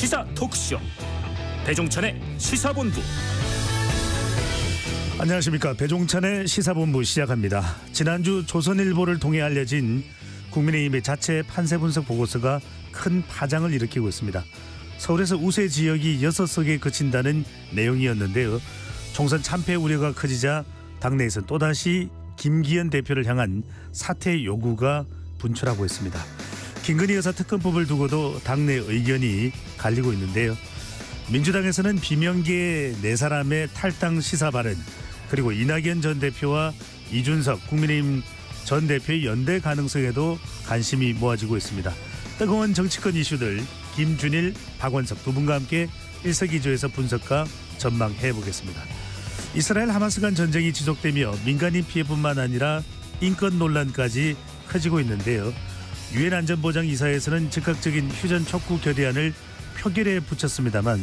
시사 토크쇼 배종찬의 시사본부. 안녕하십니까. 배종찬의 시사본부 시작합니다. 지난주 조선일보를 통해 알려진 국민의힘의 자체 판세 분석 보고서가 큰 파장을 일으키고 있습니다. 서울에서 우세 지역이 6석에 그친다는 내용이었는데요. 총선 참패 우려가 커지자 당내에서 또다시 김기현 대표를 향한 사퇴 요구가 분출하고 있습니다. 김건희 여사 특검법을 두고도 당내 의견이 갈리고 있는데요. 민주당에서는 비명계 4사람의 탈당 시사 발언, 그리고 이낙연 전 대표와 이준석 국민의힘 전 대표의 연대 가능성에도 관심이 모아지고 있습니다. 뜨거운 정치권 이슈들 김준일, 박원석 두 분과 함께 일석이조에서 분석과 전망해 보겠습니다. 이스라엘 하마스 간 전쟁이 지속되며 민간인 피해뿐만 아니라 인권 논란까지 커지고 있는데요. 유엔 안전보장이사회에서는 즉각적인 휴전 촉구 결의안을 표결에 붙였습니다만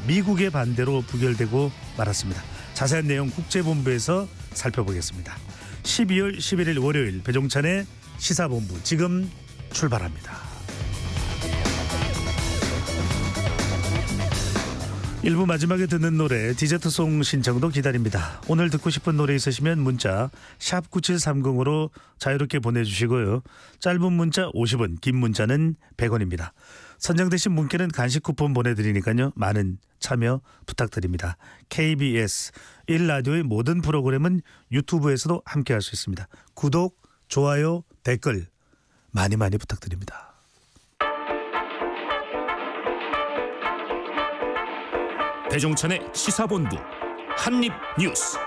미국의 반대로 부결되고 말았습니다. 자세한 내용 국제본부에서 살펴보겠습니다. 12월 11일 월요일 배종찬의 시사본부 지금 출발합니다. 1부 마지막에 듣는 노래 디저트송 신청도 기다립니다. 오늘 듣고 싶은 노래 있으시면 문자 샵 9730으로 자유롭게 보내주시고요. 짧은 문자 50원, 긴 문자는 100원입니다. 선정되신 분께는 간식 쿠폰 보내드리니까요. 많은 참여 부탁드립니다. KBS 1라디오의 모든 프로그램은 유튜브에서도 함께할 수 있습니다. 구독, 좋아요, 댓글 많이 부탁드립니다. 배종찬의 시사본부 한입뉴스.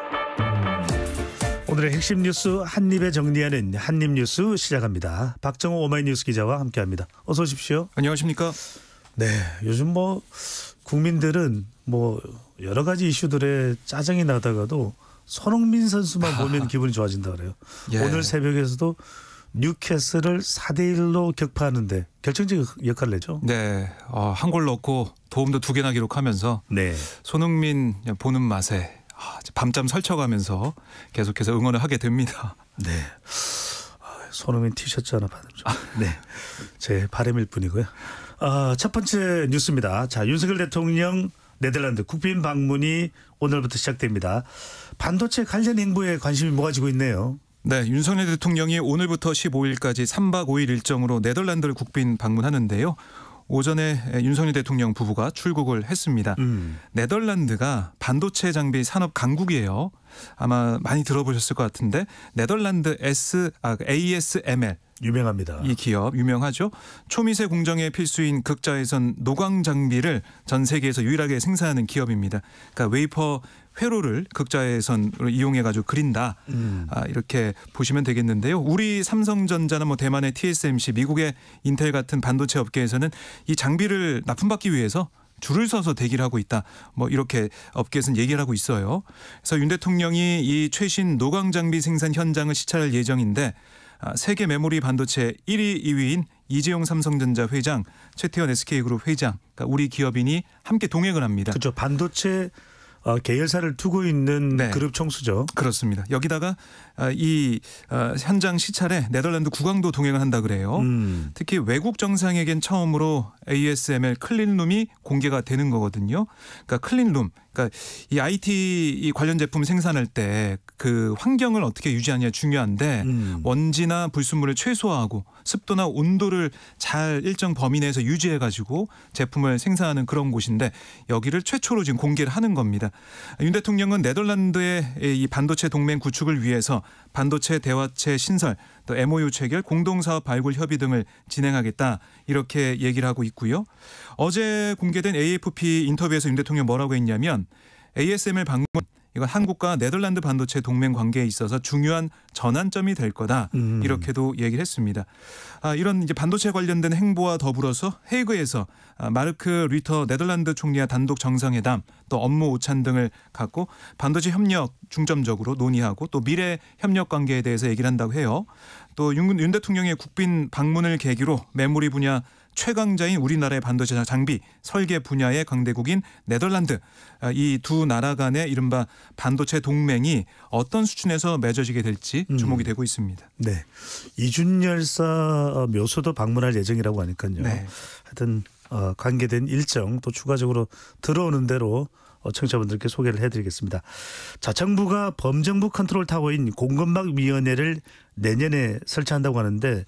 오늘의 핵심 뉴스 한입에 정리하는 한입뉴스 시작합니다. 박정호 오마이뉴스 기자와 함께합니다. 어서 오십시오. 안녕하십니까. 네, 요즘 국민들은 여러 가지 이슈들에 짜증이 나다가도 손흥민 선수만 보면 기분이 좋아진다 그래요. 예. 오늘 새벽에서도 뉴캐슬을 4대1로 격파하는데 결정적인 역할을 내죠. 네, 한 골 넣고 도움도 2개나 기록하면서 네. 손흥민 보는 맛에 밤잠 설쳐가면서 계속해서 응원을 하게 됩니다. 네, 손흥민 티셔츠 하나 받으죠. 네, 제 바람일 뿐이고요. 첫 번째 뉴스입니다. 자, 윤석열 대통령 네덜란드 국빈 방문이 오늘부터 시작됩니다. 반도체 관련 행보에 관심이 모아지고 있네요. 네, 윤석열 대통령이 오늘부터 15일까지 3박 5일 일정으로 네덜란드를 국빈 방문하는데요. 오전에 윤석열 대통령 부부가 출국을 했습니다. 네덜란드가 반도체 장비 산업 강국이에요. 아마 많이 들어보셨을 것 같은데 네덜란드 ASML 유명합니다. 이 기업 유명하죠. 초미세 공정에 필수인 극자외선 노광 장비를 전 세계에서 유일하게 생산하는 기업입니다. 그러니까 웨이퍼 회로를 극자외선으로 이용해가지고 그린다. 이렇게 보시면 되겠는데요. 우리 삼성전자나 대만의 TSMC, 미국의 인텔 같은 반도체 업계에서는 이 장비를 납품받기 위해서 줄을 서서 대기를 하고 있다. 이렇게 업계에서는 얘기를 하고 있어요. 그래서 윤 대통령이 이 최신 노광 장비 생산 현장을 시찰할 예정인데 세계 메모리 반도체 1위, 2위인 이재용 삼성전자 회장, 최태원 SK그룹 회장, 그러니까 우리 기업인이 함께 동행을 합니다. 그렇죠. 반도체 계열사를 두고 있는 네. 그룹 총수죠. 그렇습니다. 여기다가 이 현장 시찰에 네덜란드 국왕도 동행을 한다 그래요. 특히 외국 정상에겐 처음으로 ASML 클린룸이 공개가 되는 거거든요. 그러니까 클린룸, 그러니까 이 IT 관련 제품 생산할 때 그 환경을 어떻게 유지하느냐 중요한데 먼지나 불순물을 최소화하고 습도나 온도를 잘 일정 범위 내에서 유지해가지고 제품을 생산하는 그런 곳인데 여기를 최초로 지금 공개를 하는 겁니다. 윤 대통령은 네덜란드의 이 반도체 동맹 구축을 위해서 반도체 대화체 신설, 또 MOU 체결, 공동사업 발굴 협의 등을 진행하겠다 이렇게 얘기를 하고 있고요. 어제 공개된 AFP 인터뷰에서 윤 대통령 뭐라고 했냐면 ASML 방문 이건 한국과 네덜란드 반도체 동맹 관계에 있어서 중요한 전환점이 될 거다. 이렇게도 얘기를 했습니다. 이런 이제 반도체 관련된 행보와 더불어서 헤이그에서 마르크 류터 네덜란드 총리와 단독 정상회담, 또 업무 오찬 등을 갖고 반도체 협력 중점적으로 논의하고 또 미래 협력 관계에 대해서 얘기를 한다고 해요. 또 윤 대통령의 국빈 방문을 계기로 메모리 분야 최강자인 우리나라의 반도체 장비 설계 분야의 강대국인 네덜란드, 이 두 나라 간의 이른바 반도체 동맹이 어떤 수준에서 맺어지게 될지 주목이 되고 있습니다. 네, 이준열사 묘소도 방문할 예정이라고 하니까요. 네. 하여튼 관계된 일정 또 추가적으로 들어오는 대로 청취자분들께 소개를 해드리겠습니다. 자, 정부가 범정부 컨트롤 타워인 공급망위원회를 내년에 설치한다고 하는데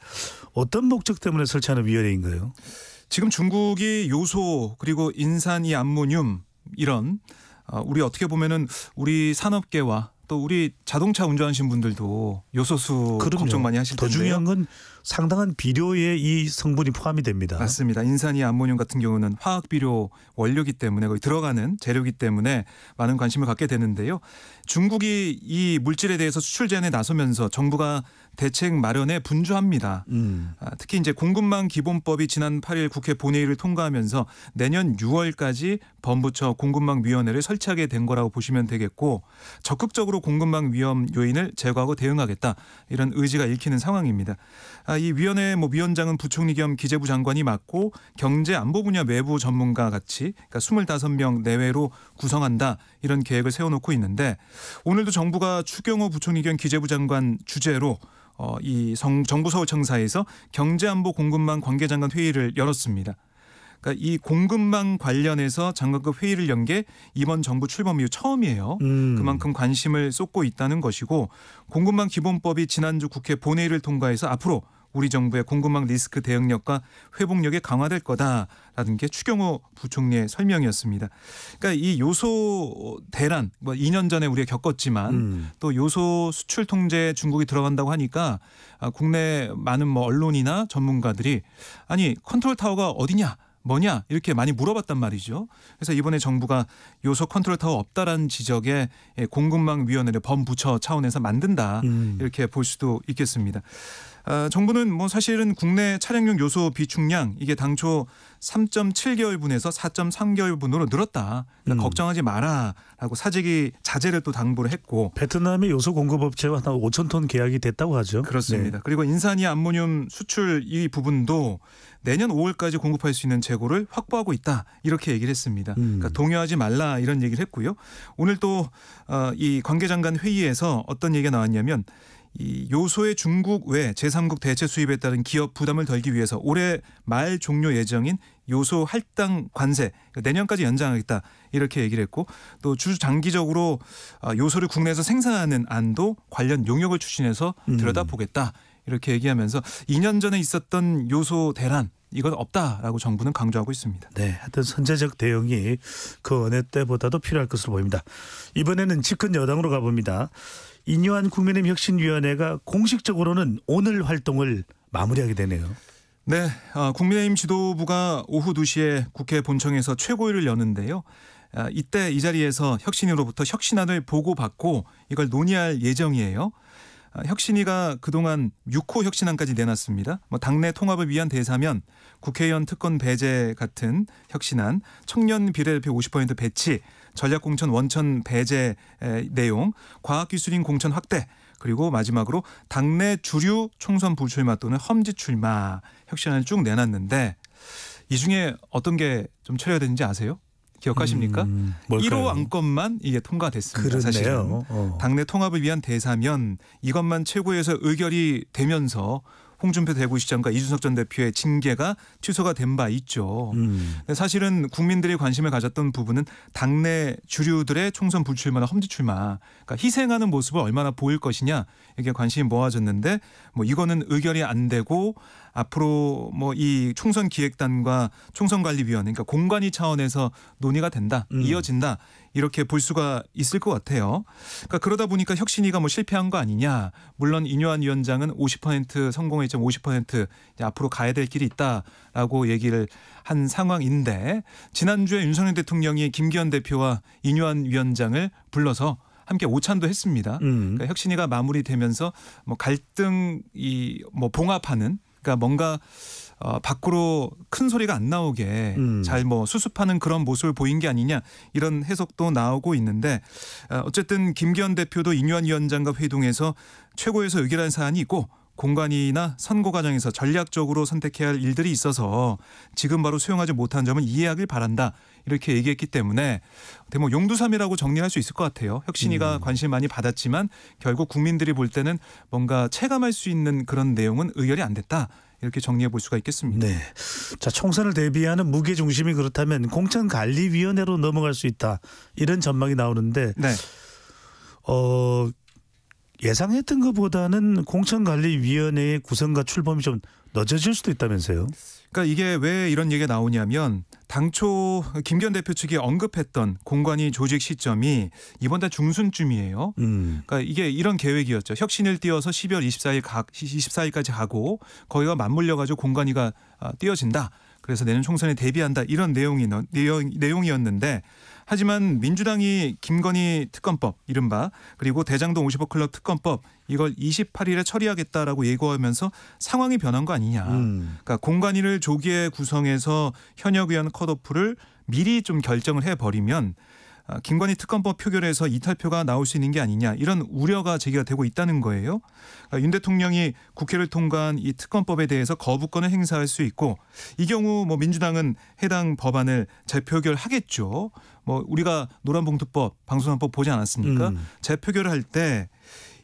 어떤 목적 때문에 설치하는 위원회인가요? 지금 중국이 요소 그리고 인산이 암모늄 이런 우리 어떻게 보면은 우리 산업계와 또 우리 자동차 운전하시는 분들도 요소수 그럼요. 걱정 많이 하실 텐데요. 더 중요한 건 상당한 비료에 이 성분이 포함이 됩니다. 맞습니다. 인산이 암모늄 같은 경우는 화학 비료 원료기 때문에 거의 들어가는 재료기 때문에 많은 관심을 갖게 되는데요. 중국이 이 물질에 대해서 수출 제한에 나서면서 정부가 대책 마련에 분주합니다. 특히 이제 공급망 기본법이 지난 8일 국회 본회의를 통과하면서 내년 6월까지 범부처 공급망위원회를 설치하게 된 거라고 보시면 되겠고 적극적으로 공급망 위험 요인을 제거하고 대응하겠다 이런 의지가 읽히는 상황입니다. 이 위원회 위원장은 부총리 겸 기재부 장관이 맡고 경제안보 분야 외부 전문가 같이 그러니까 25명 내외로 구성한다 이런 계획을 세워놓고 있는데 오늘도 정부가 추경호 부총리 겸 기재부 장관 주재로 이 정부 서울청사에서 경제안보 공급망 관계장관 회의를 열었습니다. 그러니까 이 공급망 관련해서 장관급 회의를 연 게 이번 정부 출범 이후 처음이에요. 그만큼 관심을 쏟고 있다는 것이고 공급망 기본법이 지난주 국회 본회의를 통과해서 앞으로 우리 정부의 공급망 리스크 대응력과 회복력이 강화될 거다라는 게 추경호 부총리의 설명이었습니다. 그러니까 이 요소 대란 2년 전에 우리가 겪었지만 또 요소 수출 통제에 중국이 들어간다고 하니까 국내 많은 언론이나 전문가들이 아니 컨트롤 타워가 어디냐? 뭐냐 이렇게 많이 물어봤단 말이죠. 그래서 이번에 정부가 요소 컨트롤 타워 없다라는 지적에 공급망위원회를 범부처 차원에서 만든다 이렇게 볼 수도 있겠습니다. 정부는 사실은 국내 차량용 요소 비축량 이게 당초 3.7개월분에서 4.3개월분으로 늘었다. 그러니까 걱정하지 마라라고 사재기 자제를 또 당부를 했고 베트남의 요소 공급업체와 5,000톤 계약이 됐다고 하죠. 그렇습니다. 네. 그리고 인산이 암모늄 수출 이 부분도 내년 5월까지 공급할 수 있는 재고를 확보하고 있다 이렇게 얘기를 했습니다. 그러니까 동요하지 말라 이런 얘기를 했고요. 오늘 또 이 관계장관 회의에서 어떤 얘기가 나왔냐면 이 요소의 중국 외 제3국 대체 수입에 따른 기업 부담을 덜기 위해서 올해 말 종료 예정인 요소 할당 관세 내년까지 연장하겠다 이렇게 얘기를 했고 또 주장기적으로 요소를 국내에서 생산하는 안도 관련 용역을 추진해서 들여다보겠다 이렇게 얘기하면서 2년 전에 있었던 요소 대란 이건 없다라고 정부는 강조하고 있습니다. 네, 하여튼 선제적 대응이 그 어느 때보다도 필요할 것으로 보입니다. 이번에는 집권 여당으로 가봅니다. 인요한 국민의힘 혁신위원회가 공식적으로는 오늘 활동을 마무리하게 되네요. 네, 국민의힘 지도부가 오후 2시에 국회 본청에서 최고위를 여는데요. 이때 이 자리에서 혁신위로부터 혁신안을 보고받고 이걸 논의할 예정이에요. 혁신위가 그동안 6호 혁신안까지 내놨습니다. 당내 통합을 위한 대사면 국회의원 특권 배제 같은 혁신안, 청년 비례대표 50% 배치, 전략공천 원천 배제 내용, 과학기술인 공천 확대, 그리고 마지막으로 당내 주류 총선 불출마 또는 험지 출마 혁신안을 쭉 내놨는데 이 중에 어떤 게 좀 처리되는지 아세요? 기억하십니까? 1호 안건만 이게 통과됐습니다. 사실은 당내 통합을 위한 대사면 이것만 최고위에서 의결이 되면서 홍준표 대구시장과 이준석 전 대표의 징계가 취소가 된 바 있죠. 사실은 국민들이 관심을 가졌던 부분은 당내 주류들의 총선 불출마나 험지 출마, 그러니까 희생하는 모습을 얼마나 보일 것이냐 이게 관심이 모아졌는데 이거는 의결이 안 되고 앞으로 이 총선 기획단과 총선관리위원회 그러니까 공관위 차원에서 논의가 된다, 이어진다 이렇게 볼 수가 있을 것 같아요. 그러니까 그러다 보니까 혁신위가 실패한 거 아니냐. 물론 인요한 위원장은 50% 성공회점 50% 앞으로 가야 될 길이 있다라고 얘기를 한 상황인데 지난주에 윤석열 대통령이 김기현 대표와 인요한 위원장을 불러서 함께 오찬도 했습니다. 그러니까 혁신위가 마무리되면서 갈등이 봉합하는 그러니까 뭔가 밖으로 큰 소리가 안 나오게 잘 수습하는 그런 모습을 보인 게 아니냐 이런 해석도 나오고 있는데 어쨌든 김기현 대표도 인요한 위원장과 회동해서 최고에서 의결한 사안이 있고 공관위나 선거 과정에서 전략적으로 선택해야 할 일들이 있어서 지금 바로 수용하지 못한 점은 이해하길 바란다 이렇게 얘기했기 때문에 용두삼이라고 정리할 수 있을 것 같아요. 혁신위가 관심 많이 받았지만 결국 국민들이 볼 때는 뭔가 체감할 수 있는 그런 내용은 의결이 안 됐다 이렇게 정리해 볼 수가 있겠습니다. 네. 자, 총선을 대비하는 무게 중심이 그렇다면 공천관리위원회로 넘어갈 수 있다. 이런 전망이 나오는데 네. 예상했던 것보다는 공천관리위원회의 구성과 출범이 좀 늦어질 수도 있다면서요. 그러니까 이게 왜 이런 얘기가 나오냐면 당초 김기현 대표 측이 언급했던 공관위 조직 시점이 이번 달 중순쯤이에요. 그러니까 이게 이런 계획이었죠. 혁신을 띄워서 12월 24일까지 가고 거기가 맞물려 가지고 공관위가 띄어진다. 그래서 내년 총선에 대비한다. 이런 내용이었는데 하지만 민주당이 김건희 특검법 이른바 그리고 대장동 50억 클럽 특검법 이걸 28일에 처리하겠다라고 예고하면서 상황이 변한 거 아니냐. 그러니까 공관위를 조기에 구성해서 현역 의원 컷오프를 미리 좀 결정을 해버리면 김건희 특검법 표결에서 이탈표가 나올 수 있는 게 아니냐 이런 우려가 제기가 되고 있다는 거예요. 그러니까 윤 대통령이 국회를 통과한 이 특검법에 대해서 거부권을 행사할 수 있고 이 경우 뭐 민주당은 해당 법안을 재표결하겠죠. 뭐 우리가 노란봉투법, 방송안법 보지 않았습니까? 재표결을 할 때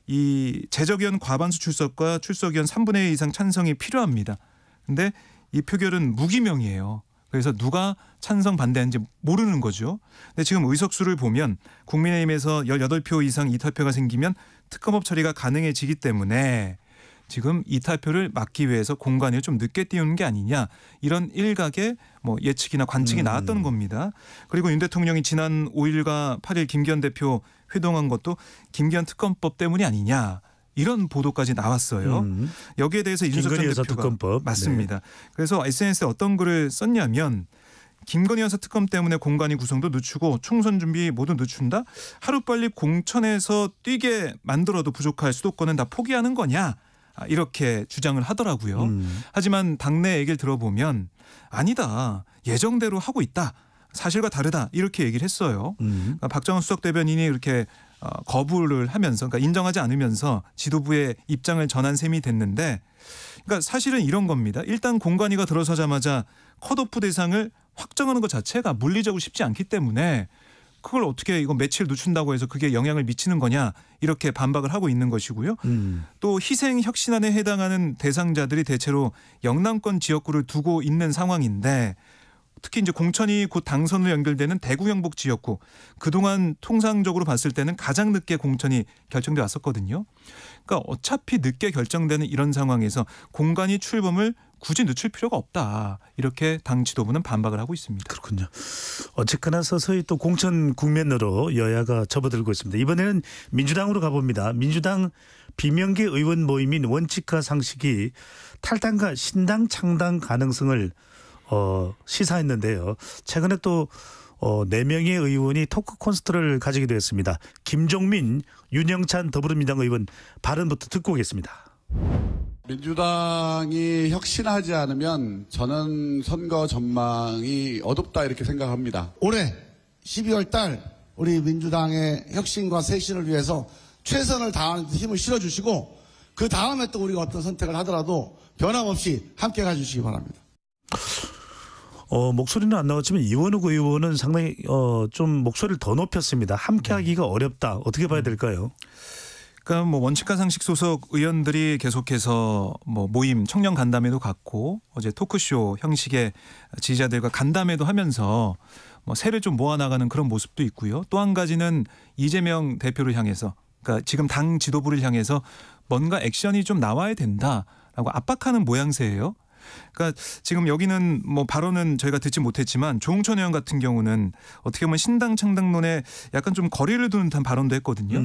이 재적의원 과반수 출석과 출석의원 3분의 1 이상 찬성이 필요합니다. 근데 이 표결은 무기명이에요. 그래서 누가 찬성 반대하는지 모르는 거죠. 근데 지금 의석수를 보면 국민의힘에서 18표 이상 이탈표가 생기면 특검법 처리가 가능해지기 때문에 지금 이탈표를 막기 위해서 공관위를 좀 늦게 띄우는 게 아니냐 이런 일각의 뭐 예측이나 관측이 나왔던 겁니다. 그리고 윤 대통령이 지난 5일과 8일 김기현 대표 회동한 것도 김기현 특검법 때문이 아니냐. 이런 보도까지 나왔어요. 여기에 대해서 이준석 전 대표가 특검법. 맞습니다. 네. 그래서 SNS에 어떤 글을 썼냐면 김건희 여사 특검 때문에 공관위 구성도 늦추고 총선 준비 모두 늦춘다. 하루빨리 공천에서 뛰게 만들어도 부족할 수도권은 다 포기하는 거냐. 이렇게 주장을 하더라고요. 하지만 당내 얘기를 들어보면 아니다. 예정대로 하고 있다. 사실과 다르다. 이렇게 얘기를 했어요. 그러니까 박정원 수석 대변인이 이렇게 거부를 하면서 그러니까 인정하지 않으면서 지도부의 입장을 전한 셈이 됐는데 그러니까 사실은 이런 겁니다. 일단 공관위가 들어서자마자 컷오프 대상을 확정하는 것 자체가 물리적으로 쉽지 않기 때문에 그걸 어떻게 이거 며칠 늦춘다고 해서 그게 영향을 미치는 거냐 이렇게 반박을 하고 있는 것이고요. 또 희생 혁신안에 해당하는 대상자들이 대체로 영남권 지역구를 두고 있는 상황인데 특히 이제 공천이 곧 당선으로 연결되는 대구 경북 지역구 그동안 통상적으로 봤을 때는 가장 늦게 공천이 결정돼 왔었거든요. 그러니까 어차피 늦게 결정되는 이런 상황에서 공관위 출범을 굳이 늦출 필요가 없다. 이렇게 당 지도부는 반박을 하고 있습니다. 그렇군요. 어쨌거나 서서히 또 공천 국면으로 여야가 접어들고 있습니다. 이번에는 민주당으로 가봅니다. 민주당 비명계 의원 모임인 원칙과 상식이 탈당과 신당 창당 가능성을 시사했는데요. 최근에 또 4명의 의원이 토크 콘서트를 가지게 되었습니다. 김종민, 윤영찬 더불어민주당 의원 발언부터 듣고 오겠습니다. 민주당이 혁신하지 않으면 저는 선거 전망이 어둡다 이렇게 생각합니다. 올해 12월 달 우리 민주당의 혁신과 쇄신을 위해서 최선을 다하는 힘을 실어주시고 그 다음에 또 우리가 어떤 선택을 하더라도 변함없이 함께 가주시기 바랍니다. 목소리는 안 나왔지만 이원욱 의원은 상당히 좀 목소리를 더 높였습니다. 함께하기가 어렵다. 어떻게 봐야 될까요? 그러니까 뭐 원칙과 상식 소속 의원들이 계속해서 뭐 모임 청년 간담회도 갖고 어제 토크쇼 형식의 지지자들과 간담회도 하면서 뭐 세를 좀 모아나가는 그런 모습도 있고요. 또 한 가지는 이재명 대표를 향해서 그러니까 지금 당 지도부를 향해서 뭔가 액션이 좀 나와야 된다라고 압박하는 모양새예요. 그러니까 지금 여기는 뭐 발언은 저희가 듣지 못했지만 조홍천 의원 같은 경우는 어떻게 보면 신당 창당론에 약간 좀 거리를 두는 듯한 발언도 했거든요.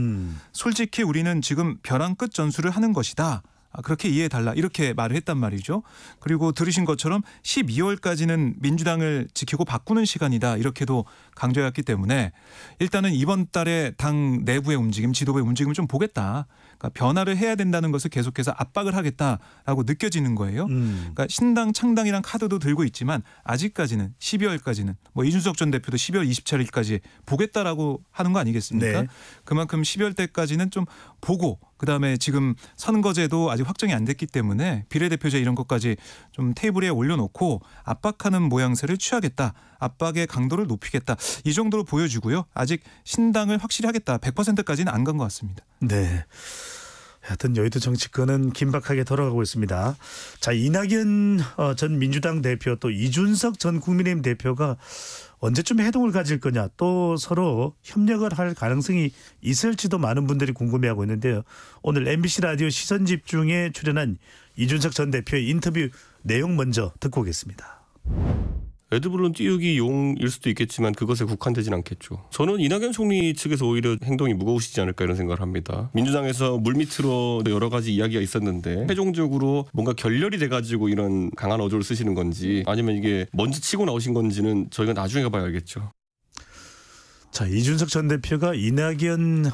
솔직히 우리는 지금 벼랑 끝 전술을 하는 것이다. 그렇게 이해해달라 이렇게 말을 했단 말이죠. 그리고 들으신 것처럼 12월까지는 민주당을 지키고 바꾸는 시간이다 이렇게도 강조했기 때문에 일단은 이번 달에 당 내부의 움직임, 지도부의 움직임을 좀 보겠다. 그러니까 변화를 해야 된다는 것을 계속해서 압박을 하겠다라고 느껴지는 거예요. 그러니까 신당 창당이란 카드도 들고 있지만 아직까지는 12월까지는 뭐 이준석 전 대표도 12월 27일까지 보겠다라고 하는 거 아니겠습니까? 네. 그만큼 12월 때까지는 좀 보고 그다음에 지금 선거제도 아직 확정이 안 됐기 때문에 비례대표제 이런 것까지 좀 테이블에 올려놓고 압박하는 모양새를 취하겠다. 압박의 강도를 높이겠다. 이 정도로 보여주고요. 아직 신당을 확실히 하겠다. 100%까지는 안 간 것 같습니다. 네. 하여튼 여의도 정치권은 긴박하게 돌아가고 있습니다. 자, 이낙연 전 민주당 대표 또 이준석 전 국민의힘 대표가 언제쯤 회동을 가질 거냐 또 서로 협력을 할 가능성이 있을지도 많은 분들이 궁금해하고 있는데요. 오늘 MBC 라디오 시선집중에 출연한 이준석 전 대표의 인터뷰 내용 먼저 듣고 오겠습니다. 레드불론 띄우기 용일 수도 있겠지만 그것에 국한되진 않겠죠. 저는 이낙연 총리 측에서 오히려 행동이 무거우시지 않을까 이런 생각을 합니다. 민주당에서 물밑으로 여러 가지 이야기가 있었는데 최종적으로 뭔가 결렬이 돼가지고 이런 강한 어조를 쓰시는 건지 아니면 이게 먼저 치고 나오신 건지는 저희가 나중에 가봐야 알겠죠. 자, 이준석 전 대표가 이낙연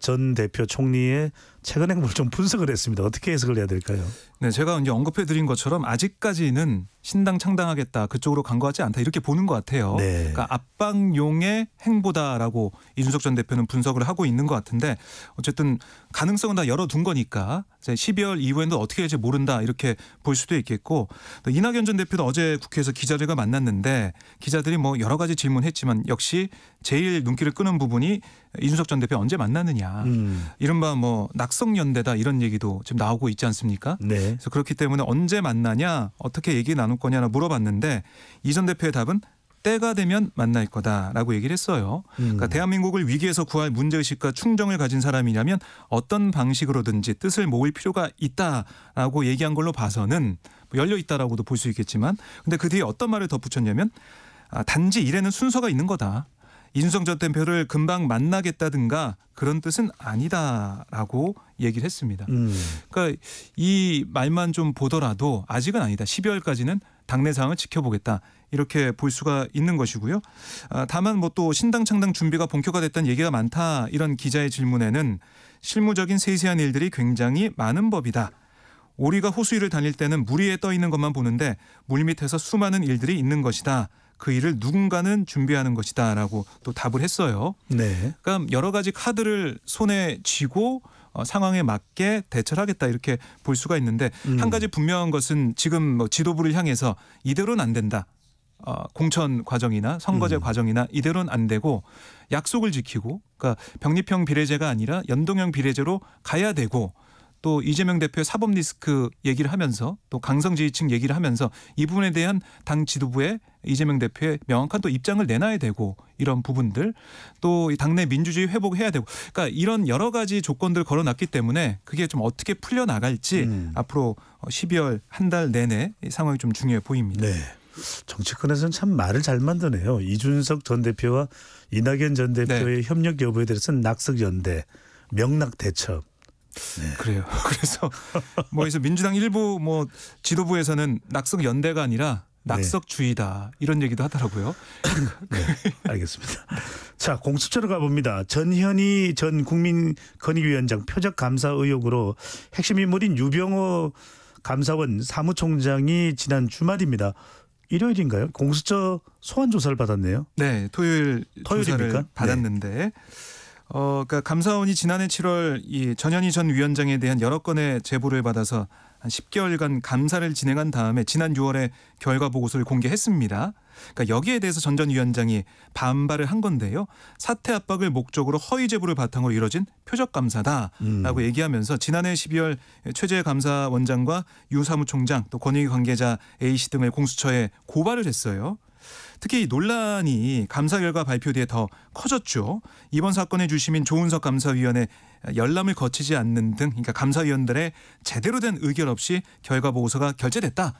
전 대표 총리의 최근 행보를 좀 분석을 했습니다. 어떻게 해석을 해야 될까요? 네, 제가 이제 언급해드린 것처럼 아직까지는 신당 창당하겠다 그쪽으로 간 것 같지 않다 이렇게 보는 것 같아요. 네. 그러니까 압박용의 행보다라고 이준석 전 대표는 분석을 하고 있는 것 같은데 어쨌든 가능성은 다 열어둔 거니까 12월 이후에는 어떻게 될지 모른다 이렇게 볼 수도 있겠고 또 이낙연 전 대표도 어제 국회에서 기자들과 만났는데 기자들이 뭐 여러 가지 질문했지만 역시 제일 눈길을 끄는 부분이 이준석 전 대표 언제 만나느냐 이른바 뭐 낙성연대다 이런 얘기도 지금 나오고 있지 않습니까? 네. 그래서 그렇기 때문에 언제 만나냐 어떻게 얘기 나눌 거냐나 물어봤는데 이 전 대표의 답은 때가 되면 만날 거다라고 얘기를 했어요. 그러니까 대한민국을 위기에서 구할 문제의식과 충정을 가진 사람이라면 어떤 방식으로든지 뜻을 모을 필요가 있다라고 얘기한 걸로 봐서는 열려 있다라고도 볼 수 있겠지만 근데 그 뒤에 어떤 말을 덧붙였냐면 단지 일에는 순서가 있는 거다. 이준석 전 대표를 금방 만나겠다든가 그런 뜻은 아니다라고 얘기를 했습니다. 그러니까 이 말만 좀 보더라도 아직은 아니다. 12월까지는 당내 상황을 지켜보겠다. 이렇게 볼 수가 있는 것이고요. 다만 뭐 또 신당 창당 준비가 본격화됐다는 얘기가 많다. 이런 기자의 질문에는 실무적인 세세한 일들이 굉장히 많은 법이다. 오리가 호수 위를 다닐 때는 물 위에 떠 있는 것만 보는데 물 밑에서 수많은 일들이 있는 것이다. 그 일을 누군가는 준비하는 것이다라고 또 답을 했어요. 네. 그러니까 여러 가지 카드를 손에 쥐고 상황에 맞게 대처를 하겠다 이렇게 볼 수가 있는데 한 가지 분명한 것은 지금 뭐 지도부를 향해서 이대로는 안 된다. 공천 과정이나 선거제 과정이나 이대로는 안 되고 약속을 지키고 그러니까 병립형 비례제가 아니라 연동형 비례제로 가야 되고 또 이재명 대표의 사법 리스크 얘기를 하면서 또 강성 지지층 얘기를 하면서 이 부분에 대한 당 지도부의 이재명 대표의 명확한 또 입장을 내놔야 되고 이런 부분들 또 당내 민주주의 회복해야 되고 그러니까 이런 여러 가지 조건들 걸어놨기 때문에 그게 좀 어떻게 풀려나갈지 앞으로 12월 한 달 내내 상황이 좀 중요해 보입니다. 네. 정치권에서는 참 말을 잘 만드네요. 이준석 전 대표와 이낙연 전 대표의 협력 여부에 대해서는 낙석연대, 명락대첩. 네. 그래요. 그래서 그래서 민주당 일부 지도부에서는 낙석 연대가 아니라 낙석주의다 이런 얘기도 하더라고요. 네, 알겠습니다. 자, 공수처로 가봅니다. 전현희 전 국민권익위원장 표적 감사 의혹으로 핵심 인물인 유병호 감사원 사무총장이 지난 주말입니다. 일요일인가요? 공수처 소환 조사를 받았네요. 네, 토요일입니까? 조사를 받았는데. 네. 그러니까 감사원이 지난해 7월 이 전현희 전 위원장에 대한 여러 건의 제보를 받아서 한 10개월간 감사를 진행한 다음에 지난 6월에 결과 보고서를 공개했습니다. 그러니까 여기에 대해서 전 위원장이 반발을 한 건데요. 사퇴 압박을 목적으로 허위 제보를 바탕으로 이뤄진 표적 감사다라고 얘기하면서 지난해 12월 최재 감사원장과 유 사무총장 또 권익위 관계자 A씨 등을 공수처에 고발을 했어요. 특히 이 논란이 감사 결과 발표 뒤에 더 커졌죠. 이번 사건의 주심인 조은석 감사위원회 열람을 거치지 않는 등 그러니까 감사위원들의 제대로 된 의결 없이 결과 보고서가 결재됐다.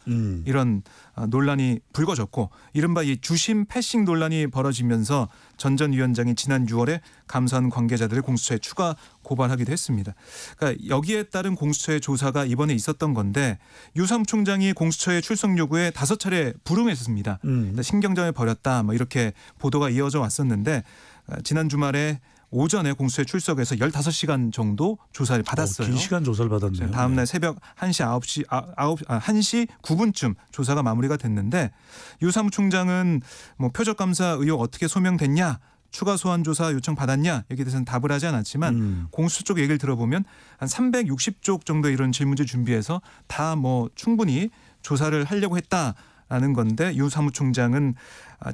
이런 논란이 불거졌고 이른바 이 주심 패싱 논란이 벌어지면서 전 위원장이 지난 6월에 감사원 관계자들을 공수처에 추가 고발하기도 했습니다. 그러니까 여기에 따른 공수처의 조사가 이번에 있었던 건데 유 사무총장이 공수처의 출석 요구에 5차례 불응했습니다. 신경전을 벌였다 이렇게 보도가 이어져 왔었는데 지난 주말에 오전에 공수처에 출석해서 15시간 정도 조사를 받았어요. 긴 시간 조사를 받았네요. 다음 날 새벽 1시 9분쯤 조사가 마무리가 됐는데 유 사무총장은 표적 감사 의혹 어떻게 소명됐냐? 추가 소환 조사 요청 받았냐? 여기에 대해서는 답을 하지 않았지만 공수처 쪽 얘기를 들어보면 한 360쪽 정도 이런 질문지 준비해서 다 충분히 조사를 하려고 했다라는 건데 유 사무총장은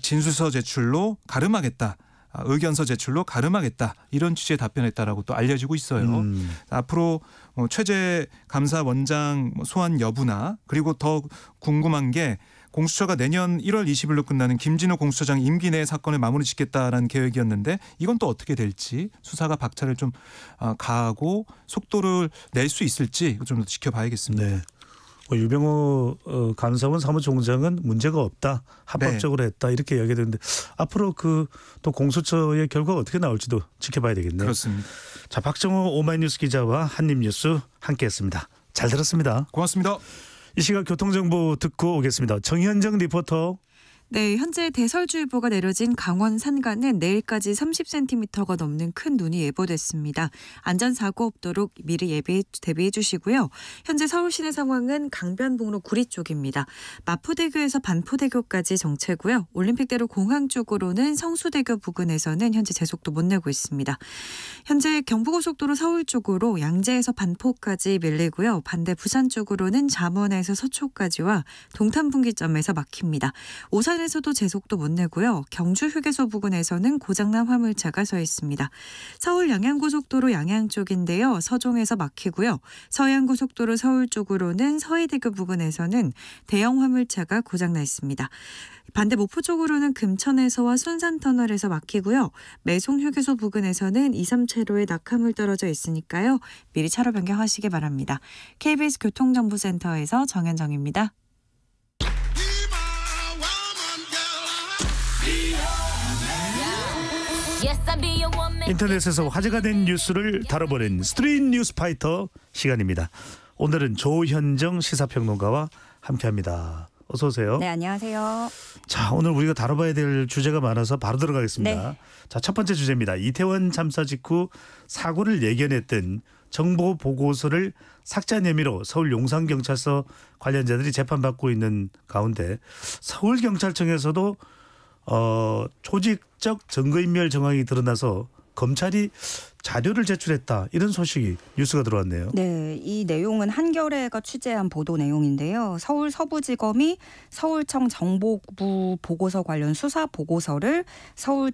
진술서 제출로 가름하겠다. 의견서 제출로 가름하겠다 이런 취지의 답변했다라고 또 알려지고 있어요. 앞으로 최재 감사원장 소환 여부나 그리고 더 궁금한 게 공수처가 내년 1월 20일로 끝나는 김진우 공수처장 임기 내 사건을 마무리 짓겠다라는 계획이었는데 이건 또 어떻게 될지 수사가 박차를 좀 가하고 속도를 낼 수 있을지 좀 더 지켜봐야겠습니다. 네. 유병호 감사원 사무총장은 문제가 없다. 합법적으로 했다. 이렇게 이야기되는데 앞으로 또 공수처의 결과가 어떻게 나올지도 지켜봐야 되겠네요. 그렇습니다. 자, 박정호 오마이뉴스 기자와 한입뉴스 함께했습니다. 잘 들었습니다. 고맙습니다. 이 시각 교통정보 듣고 오겠습니다. 정현정 리포터. 네, 현재 대설주의보가 내려진 강원 산간은 내일까지 30cm가 넘는 큰 눈이 예보됐습니다. 안전사고 없도록 미리 대비해 주시고요. 현재 서울 시내 상황은 강변북로 구리 쪽입니다. 마포대교에서 반포대교까지 정체고요. 올림픽대로 공항 쪽으로는 성수대교 부근에서는 현재 제속도 못 내고 있습니다. 현재 경부고속도로 서울 쪽으로 양재에서 반포까지 밀리고요. 반대 부산 쪽으로는 잠원에서 서초까지와 동탄분기점에서 막힙니다. 오산에서도 제속도 못 내고요. 경주 휴게소 부근에서는 고장난 화물차가 서 있습니다. 서울 양양고속도로 양양 쪽인데요. 서종에서 막히고요. 서해안고속도로 서울 쪽으로는 서해대교 부근에서는 대형 화물차가 고장나 있습니다. 반대 목포 쪽으로는 금천에서와 순산터널에서 막히고요. 매송 휴게소 부근에서는 2, 3차로에 낙하물 떨어져 있으니까요. 미리 차로 변경하시기 바랍니다. KBS 교통정보센터에서 정현정입니다. 인터넷에서 화제가 된 뉴스를 다뤄보는 스트릿 뉴스 파이터 시간입니다. 오늘은 조현정 시사평론가와 함께합니다. 어서 오세요. 네, 안녕하세요. 자, 오늘 우리가 다뤄봐야 될 주제가 많아서 바로 들어가겠습니다. 네. 자, 첫 번째 주제입니다. 이태원 참사 직후 사고를 예견했던 정보 보고서를 삭제한 혐의로 서울 용산경찰서 관련자들이 재판받고 있는 가운데 서울경찰청에서도 조직적 증거인멸 정황이 드러나서 검찰이 자료를 제출했다. 이런 소식이 뉴스가 들어왔네요. 네, 이 내용은 한겨레가 취재한 보도 내용인데요. 서울 서부지검이 서울청 정보부 보고서 관련 수사 보고서를 서울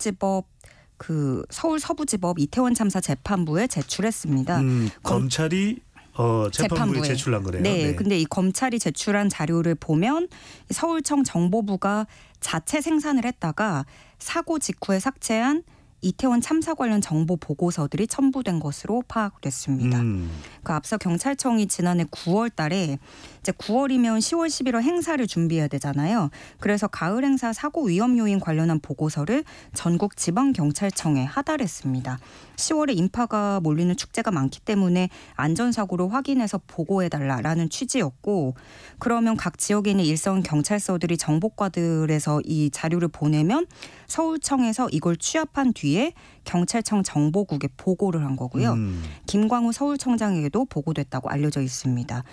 서부지법 이태원 참사 재판부에 제출했습니다. 검찰이 재판부에 제출한 거네요. 네, 근데 이 검찰이 제출한 자료를 보면 서울청 정보부가 자체 생산을 했다가 사고 직후에 삭제한 이태원 참사 관련 정보 보고서들이 첨부된 것으로 파악됐습니다. 그 앞서 경찰청이 지난해 9월 달에 이제 9월이면 10월, 11월 행사를 준비해야 되잖아요. 그래서 가을 행사 사고 위험 요인 관련한 보고서를 전국 지방경찰청에 하달했습니다. 10월에 인파가 몰리는 축제가 많기 때문에 안전사고를 확인해서 보고해달라라는 취지였고, 그러면 각 지역에 있는 일선 경찰서들이 정보과들에서 이 자료를 보내면 서울청에서 이걸 취합한 뒤에 경찰청 정보국에 보고를 한 거고요. 김광우 서울청장에게도 보고됐다고 알려져 있습니다.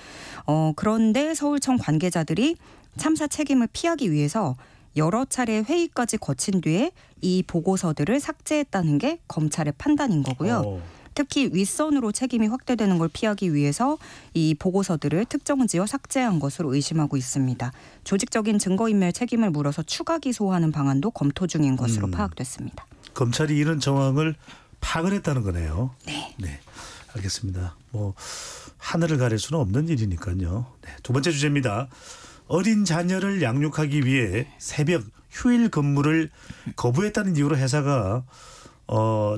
그런데 서울청 관계자들이 참사 책임을 피하기 위해서 여러 차례 회의까지 거친 뒤에 이 보고서들을 삭제했다는 게 검찰의 판단인 거고요. 특히 윗선으로 책임이 확대되는 걸 피하기 위해서 이 보고서들을 특정지어 삭제한 것으로 의심하고 있습니다. 조직적인 증거인멸 책임을 물어서 추가 기소하는 방안도 검토 중인 것으로 파악됐습니다. 검찰이 이런 정황을 파악을 했다는 거네요. 네. 네, 알겠습니다. 하늘을 가릴 수는 없는 일이니까요. 네, 두 번째 주제입니다. 어린 자녀를 양육하기 위해 새벽 휴일 근무를 거부했다는 이유로 회사가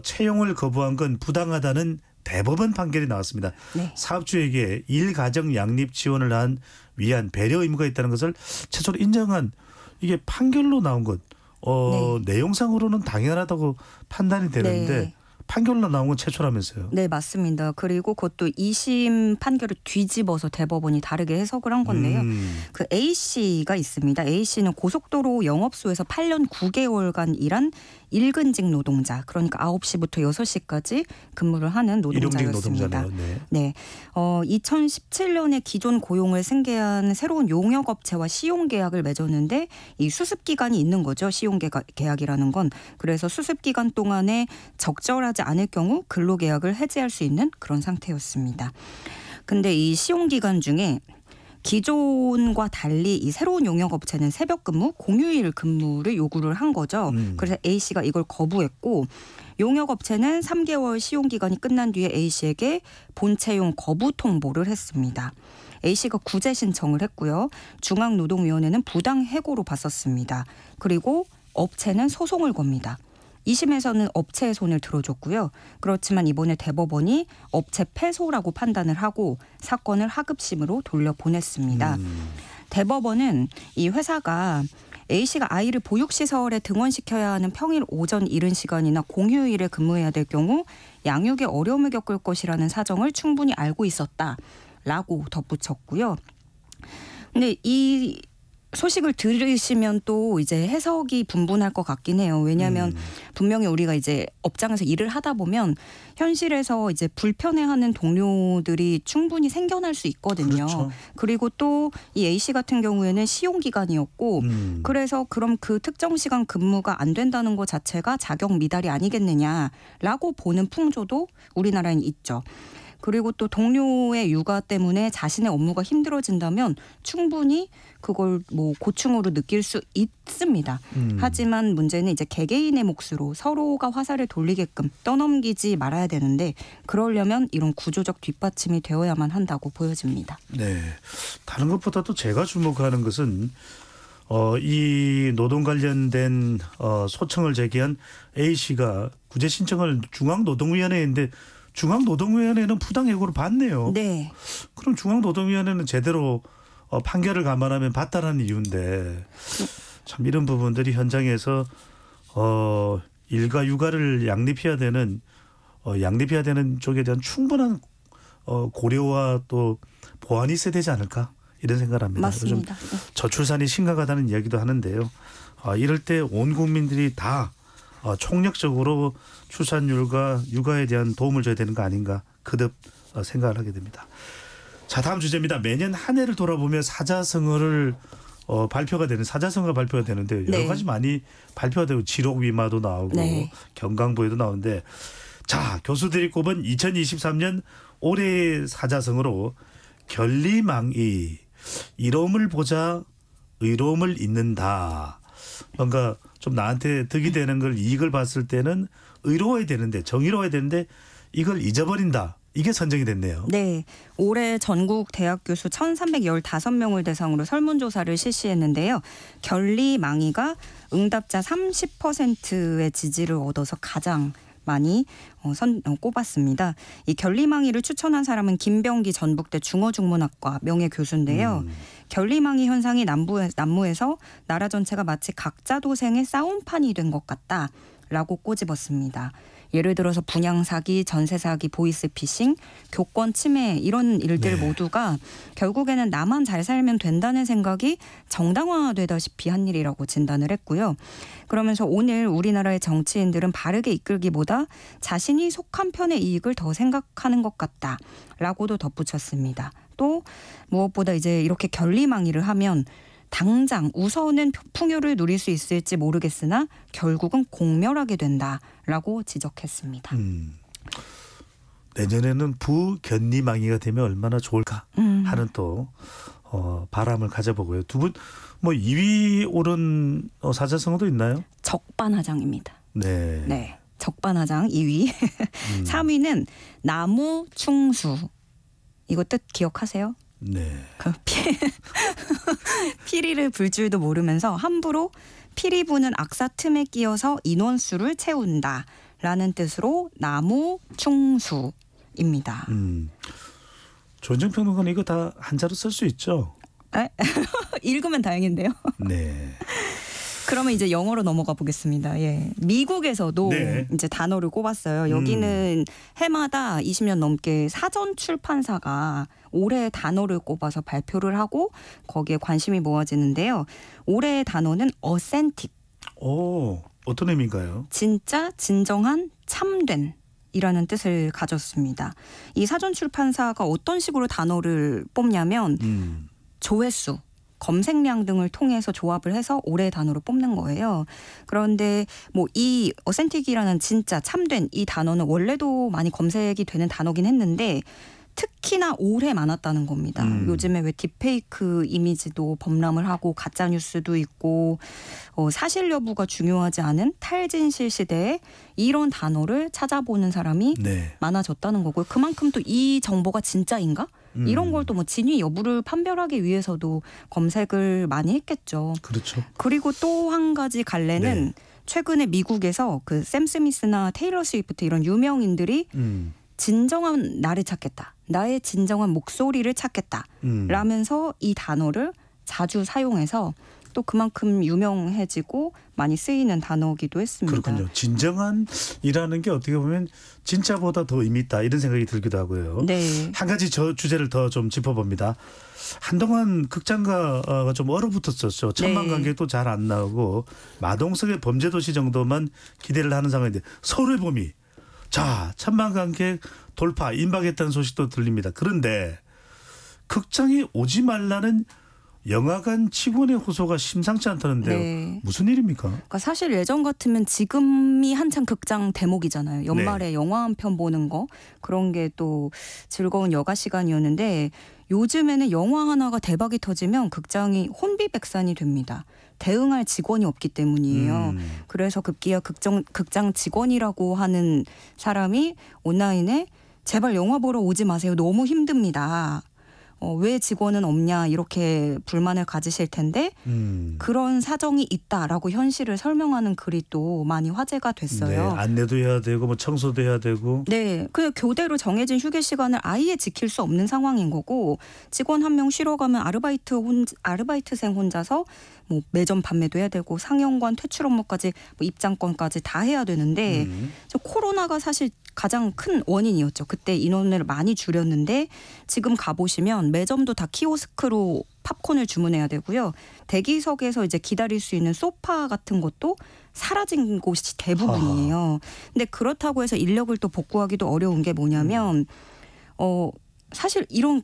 채용을 거부한 건 부당하다는 대법원 판결이 나왔습니다. 네. 사업주에게 일가정 양립 지원을 위한 배려 의무가 있다는 것을 최초로 인정한 이게 판결로 나온 것. 내용상으로는 당연하다고 판단이 되는데 네. 판결로 나온 건 최초라면서요. 네, 맞습니다. 그리고 그것도 2심 판결을 뒤집어서 대법원이 다르게 해석을 한 건데요. 그 A씨가 있습니다. A씨는 고속도로 영업소에서 8년 9개월간 일한 일근직 노동자, 그러니까 9시부터 6시까지 근무를 하는 노동자였습니다. 네. 2017년에 기존 고용을 승계한 새로운 용역업체와 시용계약을 맺었는데 이 수습기간이 있는 거죠. 시용계약이라는 건. 그래서 수습기간 동안에 적절하지 않을 경우 근로계약을 해지할 수 있는 그런 상태였습니다. 근데 이 시용기간 중에 기존과 달리 이 새로운 용역업체는 새벽 근무, 공휴일 근무를 요구를 한 거죠. 그래서 A씨가 이걸 거부했고 용역업체는 3개월 시용기간이 끝난 뒤에 A씨에게 본채용 거부 통보를 했습니다. A씨가 구제 신청을 했고요. 중앙노동위원회는 부당해고로 봤었습니다. 그리고 업체는 소송을 겁니다. 2심에서는 업체의 손을 들어줬고요. 그렇지만 이번에 대법원이 업체 패소라고 판단을 하고 사건을 하급심으로 돌려보냈습니다. 대법원은 이 회사가 A씨가 아이를 보육시설에 등원시켜야 하는 평일 오전 이른 시간이나 공휴일에 근무해야 될 경우 양육에 어려움을 겪을 것이라는 사정을 충분히 알고 있었다라고 덧붙였고요. 근데 이 소식을 들으시면 또 이제 해석이 분분할 것 같긴 해요. 왜냐하면 분명히 우리가 이제 업장에서 일을 하다 보면 현실에서 이제 불편해하는 동료들이 충분히 생겨날 수 있거든요. 그렇죠. 그리고 또 이 A씨 같은 경우에는 시용 기간이었고 그래서 그럼 그 특정 시간 근무가 안 된다는 것 자체가 자격 미달이 아니겠느냐라고 보는 풍조도 우리나라엔 있죠. 그리고 또 동료의 육아 때문에 자신의 업무가 힘들어진다면 충분히 그걸 뭐 고충으로 느낄 수 있습니다. 하지만 문제는 이제 개개인의 몫으로 서로가 화살을 돌리게끔 떠넘기지 말아야 되는데 그러려면 이런 구조적 뒷받침이 되어야만 한다고 보여집니다. 네. 다른 것보다도 제가 주목하는 것은 이 노동 관련된 소청을 제기한 A씨가 구제 신청을 중앙노동위원회에 했는데 중앙노동위원회는 부당해고를 받네요. 네. 그럼 중앙노동위원회는 제대로 판결을 감안하면 받다라는 이유인데 참 이런 부분들이 현장에서 일과 육아를 양립해야 되는 쪽에 대한 충분한 고려와 또 보완이 있어야 되지 않을까 이런 생각을 합니다. 맞습니다. 요즘 저출산이 심각하다는 이야기도 하는데요. 이럴 때 온 국민들이 다 총력적으로 출산율과 육아에 대한 도움을 줘야 되는 거 아닌가 그듭 생각을 하게 됩니다. 자, 다음 주제입니다. 매년 한 해를 돌아보며 사자성어를 발표가 되는데 네. 여러 가지 많이 발표가 되고 지록위마도 나오고 네. 경강부에도 나오는데 자, 교수들이 꼽은 2023년 올해의 사자성어로 결리망이 이로움을 보자 의로움을 잇는다. 뭔가 좀 나한테 득이 되는 걸 이익을 봤을 때는 의로워야 되는데 정의로워야 되는데 이걸 잊어버린다. 이게 선정이 됐네요. 네. 올해 전국 대학 교수 1,315명을 대상으로 설문조사를 실시했는데요. 결리망이가 응답자 30%의 지지를 얻어서 가장 많이 꼽았습니다. 이 결리망이를 추천한 사람은 김병기 전북대 중어중문학과 명예교수인데요. 결리망이 현상이 남무에서 나라 전체가 마치 각자 도생의 싸움판이 된 것 같다라고 꼬집었습니다. 예를 들어서 분양 사기, 전세 사기, 보이스피싱, 교권 침해 이런 일들 모두가 결국에는 나만 잘 살면 된다는 생각이 정당화되다시피 한 일이라고 진단을 했고요. 그러면서 오늘 우리나라의 정치인들은 바르게 이끌기보다 자신이 속한 편의 이익을 더 생각하는 것 같다라고도 덧붙였습니다. 또 무엇보다 이제 이렇게 결리망이를 하면 당장 우선은 풍요를 누릴 수 있을지 모르겠으나 결국은 공멸하게 된다라고 지적했습니다. 내년에는 부견리망이가 되면 얼마나 좋을까 하는 또 바람을 가져보고요. 두 분 뭐 2위 오른 사자성어도 있나요? 적반하장입니다. 네. 네. 적반하장 2위. 3위는 나무충수. 이거 뜻 기억하세요? 네. 피리를 불 줄도 모르면서 함부로 피리 부는 악사 틈에 끼어서 인원수를 채운다라는 뜻으로 나무충수입니다. 조은정 평론가는 이거 다 한자로 쓸 수 있죠? 읽으면 다행인데요. 네. 그러면 이제 영어로 넘어가 보겠습니다. 예. 미국에서도 이제 단어를 꼽았어요. 여기는 해마다 20년 넘게 사전 출판사가 올해의 단어를 꼽아서 발표를 하고 거기에 관심이 모아지는데요. 올해의 단어는 authentic. 오, 어떤 의미인가요? 진짜, 진정한, 참된. 이라는 뜻을 가졌습니다. 이 사전 출판사가 어떤 식으로 단어를 뽑냐면 조회수, 검색량 등을 통해서 조합을 해서 올해의 단어로 뽑는 거예요. 그런데 뭐 이 어센틱이라는 진짜 참된 이 단어는 원래도 많이 검색이 되는 단어긴 했는데 특히나 올해 많았다는 겁니다. 요즘에 왜 딥페이크 이미지도 범람을 하고 가짜 뉴스도 있고 사실 여부가 중요하지 않은 탈진실 시대에 이런 단어를 찾아보는 사람이 네. 많아졌다는 거고요. 그만큼 또 이 정보가 진짜인가? 이런 걸 또 뭐 진위 여부를 판별하기 위해서도 검색을 많이 했겠죠. 그렇죠. 그리고 또 한 가지 갈래는 네. 최근에 최근에 미국에서 그 샘 스미스나 테일러 스위프트 이런 유명인들이 진정한 나를 찾겠다. 나의 진정한 목소리를 찾겠다. 라면서 이 단어를 자주 사용해서 또 그만큼 유명해지고 많이 쓰이는 단어이기도 했습니다. 그렇군요. 진정한이라는 게 어떻게 보면 진짜보다 더 의미 있다 이런 생각이 들기도 하고요. 네. 한 가지 저 주제를 더 좀 짚어봅니다. 한동안 극장가가 좀 얼어붙었었죠. 천만 네. 관객도 잘 안 나오고 마동석의 범죄도시 정도만 기대를 하는 상황인데 서울의 봄이 자 천만 관객 돌파 임박했다는 소식도 들립니다. 그런데 극장에 오지 말라는 영화관 직원의 호소가 심상치 않다는데요. 네. 무슨 일입니까? 그러니까 사실 예전 같으면 지금이 한창 극장 대목이잖아요. 연말에 영화 한 편 보는 거 그런 게 또 즐거운 여가 시간이었는데 요즘에는 영화 하나가 대박이 터지면 극장이 혼비백산이 됩니다. 대응할 직원이 없기 때문이에요. 그래서 급기야 극장 직원이라고 하는 사람이 온라인에 제발 영화 보러 오지 마세요. 너무 힘듭니다. 왜 직원은 없냐 이렇게 불만을 가지실 텐데 그런 사정이 있다라고 현실을 설명하는 글이 또 많이 화제가 됐어요. 네, 안내도 해야 되고 뭐 청소도 해야 되고. 네, 그 교대로 정해진 휴게 시간을 아예 지킬 수 없는 상황인 거고 직원 한 명 쉬러 가면 아르바이트생 혼자서 뭐 매점 판매도 해야 되고 상영관 퇴출 업무까지 뭐 입장권까지 다 해야 되는데 코로나가 사실 가장 큰 원인이었죠. 그때 인원을 많이 줄였는데 지금 가보시면 매점도 다 키오스크로 팝콘을 주문해야 되고요. 대기석에서 이제 기다릴 수 있는 소파 같은 것도 사라진 곳이 대부분이에요. 근데 그렇다고 해서 인력을 또 복구하기도 어려운 게 뭐냐면 사실 이런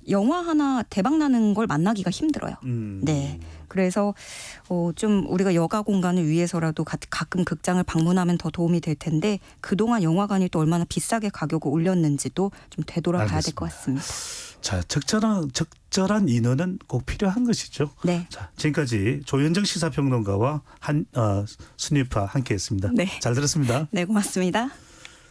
영화 하나 대박 나는 걸 만나기가 힘들어요. 네. 그래서 좀 우리가 여가 공간을 위해서라도 가끔 극장을 방문하면 더 도움이 될 텐데 그동안 영화관이 또 얼마나 비싸게 가격을 올렸는지도 좀 되돌아봐야 될 것 같습니다. 자, 적절한 인원은 꼭 필요한 것이죠. 네. 자, 지금까지 조현정 시사평론가와 순위파 함께했습니다. 네. 잘 들었습니다. 네, 고맙습니다.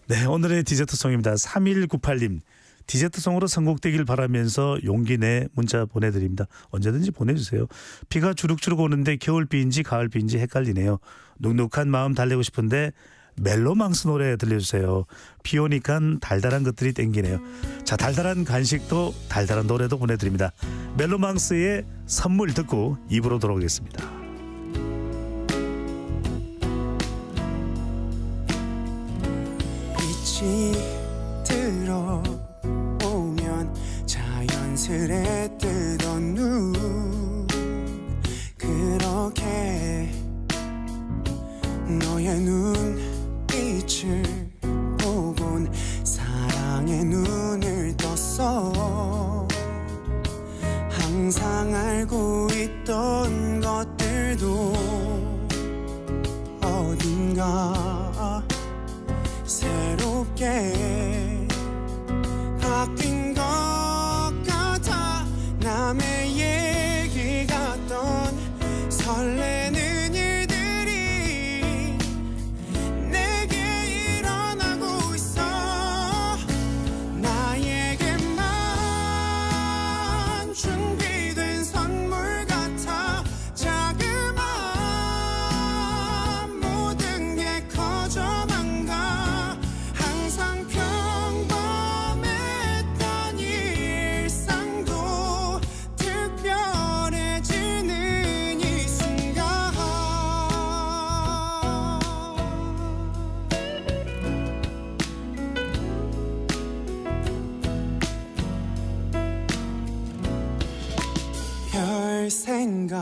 네, 오늘의 디저트송입니다. 3198님. 디저트송으로 선곡되길 바라면서 용기 내 문자 보내드립니다. 언제든지 보내주세요. 비가 주룩주룩 오는데 겨울비인지 가을비인지 헷갈리네요. 눅눅한 마음 달래고 싶은데 멜로망스 노래 들려주세요. 비 오니까 달달한 것들이 땡기네요. 자, 달달한 간식도 달달한 노래도 보내드립니다. 멜로망스의 선물 듣고 입으로 돌아오겠습니다. 빛이 들어오면 자연스레 뜨던 눈 그렇게 너의 눈빛을 보곤 사랑의 눈을 떴어. 항상 알고 있던 것들도 어딘가 새롭게 바뀐 것 같아. 남의 얘기 같던 설레는 일들이 내게 일어나고 있어. 나에게만 준비된 선물 같아. 자그마한 모든 게 커져만 가. 항상 평범했던 일상도 특별해지는 이 순간. 별 생각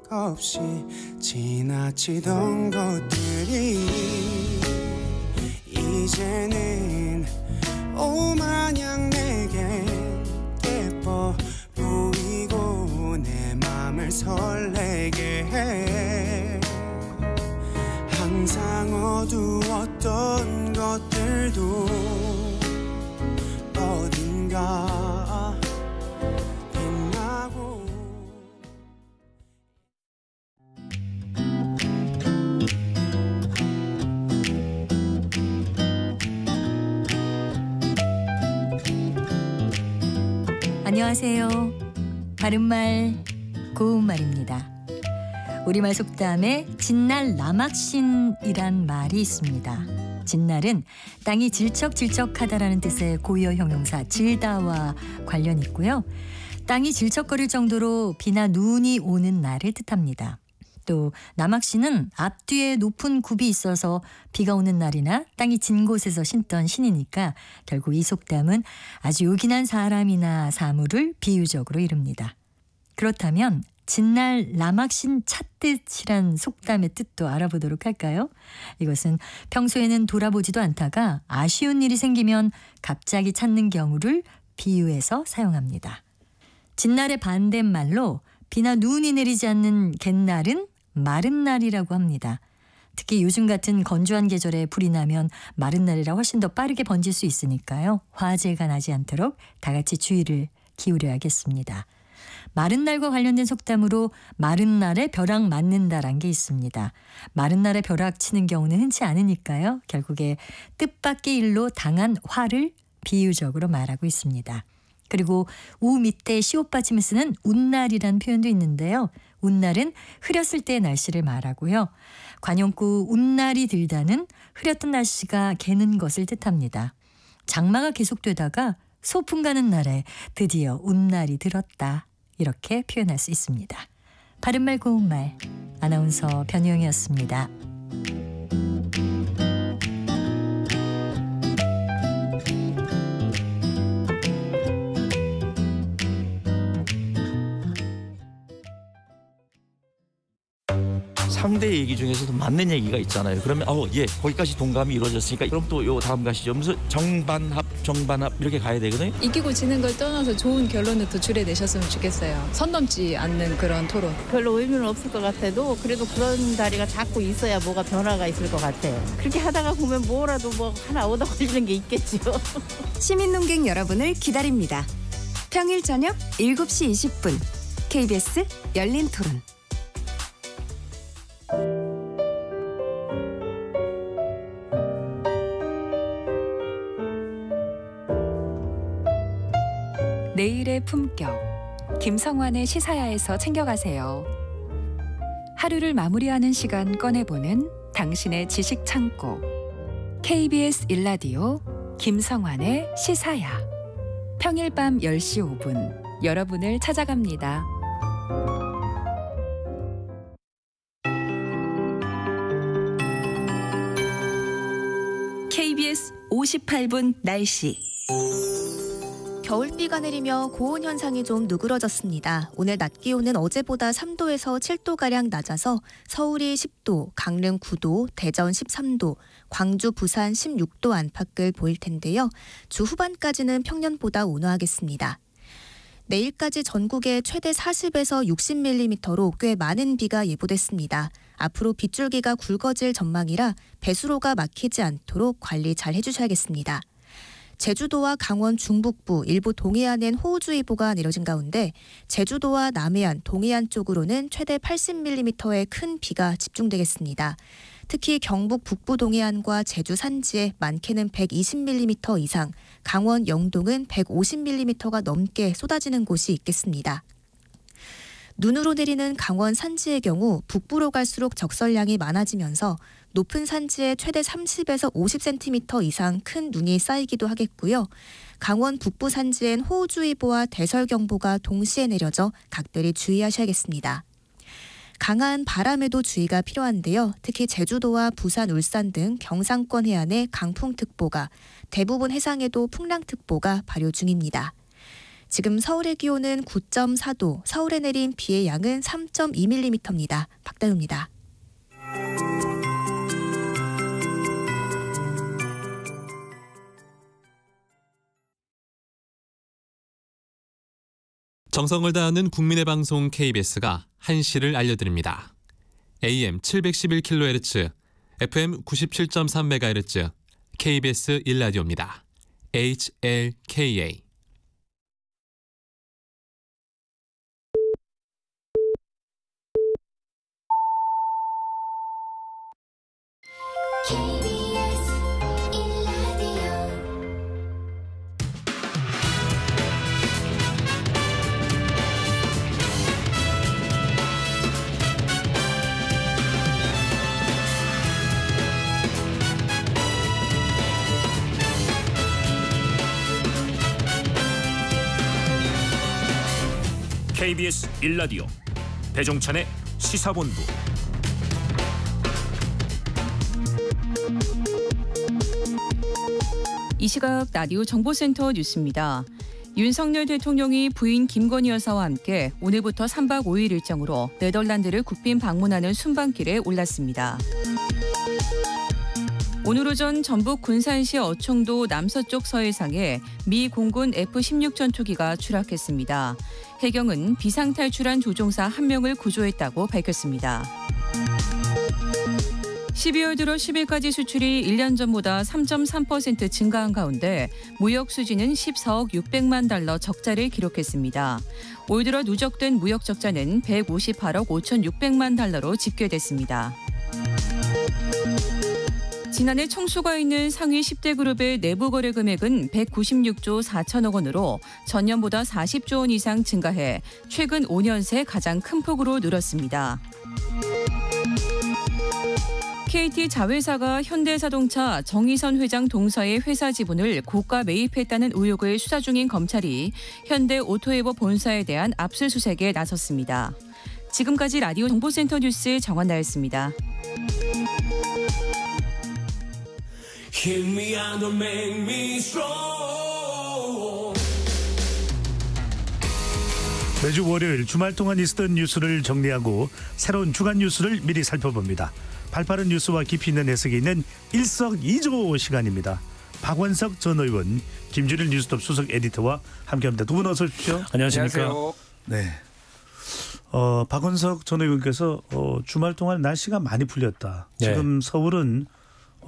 없이 지나치던 것들이 이제는 오마냥 내겐 예뻐 보이고 내 맘을 설레게 해. 항상 어두웠던 것들도 어딘가 어딘가 빛나고. 안녕하세요. 바른말 고운말입니다. 우리말 속담에 진날 라막신이란 말이 있습니다. 진날은 땅이 질척질척하다라는 뜻의 고유어 형용사 질다와 관련이 있고요. 땅이 질척거릴 정도로 비나 눈이 오는 날을 뜻합니다. 또 라막신은 앞뒤에 높은 굽이 있어서 비가 오는 날이나 땅이 진 곳에서 신던 신이니까 결국 이 속담은 아주 요긴한 사람이나 사물을 비유적으로 이릅니다. 그렇다면 진날 라막신 찾듯이란 속담의 뜻도 알아보도록 할까요? 이것은 평소에는 돌아보지도 않다가 아쉬운 일이 생기면 갑자기 찾는 경우를 비유해서 사용합니다. 진날의 반대말로 비나 눈이 내리지 않는 갯날은 마른 날이라고 합니다. 특히 요즘 같은 건조한 계절에 불이 나면 마른 날이라 훨씬 더 빠르게 번질 수 있으니까요. 화재가 나지 않도록 다 같이 주의를 기울여야겠습니다. 마른 날과 관련된 속담으로 마른 날에 벼락 맞는다란 게 있습니다. 마른 날에 벼락 치는 경우는 흔치 않으니까요. 결국에 뜻밖의 일로 당한 화를 비유적으로 말하고 있습니다. 그리고 우 밑에 시옷받침을 쓰는 운날이라는 표현도 있는데요. 운날은 흐렸을 때의 날씨를 말하고요. 관용구 운날이 들다는 흐렸던 날씨가 개는 것을 뜻합니다. 장마가 계속되다가 소풍 가는 날에 드디어 운날이 들었다. 이렇게 표현할 수 있습니다. 바른말 고운말 아나운서 변희영이었습니다. 상대 얘기 중에서도 맞는 얘기가 있잖아요. 그러면 예, 거기까지 동감이 이루어졌으니까 그럼 또 요 다음 가시죠. 무슨 정반합 이렇게 가야 되거든요. 이기고 지는 걸 떠나서 좋은 결론을 도출해내셨으면 좋겠어요. 선 넘지 않는 그런 토론. 별로 의미는 없을 것 같아도 그래도 그런 자리가 자꾸 있어야 뭐가 변화가 있을 것 같아요. 그렇게 하다가 보면 뭐라도 뭐 하나 얻어 걸리는 게 있겠죠. 시민논객 여러분을 기다립니다. 평일 저녁 7시 20분 KBS 열린 토론. 내일의 품격, 김성환의 시사야에서 챙겨가세요. 하루를 마무리하는 시간 꺼내보는 당신의 지식 창고. KBS 1라디오 김성환의 시사야. 평일 밤 10시 5분 여러분을 찾아갑니다. KBS 58분 날씨. 겨울비가 내리며 고온 현상이 좀 누그러졌습니다. 오늘 낮 기온은 어제보다 3도에서 7도가량 낮아서 서울이 10도, 강릉 9도, 대전 13도, 광주, 부산 16도 안팎을 보일 텐데요. 주 후반까지는 평년보다 온화하겠습니다. 내일까지 전국에 최대 40에서 60mm로 꽤 많은 비가 예보됐습니다. 앞으로 빗줄기가 굵어질 전망이라 배수로가 막히지 않도록 관리 잘 해주셔야겠습니다. 제주도와 강원 중북부, 일부 동해안엔 호우주의보가 내려진 가운데 제주도와 남해안, 동해안 쪽으로는 최대 80mm의 큰 비가 집중되겠습니다. 특히 경북 북부 동해안과 제주 산지에 많게는 120mm 이상, 강원 영동은 150mm가 넘게 쏟아지는 곳이 있겠습니다. 눈으로 내리는 강원 산지의 경우 북부로 갈수록 적설량이 많아지면서 높은 산지에 최대 30에서 50cm 이상 큰 눈이 쌓이기도 하겠고요. 강원 북부 산지엔 호우주의보와 대설경보가 동시에 내려져 각별히 주의하셔야겠습니다. 강한 바람에도 주의가 필요한데요. 특히 제주도와 부산, 울산 등 경상권 해안에 강풍특보가, 대부분 해상에도 풍랑특보가 발효 중입니다. 지금 서울의 기온은 9.4도, 서울에 내린 비의 양은 3.2mm입니다. 박다유입니다. 정성을 다하는 국민의 방송 KBS가 한시를 알려드립니다. AM 711kHz, FM 97.3MHz, KBS 1라디오입니다. HLKA. KBS 1라디오 배종찬의 시사본부. 이 시각 라디오 정보센터 뉴스입니다. 윤석열 대통령이 부인 김건희 여사와 함께 오늘부터 3박 5일 일정으로 네덜란드를 국빈 방문하는 순방길에 올랐습니다. 오늘 오전 전북 군산시 어청도 남서쪽 서해상에 미 공군 F-16 전투기가 추락했습니다. 해경은 비상탈출한 조종사 1명을 구조했다고 밝혔습니다. 12월 들어 10일까지 수출이 1년 전보다 3.3% 증가한 가운데 무역 수지는 14억 600만 달러 적자를 기록했습니다. 올 들어 누적된 무역 적자는 158억 5,600만 달러로 집계됐습니다. 지난해 총수가 있는 상위 10대 그룹의 내부 거래 금액은 196조 4천억 원으로 전년보다 40조 원 이상 증가해 최근 5년 새 가장 큰 폭으로 늘었습니다. KT 자회사가 현대자동차 정의선 회장 동서의 회사 지분을 고가 매입했다는 의혹을 수사 중인 검찰이 현대오토에버 본사에 대한 압수수색에 나섰습니다. 지금까지 라디오 정보센터 뉴스 정원나였습니다. 매주 월요일 주말 동안 있었던 뉴스를 정리하고 새로운 주간 뉴스를 미리 살펴봅니다. 발빠른 뉴스와 깊이 있는 해석이 있는 일석이조 시간입니다. 박원석 전 의원, 김준일 뉴스톱 수석 에디터와 함께합니다. 두 분 어서 오십시오. 안녕하십니까. 안녕하세요. 네. 박원석 전 의원께서 주말 동안 날씨가 많이 풀렸다. 네. 지금 서울은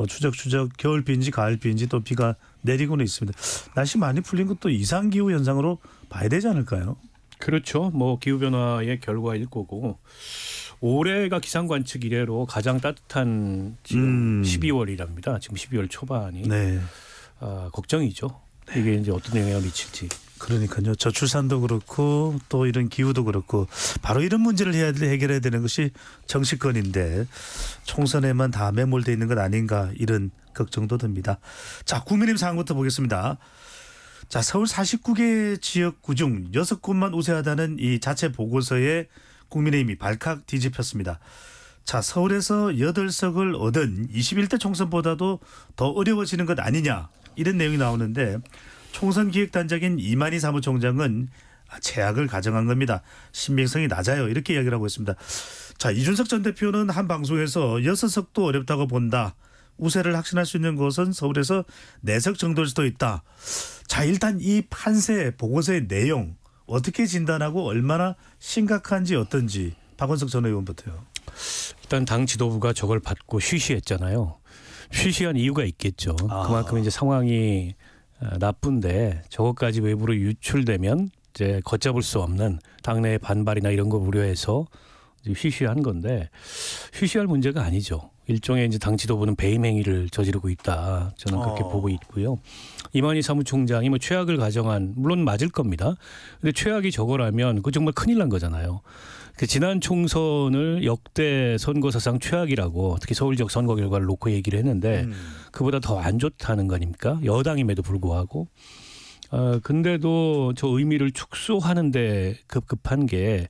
추적추적 겨울비인지 가을비인지 또 비가 내리고는 있습니다. 날씨 많이 풀린 것도 이상기후 현상으로 봐야 되지 않을까요? 그렇죠. 뭐 기후변화의 결과일 거고 올해가 기상관측 이래로 가장 따뜻한 지금 12월이랍니다. 지금 12월 초반이. 네. 걱정이죠. 이게 이제 어떤 영향을 미칠지. 그러니까요. 저출산도 그렇고 또 이런 기후도 그렇고 바로 이런 문제를 해결해야 되는 것이 정치권인데 총선에만 다 매몰되어 있는 것 아닌가 이런 걱정도 듭니다. 자, 국민의힘 상황부터 보겠습니다. 자, 서울 49개 지역구 중 6곳만 우세하다는 이 자체 보고서에 국민의힘이 발칵 뒤집혔습니다. 자, 서울에서 8석을 얻은 21대 총선보다도 더 어려워지는 것 아니냐 이런 내용이 나오는데 총선 기획단장인 이만희 사무총장은 제약을 가정한 겁니다. 신빙성이 낮아요. 이렇게 이야기를 하고 있습니다. 자, 이준석 전 대표는 한 방송에서 6석도 어렵다고 본다. 우세를 확신할 수 있는 곳은 서울에서 4석 정도일 수도 있다. 자, 일단 이 판세 보고서의 내용 어떻게 진단하고 얼마나 심각한지 어떤지 박원석 전 의원부터요. 일단 당 지도부가 저걸 받고 쉬쉬했잖아요. 쉬쉬한 이유가 있겠죠. 그만큼 이제 상황이 나쁜데 저것까지 외부로 유출되면 이제 걷잡을 수 없는 당내의 반발이나 이런 거 우려해서 쉬쉬한 건데 쉬쉬할 문제가 아니죠. 일종의 이제 당 지도부는 배임 행위를 저지르고 있다. 저는 그렇게 보고 있고요. 이만희 사무총장이 뭐 최악을 가정한 물론 맞을 겁니다. 근데 최악이 저거라면 그거 정말 큰일 난 거잖아요. 그 지난 총선을 역대 선거사상 최악이라고 특히 서울 지역 선거 결과를 놓고 얘기를 했는데 그보다 더 안 좋다는 거 아닙니까? 여당임에도 불구하고. 근데도 저 의미를 축소하는데 급급한 게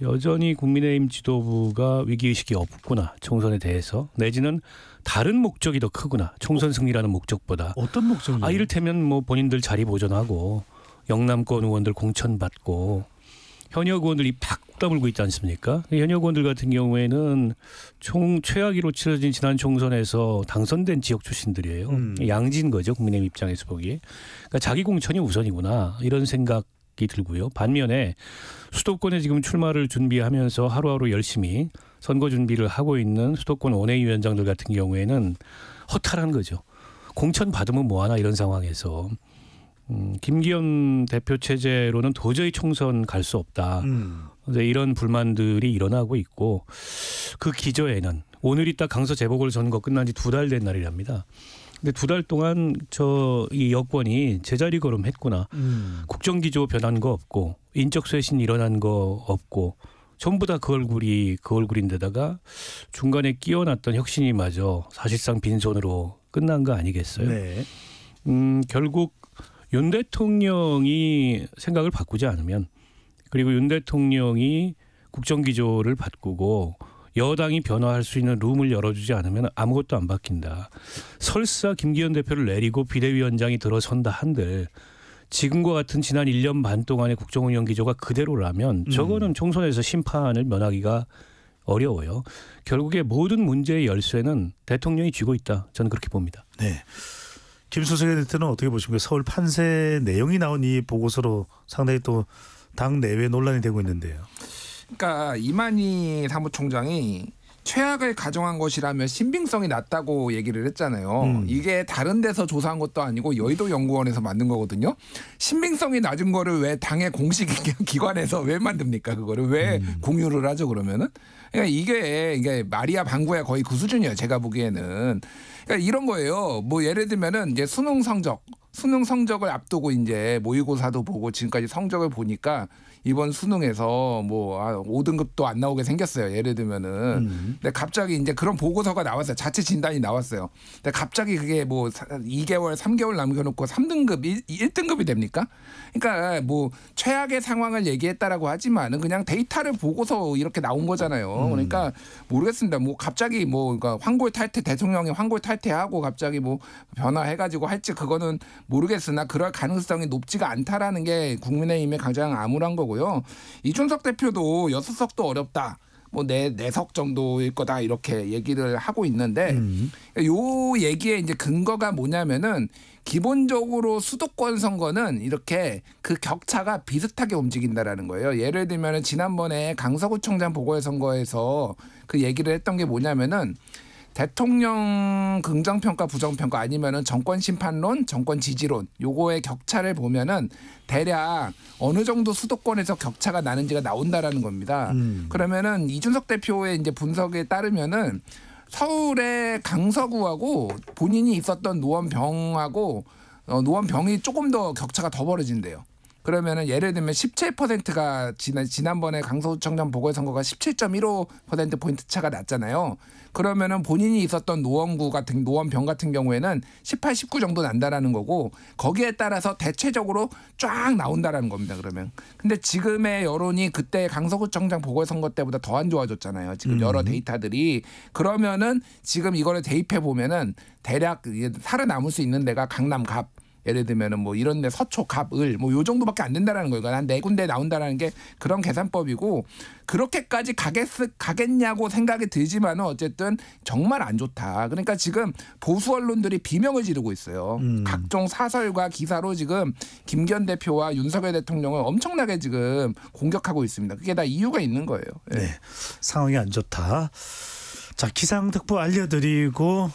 여전히 국민의힘 지도부가 위기의식이 없구나. 총선에 대해서. 내지는 다른 목적이 더 크구나. 총선 승리라는 목적보다. 어떤 목적이요? 이를테면 뭐 본인들 자리 보존하고 영남권 의원들 공천받고 현역 의원들이 팍 다물고 있지 않습니까? 현역 의원들 같은 경우에는 총 최악위로 치러진 지난 총선에서 당선된 지역 출신들이에요. 양진 거죠. 국민의힘 입장에서 보기에. 그러니까 자기 공천이 우선이구나 이런 생각이 들고요. 반면에 수도권에 지금 출마를 준비하면서 하루하루 열심히 선거 준비를 하고 있는 수도권 원외위원장들 같은 경우에는 허탈한 거죠. 공천 받으면 뭐하나 이런 상황에서. 김기현 대표 체제로는 도저히 총선 갈 수 없다. 이런 불만들이 일어나고 있고 그 기저에는 오늘이 딱 강서 재보궐선거 끝난 지 2달 된 날이랍니다. 근데 2달 동안 이 여권이 제자리 걸음했구나. 국정기조 변한 거 없고 인적 쇄신 일어난 거 없고 전부 다 그 얼굴인데다가 중간에 끼워놨던 혁신이마저 사실상 빈손으로 끝난 거 아니겠어요? 네. 결국 윤 대통령이 생각을 바꾸지 않으면 그리고 윤 대통령이 국정기조를 바꾸고 여당이 변화할 수 있는 룸을 열어주지 않으면 아무것도 안 바뀐다. 설사 김기현 대표를 내리고 비대위원장이 들어선다 한들 지금과 같은 지난 1년 반 동안의 국정운영 기조가 그대로라면 저거는 총선에서 심판을 면하기가 어려워요. 결국에 모든 문제의 열쇠는 대통령이 쥐고 있다. 저는 그렇게 봅니다. 네. 김수석 에디터는 어떻게 보십니까? 서울 판세 내용이 나온 이 보고서로 상당히 또 당 내외 논란이 되고 있는데요. 그러니까 이만희 사무총장이 최악을 가정한 것이라면 신빙성이 낮다고 얘기를 했잖아요. 이게 다른 데서 조사한 것도 아니고 여의도 연구원에서 만든 거거든요. 신빙성이 낮은 거를 왜 당의 공식 기관에서 왜 만듭니까? 그거를 왜 공유를 하죠 그러면은? 그러니까 이게 마리아 방구야 거의 그 수준이에요. 제가 보기에는. 그러니까 이런 거예요. 뭐 예를 들면은 이제 수능 성적을 앞두고 이제 모의고사도 보고 지금까지 성적을 보니까 이번 수능에서 뭐 5등급도 안 나오게 생겼어요. 예를 들면은. 근데 갑자기 이제 그런 보고서가 나왔어요. 자체 진단이 나왔어요. 근데 갑자기 그게 뭐 2개월, 3개월 남겨놓고 3등급, 1등급이 됩니까? 그러니까 뭐 최악의 상황을 얘기했다라고 하지만은 그냥 데이터를 보고서 이렇게 나온 거잖아요. 그러니까 모르겠습니다. 뭐 갑자기 뭐 그러니까 대통령이 황골 탈퇴하고 갑자기 뭐 변화해가지고 할지 그거는 모르겠으나 그럴 가능성이 높지가 않다라는 게 국민의힘의 가장 암울한 거고요. 이준석 대표도 6석도 어렵다. 뭐 4석 정도일 거다 이렇게 얘기를 하고 있는데 요 얘기의 이제 근거가 뭐냐면은 기본적으로 수도권 선거는 이렇게 그 격차가 비슷하게 움직인다라는 거예요. 예를 들면은 지난번에 강서구청장 보궐선거에서 그 얘기를 했던 게 뭐냐면은 대통령 긍정평가 부정평가 아니면은 정권 심판론 정권 지지론 요거의 격차를 보면은 대략 어느 정도 수도권에서 격차가 나는지가 나온다라는 겁니다. 그러면은 이준석 대표의 이제 분석에 따르면은 서울의 강서구하고 본인이 있었던 노원병하고 노원병이 조금 더 격차가 더 벌어진대요. 그러면은 예를 들면 17%가 지난번에 강서구청장 보궐선거가 17.15%포인트 차가 났잖아요. 그러면은 본인이 있었던 노원병 같은 경우에는 18, 19 정도 난다라는 거고 거기에 따라서 대체적으로 쫙 나온다라는 겁니다. 그러면. 근데 지금의 여론이 그때 강서구청장 보궐선거 때보다 더 안 좋아졌잖아요. 지금 여러 데이터들이. 그러면은 지금 이거를 대입해 보면은 대략 살아남을 수 있는 데가 강남 갑. 예를 들면은 뭐 이런 데 서초, 갑, 을 뭐 요 정도밖에 안 된다라는 거예요. 한 4군데 나온다라는 게 그런 계산법이고 그렇게까지 가겠냐고 생각이 들지만은 어쨌든 정말 안 좋다. 그러니까 지금 보수 언론들이 비명을 지르고 있어요. 각종 사설과 기사로 지금 김기현 대표와 윤석열 대통령을 엄청나게 지금 공격하고 있습니다. 그게 다 이유가 있는 거예요. 네. 상황이 안 좋다. 자, 기상특보 알려드리고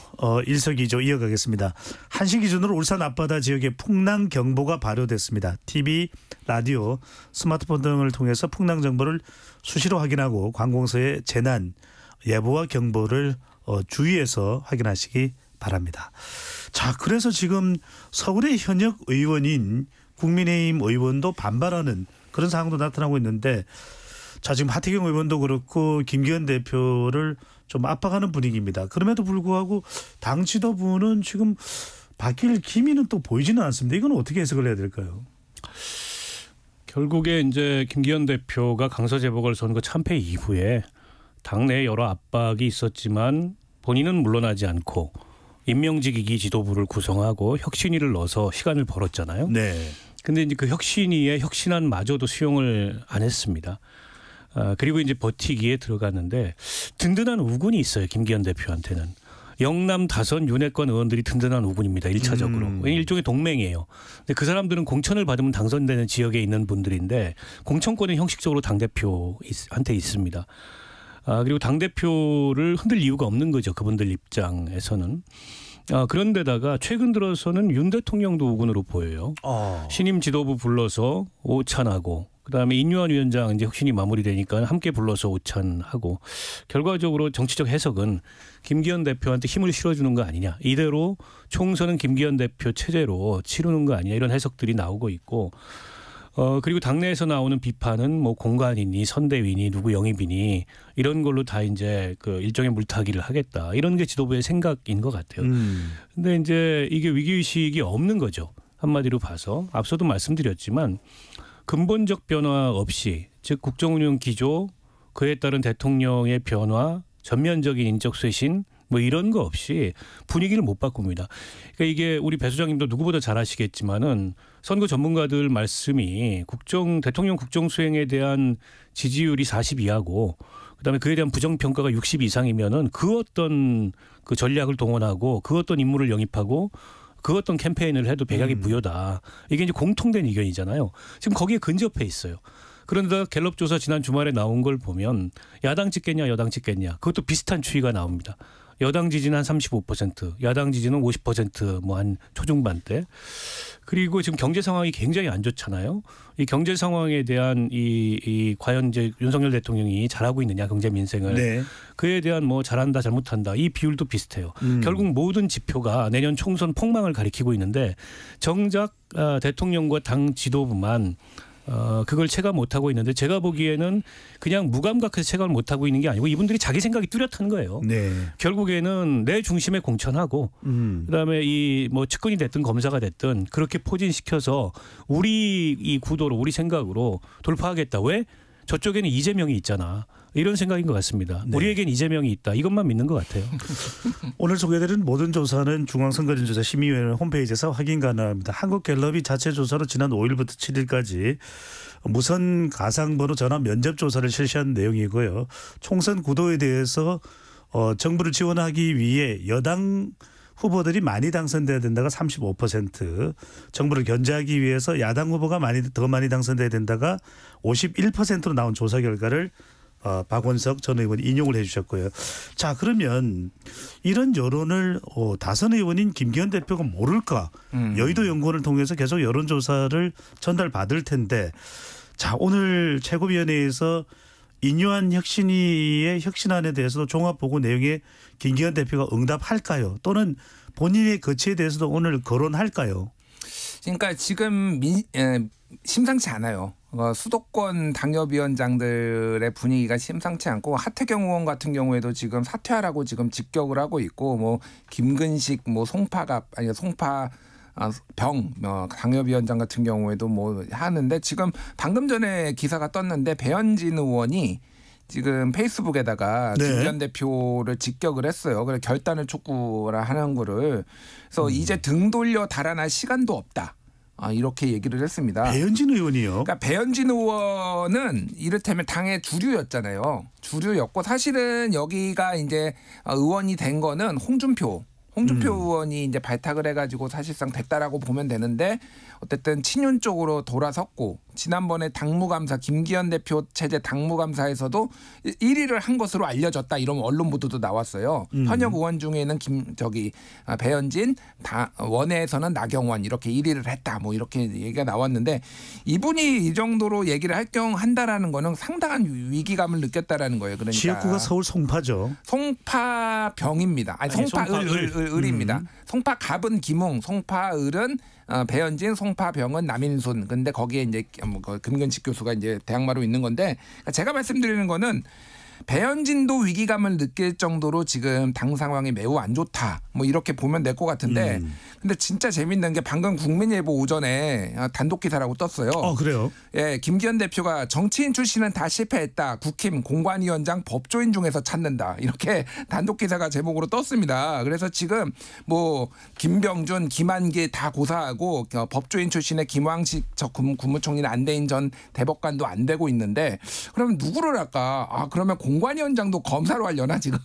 일석이조 이어가겠습니다. 1시 기준으로 울산 앞바다 지역에 풍랑경보가 발효됐습니다. TV, 라디오, 스마트폰 등을 통해서 풍랑 정보를 수시로 확인하고 관공서의 재난 예보와 경보를 주의해서 확인하시기 바랍니다. 자, 그래서 지금 서울의 현역 의원인 국민의힘 의원도 반발하는 그런 상황도 나타나고 있는데 자, 지금 하태경 의원도 그렇고 김기현 대표를 좀 압박하는 분위기입니다. 그럼에도 불구하고 당 지도부는 지금 바뀔 기미는 또 보이지는 않습니다. 이건 어떻게 해석을 해야 될까요? 결국에 이제 김기현 대표가 강서 재보궐선거 참패 이후에 당내 여러 압박이 있었지만 본인은 물러나지 않고 임명직 2기 지도부를 구성하고 혁신위를 넣어서 시간을 벌었잖아요. 네. 근데 이제 그 혁신위의 혁신안마저도 수용을 안 했습니다. 그리고 이제 버티기에 들어갔는데 든든한 우군이 있어요. 김기현 대표한테는. 영남 다선 윤핵관 의원들이 든든한 우군입니다. 1차적으로. 일종의 동맹이에요. 근데 그 사람들은 공천을 받으면 당선되는 지역에 있는 분들인데 공천권은 형식적으로 당대표한테 있습니다. 그리고 당대표를 흔들 이유가 없는 거죠. 그분들 입장에서는. 그런데다가 최근 들어서는 윤 대통령도 우군으로 보여요. 신임 지도부 불러서 오찬하고 그다음에 인유한 위원장 이제 혁신이 마무리되니까 함께 불러서 오찬하고 결과적으로 정치적 해석은 김기현 대표한테 힘을 실어주는 거 아니냐. 이대로 총선은 김기현 대표 체제로 치르는 거 아니냐. 이런 해석들이 나오고 있고 그리고 당내에서 나오는 비판은 뭐 공관이니 선대위니 누구 영입이니 이런 걸로 다 이제 그 일종의 물타기를 하겠다. 이런 게 지도부의 생각인 것 같아요. 근데 이제 이게 위기의식이 없는 거죠. 한마디로 봐서 앞서도 말씀드렸지만 근본적 변화 없이 즉 국정운영 기조 그에 따른 대통령의 변화 전면적인 인적 쇄신 뭐 이런 거 없이 분위기를 못 바꿉니다. 그러니까 이게 우리 배 소장님도 누구보다 잘 아시겠지만은 선거 전문가들 말씀이 대통령 국정 수행에 대한 지지율이 40 이하고 그다음에 그에 대한 부정 평가가 60 이상이면은 그 어떤 그 전략을 동원하고 그 어떤 인물을 영입하고 그 어떤 캠페인을 해도 백약이 무효다. 이게 이제 공통된 의견이잖아요. 지금 거기에 근접해 있어요. 그런데 갤럽 조사 지난 주말에 나온 걸 보면 야당 찍겠냐 여당 찍겠냐 그것도 비슷한 추이가 나옵니다. 여당 지지는 한 35%, 야당 지지는 50% 뭐 한 초중반대. 그리고 지금 경제 상황이 굉장히 안 좋잖아요. 이 경제 상황에 대한 이 과연 이제 윤석열 대통령이 잘하고 있느냐 경제 민생을 네. 그에 대한 뭐 잘한다 잘못한다 이 비율도 비슷해요. 결국 모든 지표가 내년 총선 폭망을 가리키고 있는데 정작 대통령과 당 지도부만 그걸 체감 못하고 있는데 제가 보기에는 그냥 무감각해서 체감을 못하고 있는 게 아니고 이분들이 자기 생각이 뚜렷한 거예요. 네. 결국에는 내 중심에 공천하고 그다음에 이 뭐 측근이 됐든 검사가 됐든 그렇게 포진시켜서 우리 이 구도로 우리 생각으로 돌파하겠다. 왜? 저쪽에는 이재명이 있잖아. 이런 생각인 것 같습니다. 네. 우리에겐 이재명이 있다. 이것만 믿는 것 같아요. 오늘 소개해드린 모든 조사는 중앙선거인조사심의위원회 홈페이지에서 확인 가능합니다. 한국갤럽이 자체 조사로 지난 5일부터 7일까지 무선 가상번호 전화 면접 조사를 실시한 내용이고요. 총선 구도에 대해서 정부를 지원하기 위해 여당 후보들이 많이 당선돼야 된다가 35%, 정부를 견제하기 위해서 야당 후보가 더 많이 당선돼야 된다가 51%로 나온 조사 결과를 박원석 전 의원이 인용을 해 주셨고요. 자, 그러면 이런 여론을 다선 의원인 김기현 대표가 모를까? 여의도 연구원을 통해서 계속 여론조사를 전달받을 텐데 자, 오늘 최고위원회에서 인요한 혁신위의 혁신안에 대해서도 종합보고 내용에 김기현 대표가 응답할까요? 또는 본인의 거취에 대해서도 오늘 거론할까요? 그러니까 지금 심상치 않아요. 수도권 당협위원장들의 분위기가 심상치 않고 하태경 의원 같은 경우에도 지금 사퇴하라고 지금 직격을 하고 있고 뭐 김근식 뭐 송파병 당협위원장 같은 경우에도 뭐 하는데 지금 방금 전에 기사가 떴는데 배현진 의원이 지금 페이스북에다가 네. 김기현 대표를 직격을 했어요. 그래서 결단을 촉구라 하는 거를. 그래서 이제 등 돌려 달아날 시간도 없다. 이렇게 얘기를 했습니다. 배현진 의원이요? 그러니까 배현진 의원은 이를테면 당의 주류였잖아요. 주류였고 사실은 여기가 이제 의원이 된 거는 홍준표 의원이 이제 발탁을 해가지고 사실상 됐다라고 보면 되는데 어쨌든 친윤 쪽으로 돌아섰고 지난번에 당무감사 김기현 대표 체제 당무감사에서도 1위를 한 것으로 알려졌다 이런 언론 보도도 나왔어요. 현역 의원 중에는 배현진, 원외에서는 나경원 이렇게 1위를 했다 뭐 이렇게 얘기가 나왔는데 이분이 이 정도로 얘기를 한다라는 거는 상당한 위기감을 느꼈다라는 거예요. 그러니까 지역구가 서울 송파죠. 송파병입니다. 아니 송파을입니다. 송파갑은 김웅, 송파을은 배현진, 송파병은 남인순. 근데 거기에 이제 금근식 교수가 이제 대항마로 있는 건데 제가 말씀드리는 거는 배현진도 위기감을 느낄 정도로 지금 당 상황이 매우 안 좋다. 뭐 이렇게 보면 될 것 같은데 근데 진짜 재밌는 게 방금 국민일보 오전에 단독 기사라고 떴어요. 그래요? 예, 김기현 대표가 정치인 출신은 다 실패했다. 국힘 공관위원장 법조인 중에서 찾는다. 이렇게 단독 기사가 제목으로 떴습니다. 그래서 지금 뭐 김병준, 김한길 다 고사하고 법조인 출신의 김왕식 국무총리는 안대인 전 대법관도 안 되고 있는데 그러면 누구를 할까? 그러면 공관위원장도 검사로 하려나 지금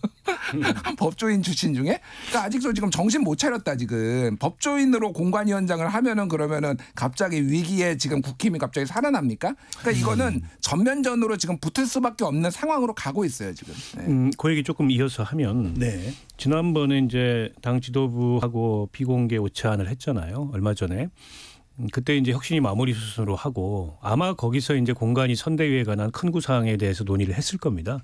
법조인 출신 중에? 그러니까 아직도 지금 정신 못 차렸다 지금. 법조인으로 공관위원장을 하면은 그러면은 갑자기 위기에 지금 국힘이 갑자기 살아납니까? 그러니까 이거는 전면전으로 지금 붙을 수밖에 없는 상황으로 가고 있어요 지금. 네. 그 얘기 조금 이어서 하면 지난번에 이제 당 지도부하고 비공개 오찬을 했잖아요. 얼마 전에. 그때 이제 혁신이 마무리 수순으로 하고 아마 거기서 이제 공관위 선대위에 관한 큰 구상에 대해서 논의를 했을 겁니다.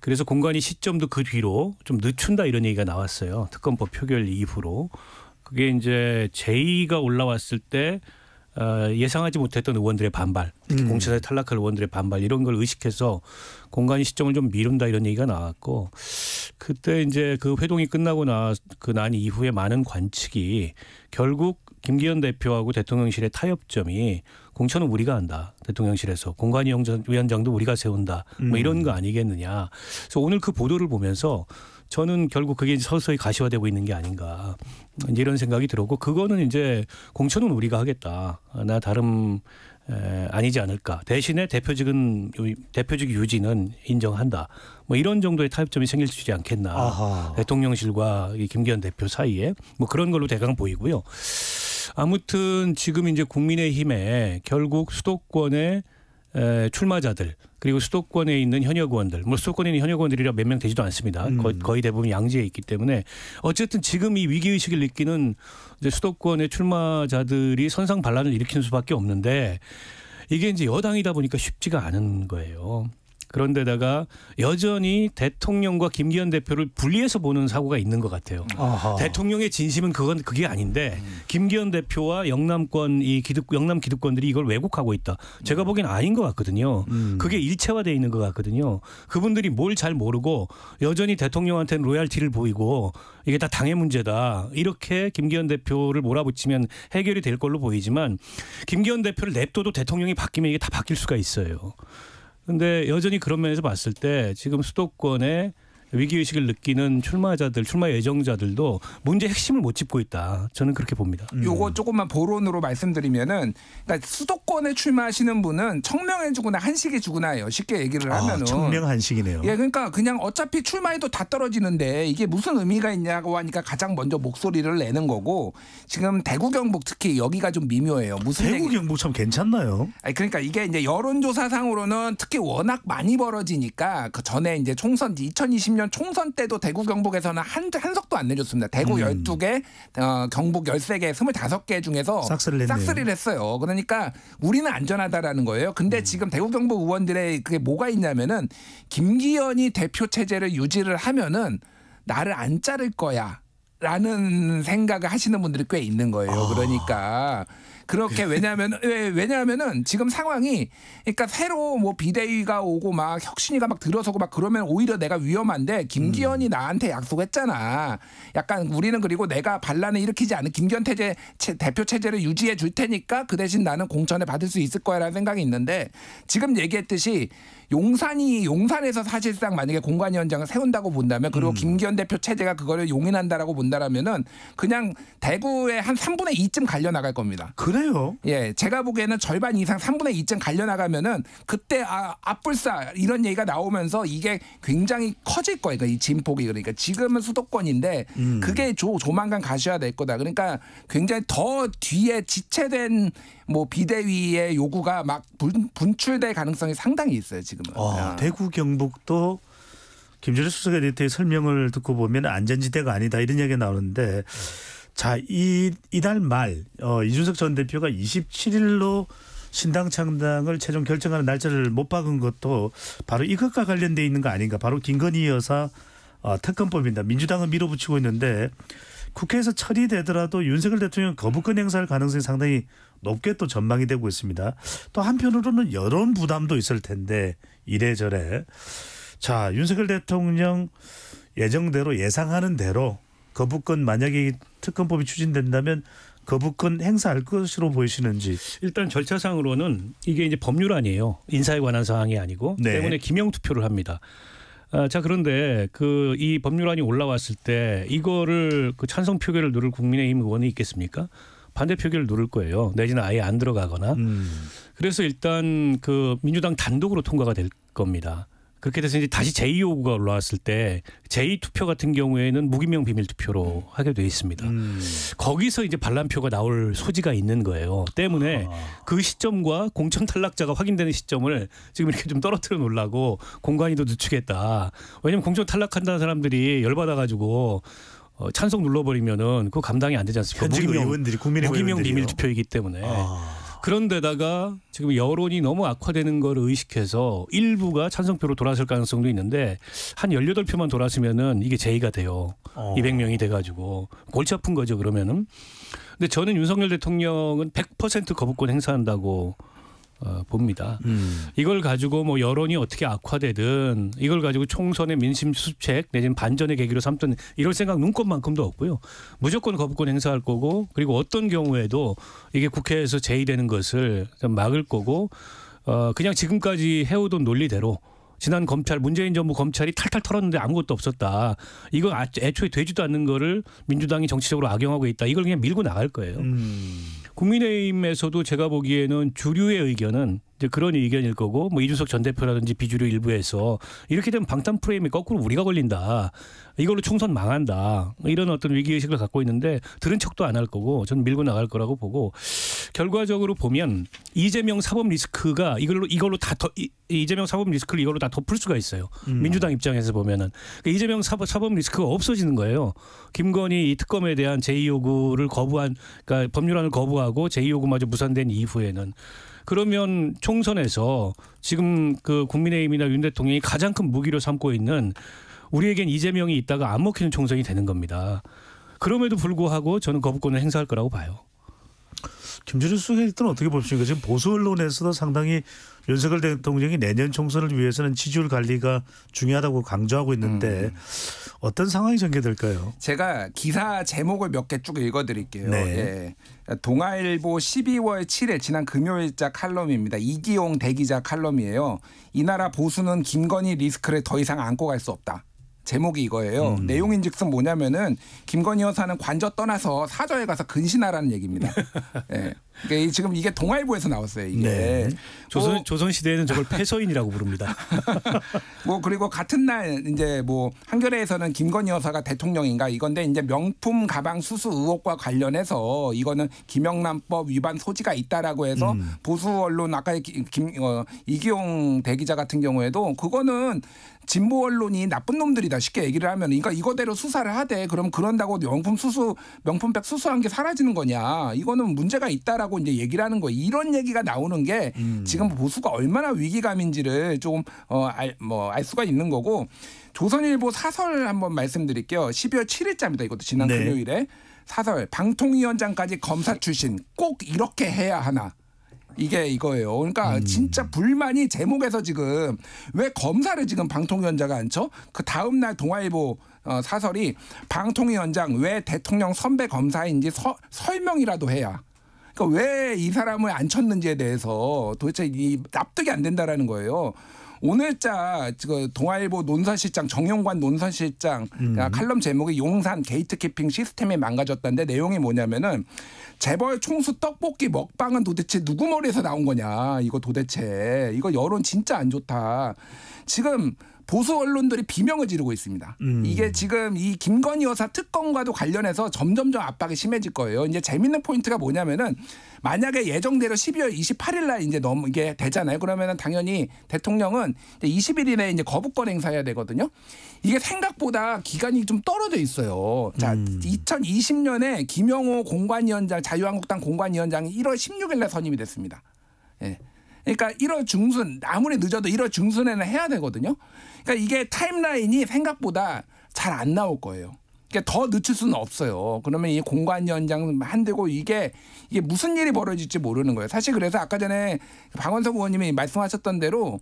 그래서 공관위 시점도 그 뒤로 좀 늦춘다 이런 얘기가 나왔어요. 특검법 표결 이후로. 그게 이제 제의가 올라왔을 때 예상하지 못했던 의원들의 반발, 특히 공천에 탈락할 의원들의 반발 이런 걸 의식해서 공관위 시점을 좀 미룬다 이런 얘기가 나왔고 그때 이제 그 회동이 끝나고 난 이후에 많은 관측이 결국 김기현 대표하고 대통령실의 타협점이 공천은 우리가 한다. 대통령실에서 공관위 위원장도 우리가 세운다. 뭐 이런 거 아니겠느냐. 그래서 오늘 그 보도를 보면서 저는 결국 그게 서서히 가시화되고 있는 게 아닌가 이제 이런 생각이 들었고 그거는 이제 공천은 우리가 하겠다. 나 다름 아니지 않을까. 대신에 대표직 유지는 인정한다. 뭐 이런 정도의 타협점이 생길 수 있지 않겠나. 아하. 대통령실과 이 김기현 대표 사이에 뭐 그런 걸로 대강 보이고요. 아무튼 지금 이제 국민의힘에 결국 수도권의 출마자들 그리고 수도권에 있는 현역 의원들, 뭐 수도권에 있는 현역 의원들이라 몇 명 되지도 않습니다. 거의 대부분 양지에 있기 때문에 어쨌든 지금 이 위기 의식을 느끼는 이제 수도권의 출마자들이 선상 반란을 일으키는 수밖에 없는데 이게 이제 여당이다 보니까 쉽지가 않은 거예요. 그런데다가 여전히 대통령과 김기현 대표를 분리해서 보는 사고가 있는 것 같아요. 아하. 대통령의 진심은 그게 아닌데 김기현 대표와 영남권 영남 기득권들이 이걸 왜곡하고 있다. 제가 보기엔 아닌 것 같거든요. 그게 일체화되어 있는 것 같거든요. 그분들이 뭘 잘 모르고 여전히 대통령한테는 로얄티를 보이고 이게 다 당의 문제다. 이렇게 김기현 대표를 몰아붙이면 해결이 될 걸로 보이지만 김기현 대표를 냅둬도 대통령이 바뀌면 이게 다 바뀔 수가 있어요. 그런데 여전히 그런 면에서 봤을 때 지금 수도권에 위기의식을 느끼는 출마자들, 출마 예정자들도 문제 핵심을 못 짚고 있다. 저는 그렇게 봅니다. 요거 조금만 보론으로 말씀드리면은 그러니까 수도권에 출마하시는 분은 청명해주거나 한식해주거나예요. 쉽게 얘기를 하면은. 청명 한식이네요. 예, 그러니까 그냥 어차피 출마해도 다 떨어지는데 이게 무슨 의미가 있냐고 하니까 가장 먼저 목소리를 내는 거고 지금 대구 경북 특히 여기가 좀 미묘해요. 무슨 대구 경북 참 괜찮나요? 아니 그러니까 이게 이제 여론조사상으로는 특히 워낙 많이 벌어지니까 그 전에 이제 총선 2020년 총선 때도 대구 경북에서는 한 석도 안 내줬습니다. 대구 12개, 경북 13개, 25개 중에서 싹쓸이를 했어요. 그러니까 우리는 안전하다라는 거예요. 근데 지금 대구 경북 의원들의 그게 뭐가 있냐면은 김기현이 대표 체제를 유지를 하면은 나를 안 자를 거야. 라는 생각을 하시는 분들이 꽤 있는 거예요. 그러니까 그렇게 왜냐하면은 지금 상황이 그러니까 새로 뭐 비대위가 오고 막 혁신위가 막 들어서고 막 그러면 오히려 내가 위험한데 김기현이 나한테 약속했잖아. 약간 우리는 그리고 내가 반란을 일으키지 않은 김기현 대표 체제를 유지해 줄 테니까 그 대신 나는 공천을 받을 수 있을 거야라는 생각이 있는데 지금 얘기했듯이 용산에서 사실상 만약에 공관위원장을 세운다고 본다면 그리고 김기현 대표 체제가 그거를 용인한다라고 본다라면은 그냥 대구에 한 3분의 2쯤 갈려 나갈 겁니다. 그래요? 예, 제가 보기에는 절반 이상 3분의 2쯤 갈려 나가면은 그때 앞불사 이런 얘기가 나오면서 이게 굉장히 커질 거예요. 이 진폭이 그러니까 지금은 수도권인데 그게 조만간 가셔야될 거다. 그러니까 굉장히 더 뒤에 지체된 뭐 비대위의 요구가 막 분출될 가능성이 상당히 있어요 지금은. 대구 경북도 김준일 수석 에디터의 설명을 듣고 보면 안전지대가 아니다 이런 이야기가 나오는데 자 이달 말 이준석 전 대표가 27일로 신당 창당을 최종 결정하는 날짜를 못 박은 것도 바로 이것과 관련돼 있는 거 아닌가. 바로 김건희 여사 특검법입니다. 민주당은 밀어붙이고 있는데 국회에서 처리되더라도 윤석열 대통령 거부권 행사할 가능성이 상당히 높게 또 전망이 되고 있습니다. 또 한편으로는 여론 부담도 있을 텐데 이래저래. 자, 윤석열 대통령 예정대로 예상하는 대로 거부권 만약에 특검법이 추진된다면 거부권 행사할 것으로 보이시는지. 일단 절차상으로는 이게 이제 법률안이에요. 인사에 관한 사항이 아니고 때문에 기명 투표를 합니다. 자, 그런데 이 법률안이 올라왔을 때 이거를 찬성 표결을 누를 국민의힘 의원이 있겠습니까? 반대 표결을 누를 거예요. 내지는 아예 안 들어가거나. 그래서 일단 민주당 단독으로 통과가 될 겁니다. 그렇게 돼서 이제 다시 제2요구가 올라왔을 때 제2투표 같은 경우에는 무기명 비밀투표로 하게 돼 있습니다. 거기서 이제 반란표가 나올 소지가 있는 거예요. 때문에 그 시점과 공천 탈락자가 확인되는 시점을 지금 이렇게 좀 떨어뜨려 놓으려고 공관위도 늦추겠다. 왜냐하면 공천 탈락한다는 사람들이 열받아가지고 찬성 눌러버리면은 그거 감당이 안 되지 않습니까? 무기명 비밀투표이기 때문에. 그런데다가 지금 여론이 너무 악화되는 걸 의식해서 일부가 찬성표로 돌아설 가능성도 있는데 한 18표만 돌았으면은 이게 제의가 돼요. 200명이 돼가지고 골치 아픈 거죠 그러면은. 근데 저는 윤석열 대통령은 100% 거부권 행사한다고 봅니다. 이걸 가지고 뭐 여론이 어떻게 악화되든 이걸 가지고 총선의 민심 수책 내지는 반전의 계기로 삼든 이럴 생각 눈꼽만큼도 없고요. 무조건 거부권 행사할 거고 그리고 어떤 경우에도 이게 국회에서 제의되는 것을 좀 막을 거고 그냥 지금까지 해오던 논리대로 지난 검찰 문재인 정부 검찰이 탈탈 털었는데 아무것도 없었다. 이거 애초에 되지도 않는 거를 민주당이 정치적으로 악용하고 있다. 이걸 그냥 밀고 나갈 거예요. 국민의힘에서도 제가 보기에는 주류의 의견은 이제 그런 의견일 거고 뭐 이준석 전 대표라든지 비주류 일부에서 이렇게 되면 방탄 프레임이 거꾸로 우리가 걸린다. 이걸로 총선 망한다. 이런 어떤 위기의식을 갖고 있는데 들은 척도 안 할 거고 저는 밀고 나갈 거라고 보고 결과적으로 보면 이재명 사법 리스크가 이걸로 다 이재명 사법 리스크를 이걸로 다 덮을 수가 있어요. 민주당 입장에서 보면은 그러니까 이재명 사법 리스크가 없어지는 거예요. 김건희 이 특검에 대한 제의 요구를 그러니까 법률안을 거부하고 제의 요구마저 무산된 이후에는 그러면 총선에서 지금 그 국민의힘이나 윤 대통령이 가장 큰 무기로 삼고 있는 우리에겐 이재명이 있다가 안 먹히는 총선이 되는 겁니다. 그럼에도 불구하고 저는 거부권을 행사할 거라고 봐요. 김준일 수석은 어떻게 보십니까? 지금 보수 언론에서도 상당히 윤석열 대통령이 내년 총선을 위해서는 지지율 관리가 중요하다고 강조하고 있는데 어떤 상황이 전개될까요? 제가 기사 제목을 몇 개 쭉 읽어드릴게요. 네. 예. 동아일보 12월 7일 지난 금요일자 칼럼입니다. 이기용 대기자 칼럼이에요. 이 나라 보수는 김건희 리스크를 더 이상 안고 갈 수 없다. 제목이 이거예요. 내용인즉슨 뭐냐면은 김건희 여사는 관저 떠나서 사저에 가서 근신하라는 얘기입니다. 네. 그러니까 지금 이게 동아일보에서 나왔어요. 이게 네. 조선 시대에는 저걸 패서인이라고 부릅니다. 뭐 그리고 같은 날 이제 뭐 한겨레에서는 김건희 여사가 대통령인가 이건데 이제 명품 가방 수수 의혹과 관련해서 이거는 김영란법 위반 소지가 있다라고 해서 보수 언론 아까 이기용 대기자 같은 경우에도 그거는 진보 언론이 나쁜 놈들이다 쉽게 얘기를 하면 그러니까 이거대로 수사를 하되 그럼 그런다고 명품백 수수한 게 사라지는 거냐 이거는 문제가 있다라고 이제 얘기를 하는 거예요. 이런 얘기가 나오는 게 지금 보수가 얼마나 위기감인지를 조금 알 수가 있는 거고 조선일보 사설 한번 말씀드릴게요. 12월 7일자입니다. 이것도 지난 금요일에 사설 방통위원장까지 검사 출신 꼭 이렇게 해야 하나. 이게 이거예요. 그러니까 진짜 불만이 제목에서 지금 왜 검사를 지금 방통위원장을 안 쳐? 그 다음 날 동아일보 사설이 방통위원장 왜 대통령 선배 검사인지 설명이라도 해야. 그러니까 왜 이 사람을 안 쳤는지에 대해서 도대체 납득이 안 된다라는 거예요. 오늘자 동아일보 논설실장 정용관 논설실장 칼럼 제목이 용산 게이트키핑 시스템이 망가졌다는데 내용이 뭐냐면은 재벌 총수 떡볶이 먹방은 도대체 누구 머리에서 나온 거냐 이거 도대체 이거 여론 진짜 안 좋다. 지금 보수 언론들이 비명을 지르고 있습니다. 이게 지금 이 김건희 여사 특검과도 관련해서 점점점 압박이 심해질 거예요. 이제 재밌는 포인트가 뭐냐면은 만약에 예정대로 12월 28일 날 이제 이게 되잖아요. 그러면은 당연히 대통령은 20일이내 이제 거부권 행사해야 되거든요. 이게 생각보다 기간이 좀 떨어져 있어요. 자, 2020년에 김영호 공관위원장 자유한국당 공관위원장이 1월 16일 날 선임이 됐습니다. 예. 그러니까 1월 중순 아무리 늦어도 1월 중순에는 해야 되거든요. 그러니까 이게 타임라인이 생각보다 잘 안 나올 거예요. 그러니까 더 늦출 수는 없어요. 그러면 이 공관위원장 만들고 이게 무슨 일이 벌어질지 모르는 거예요. 사실 그래서 아까 전에 박원석 의원님이 말씀하셨던 대로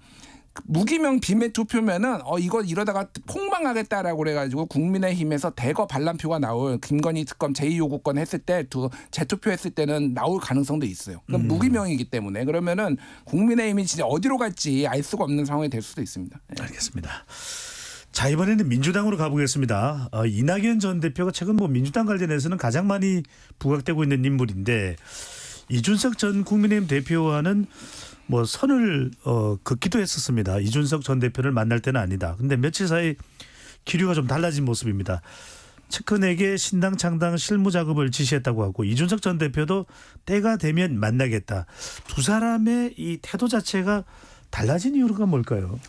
무기명 비밀 투표면은 이거 이러다가 폭망하겠다라고 그래가지고 국민의힘에서 대거 반란표가 나올 김건희 특검 제2요구권 했을 때 재투표했을 때는 나올 가능성도 있어요. 그럼 무기명이기 때문에 그러면은 국민의힘이 진짜 어디로 갈지 알 수가 없는 상황이 될 수도 있습니다. 네. 알겠습니다. 자 이번에는 민주당으로 가보겠습니다. 이낙연 전 대표가 최근 민주당 관련해서는 가장 많이 부각되고 있는 인물인데 이준석 전 국민의힘 대표와는 선을 긋기도 했었습니다. 이준석 전 대표를 만날 때는 아니다. 근데 며칠 사이 기류가 좀 달라진 모습입니다. 측근에게 신당 창당 실무 작업을 지시했다고 하고 이준석 전 대표도 때가 되면 만나겠다. 두 사람의 이 태도 자체가 달라진 이유가 뭘까요?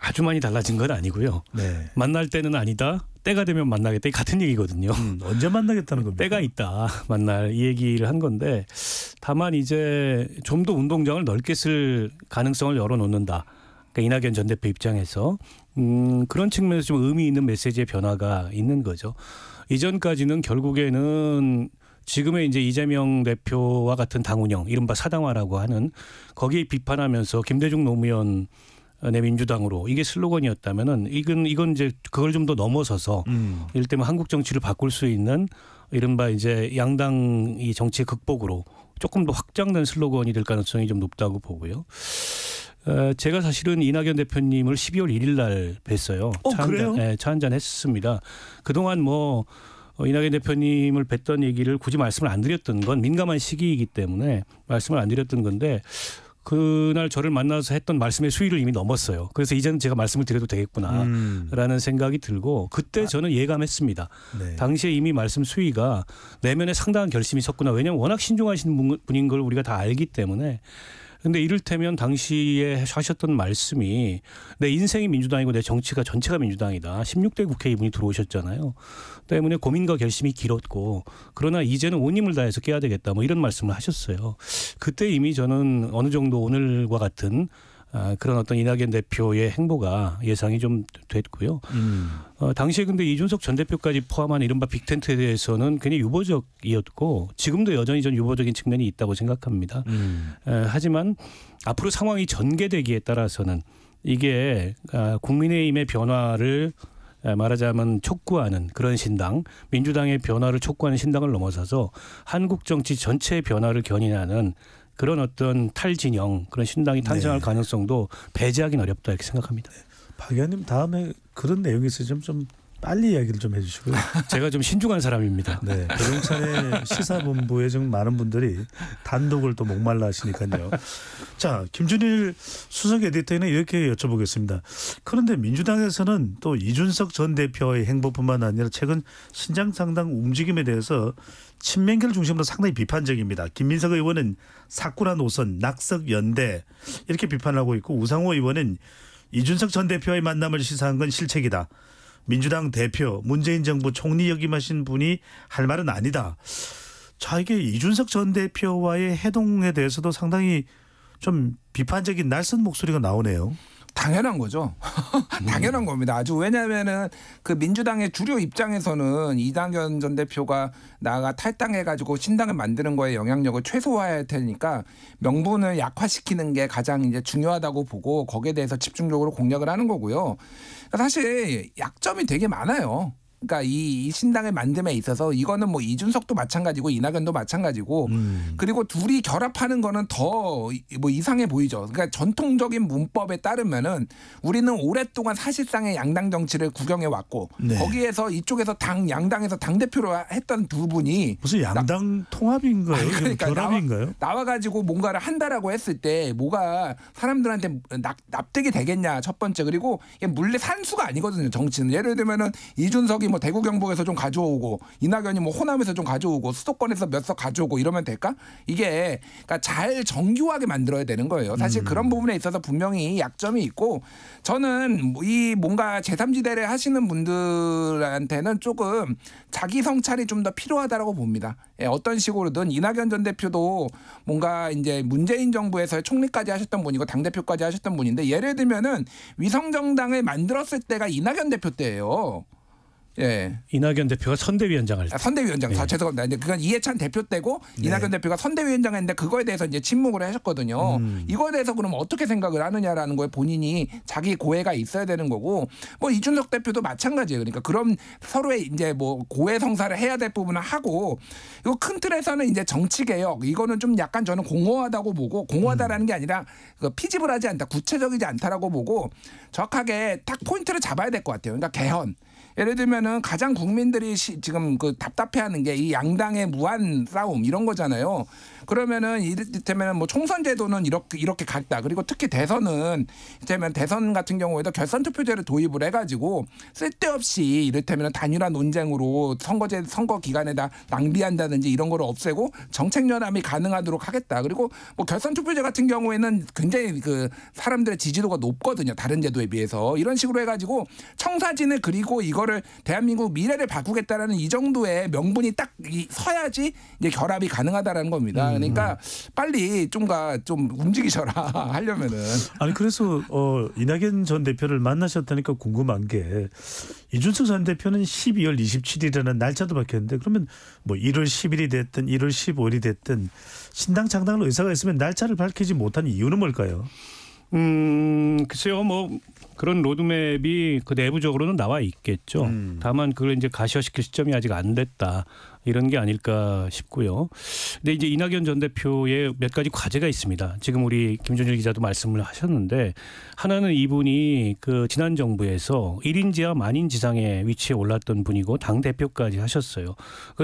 아주 많이 달라진 건 아니고요. 네. 만날 때는 아니다. 때가 되면 만나겠다. 같은 얘기거든요. 언제 만나겠다는 겁니까? 때가 있다. 만날 이 얘기를 한 건데 다만 이제 좀 더 운동장을 넓게 쓸 가능성을 열어놓는다. 그러니까 이낙연 전 대표 입장에서 그런 측면에서 좀 의미 있는 메시지의 변화가 있는 거죠. 이전까지는 결국에는 지금의 이제 이재명 대표와 같은 당 운영, 이른바 사당화라고 하는 거기에 비판하면서 김대중 노무현 내 민주당으로 이게 슬로건이었다면은 이건 이제 그걸 좀 더 넘어서서 이를테면 한국 정치를 바꿀 수 있는 이른바 이제 양당 이 정치의 극복으로 조금 더 확장된 슬로건이 될 가능성이 좀 높다고 보고요. 제가 사실은 이낙연 대표님을 12월 1일 날 뵀어요. 그래요? 차 한잔 했습니다. 그동안 뭐 이낙연 대표님을 뵀던 얘기를 굳이 말씀을 안 드렸던 건 민감한 시기이기 때문에 말씀을 안 드렸던 건데 그날 저를 만나서 했던 말씀의 수위를 이미 넘었어요. 그래서 이제는 제가 말씀을 드려도 되겠구나라는 생각이 들고 그때 저는 예감했습니다. 네. 당시에 이미 말씀 수위가 내면에 상당한 결심이 섰구나. 왜냐하면 워낙 신중하신 분인 걸 우리가 다 알기 때문에. 근데 이를테면 당시에 하셨던 말씀이 내 인생이 민주당이고 내 정치가 전체가 민주당이다. 16대 국회에 이분이 들어오셨잖아요. 때문에 고민과 결심이 길었고 그러나 이제는 온 힘을 다해서 깨야 되겠다. 뭐 이런 말씀을 하셨어요. 그때 이미 저는 어느 정도 오늘과 같은 그런 어떤 이낙연 대표의 행보가 예상이 좀 됐고요. 당시에 근데 이준석 전 대표까지 포함한 이른바 빅텐트에 대해서는 굉장히 유보적이었고 지금도 여전히 전 유보적인 측면이 있다고 생각합니다. 하지만 앞으로 상황이 전개되기에 따라서는 이게 국민의힘의 변화를 말하자면 촉구하는 그런 신당, 민주당의 변화를 촉구하는 신당을 넘어서서 한국 정치 전체의 변화를 견인하는 그런 어떤 탈진영 그런 신당이 탄생할 가능성도 배제하기는 어렵다 이렇게 생각합니다. 박 의원님 다음에 그런 내용이 있으시면 좀 빨리 이야기를 좀 해주시고요. 제가 좀 신중한 사람입니다. 네, 배종찬의 시사본부에 좀 많은 분들이 단독을 또 목말라 하시니까요. 자, 김준일 수석 에디터는 이렇게 여쭤보겠습니다. 그런데 민주당에서는 또 이준석 전 대표의 행보뿐만 아니라 최근 신장 상당 움직임에 대해서 친명계를 중심으로 상당히 비판적입니다. 김민석 의원은 사쿠라 노선, 낙석 연대 이렇게 비판하고 있고 우상호 의원은 이준석 전 대표와의 만남을 시사한 건 실책이다. 민주당 대표, 문재인 정부 총리 역임하신 분이 할 말은 아니다. 자, 이게 이준석 전 대표와의 해동에 대해서도 상당히 좀 비판적인 날선 목소리가 나오네요. 당연한 거죠. 당연한 겁니다. 아주 왜냐하면은 그 민주당의 주류 입장에서는 이낙연 전 대표가 나가 탈당해가지고 신당을 만드는 거에 영향력을 최소화해야 되니까 명분을 약화시키는 게 가장 이제 중요하다고 보고 거기에 대해서 집중적으로 공략을 하는 거고요. 그러니까 사실 약점이 되게 많아요. 그러니까 이 신당을 만듦에 있어서 이거는 뭐 이준석도 마찬가지고 이낙연도 마찬가지고 그리고 둘이 결합하는 거는 더 뭐 이상해 보이죠. 그러니까 전통적인 문법에 따르면은 우리는 오랫동안 사실상의 양당 정치를 구경해 왔고 거기에서 이쪽에서 양당에서 당 대표로 했던 두 분이 무슨 양당 통합인가요? 그러니까 결합인가요? 나와가지고 뭔가를 한다라고 했을 때 뭐가 사람들한테 납득이 되겠냐 첫 번째. 그리고 이게 물리 산수가 아니거든요. 정치는 예를 들면은 이준석이 뭐 대구 경북에서 좀 가져오고 이낙연이 뭐 호남에서 좀 가져오고 수도권에서 몇 석 가져오고 이러면 될까? 이게 그러니까 잘 정교하게 만들어야 되는 거예요. 사실 그런 부분에 있어서 분명히 약점이 있고 저는 이 뭔가 제3지대를 하시는 분들한테는 조금 자기 성찰이 좀 더 필요하다라고 봅니다. 예, 어떤 식으로든 이낙연 전 대표도 뭔가 이제 문재인 정부에서 총리까지 하셨던 분이고 당대표까지 하셨던 분인데 예를 들면은 위성정당을 만들었을 때가 이낙연 대표 때예요. 예. 이낙연 대표가 선대위원장을 선대위원장 죄송합니다. 이제 그건 이해찬 대표 때고 이낙연 대표가 선대위원장 했는데 그거에 대해서 이제 침묵을 하셨거든요. 이거에 대해서 그럼 어떻게 생각을 하느냐라는 거에 본인이 자기 고해가 있어야 되는 거고 뭐 이준석 대표도 마찬가지예요. 그러니까 그런 서로의 이제 뭐 고해 성사를 해야 될 부분을 하고 이거 큰 틀에서는 이제 정치 개혁 이거는 좀 약간 저는 공허하다고 보고 공허하다라는 게 아니라 피집을 하지 않다 구체적이지 않다라고 보고 정확하게 딱 포인트를 잡아야 될 것 같아요. 그러니까 개헌. 예를 들면은 가장 국민들이 지금 그 답답해하는 게 이 양당의 무한 싸움 이런 거잖아요. 그러면은 이를테면 뭐 총선 제도는 이렇게 갔다. 그리고 특히 대선은 이를테면 대선 같은 경우에도 결선 투표제를 도입을 해가지고 쓸데없이 이를테면 단일화 논쟁으로 선거 기간에다 낭비한다든지 이런 거를 없애고 정책 연합이 가능하도록 하겠다. 그리고 뭐 결선 투표제 같은 경우에는 굉장히 그 사람들의 지지도가 높거든요. 다른 제도에 비해서 이런 식으로 해가지고 청사진을 그리고 이거를 대한민국 미래를 바꾸겠다라는 이 정도의 명분이 딱 서야지 이제 결합이 가능하다라는 겁니다. 그러니까 빨리 좀 움직이셔라 하려면은. 아니 그래서 이낙연 전 대표를 만나셨다니까 궁금한 게 이준석 전 대표는 12월 27일이라는 날짜도 밝혔는데 그러면 뭐 1월 10일이 됐든 1월 15일이 됐든 신당 창당을 의사가 있으면 날짜를 밝히지 못한 이유는 뭘까요? 글쎄요, 뭐 그런 로드맵이 그 내부적으로는 나와 있겠죠. 다만 그걸 이제 가시화시킬 시점이 아직 안 됐다. 이런 게 아닐까 싶고요. 근데 이제 이낙연 전 대표의 몇 가지 과제가 있습니다. 지금 우리 김준일 기자도 말씀을 하셨는데 하나는 이분이 그 지난 정부에서 1인 지하 만인 지상에 위치해 올랐던 분이고 당 대표까지 하셨어요.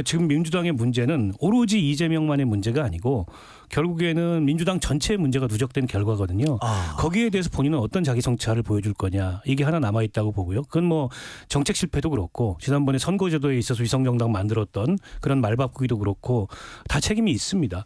지금 민주당의 문제는 오로지 이재명만의 문제가 아니고 결국에는 민주당 전체의 문제가 누적된 결과거든요. 거기에 대해서 본인은 어떤 자기 성찰을 보여줄 거냐. 이게 하나 남아있다고 보고요. 그건 뭐 정책 실패도 그렇고 지난번에 선거제도에 있어서 위성정당 만들었던 그런 말바꾸기도 그렇고 다 책임이 있습니다.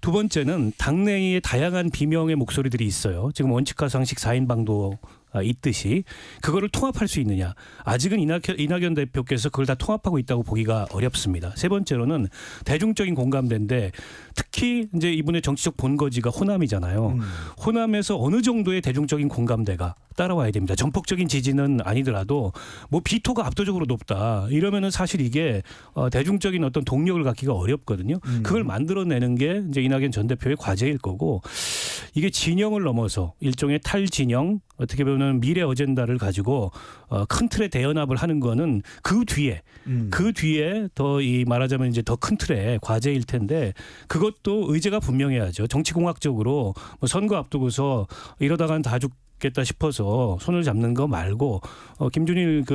두 번째는 당내에 다양한 비명의 목소리들이 있어요. 지금 원칙화 상식 4인방도 있듯이 그거를 통합할 수 있느냐. 아직은 이낙연 대표께서 그걸 다 통합하고 있다고 보기가 어렵습니다. 세 번째로는 대중적인 공감대인데 특히 이제 이분의 정치적 본거지가 호남이잖아요. 호남에서 어느 정도의 대중적인 공감대가 따라와야 됩니다. 전폭적인 지지는 아니더라도 뭐 비토가 압도적으로 높다. 이러면은 사실 이게 대중적인 어떤 동력을 갖기가 어렵거든요. 그걸 만들어내는 게 이제 이낙연 전 대표의 과제일 거고 이게 진영을 넘어서 일종의 탈진영 어떻게 보면 미래 어젠다를 가지고 큰 틀의 대연합을 하는 거는 그 뒤에 더 이 말하자면 이제 더 큰 틀의 과제일 텐데 그것도 의제가 분명해야죠. 정치공학적으로 뭐 선거 앞두고서 이러다간 다 죽겠다 싶어서 손을 잡는 거 말고 김준일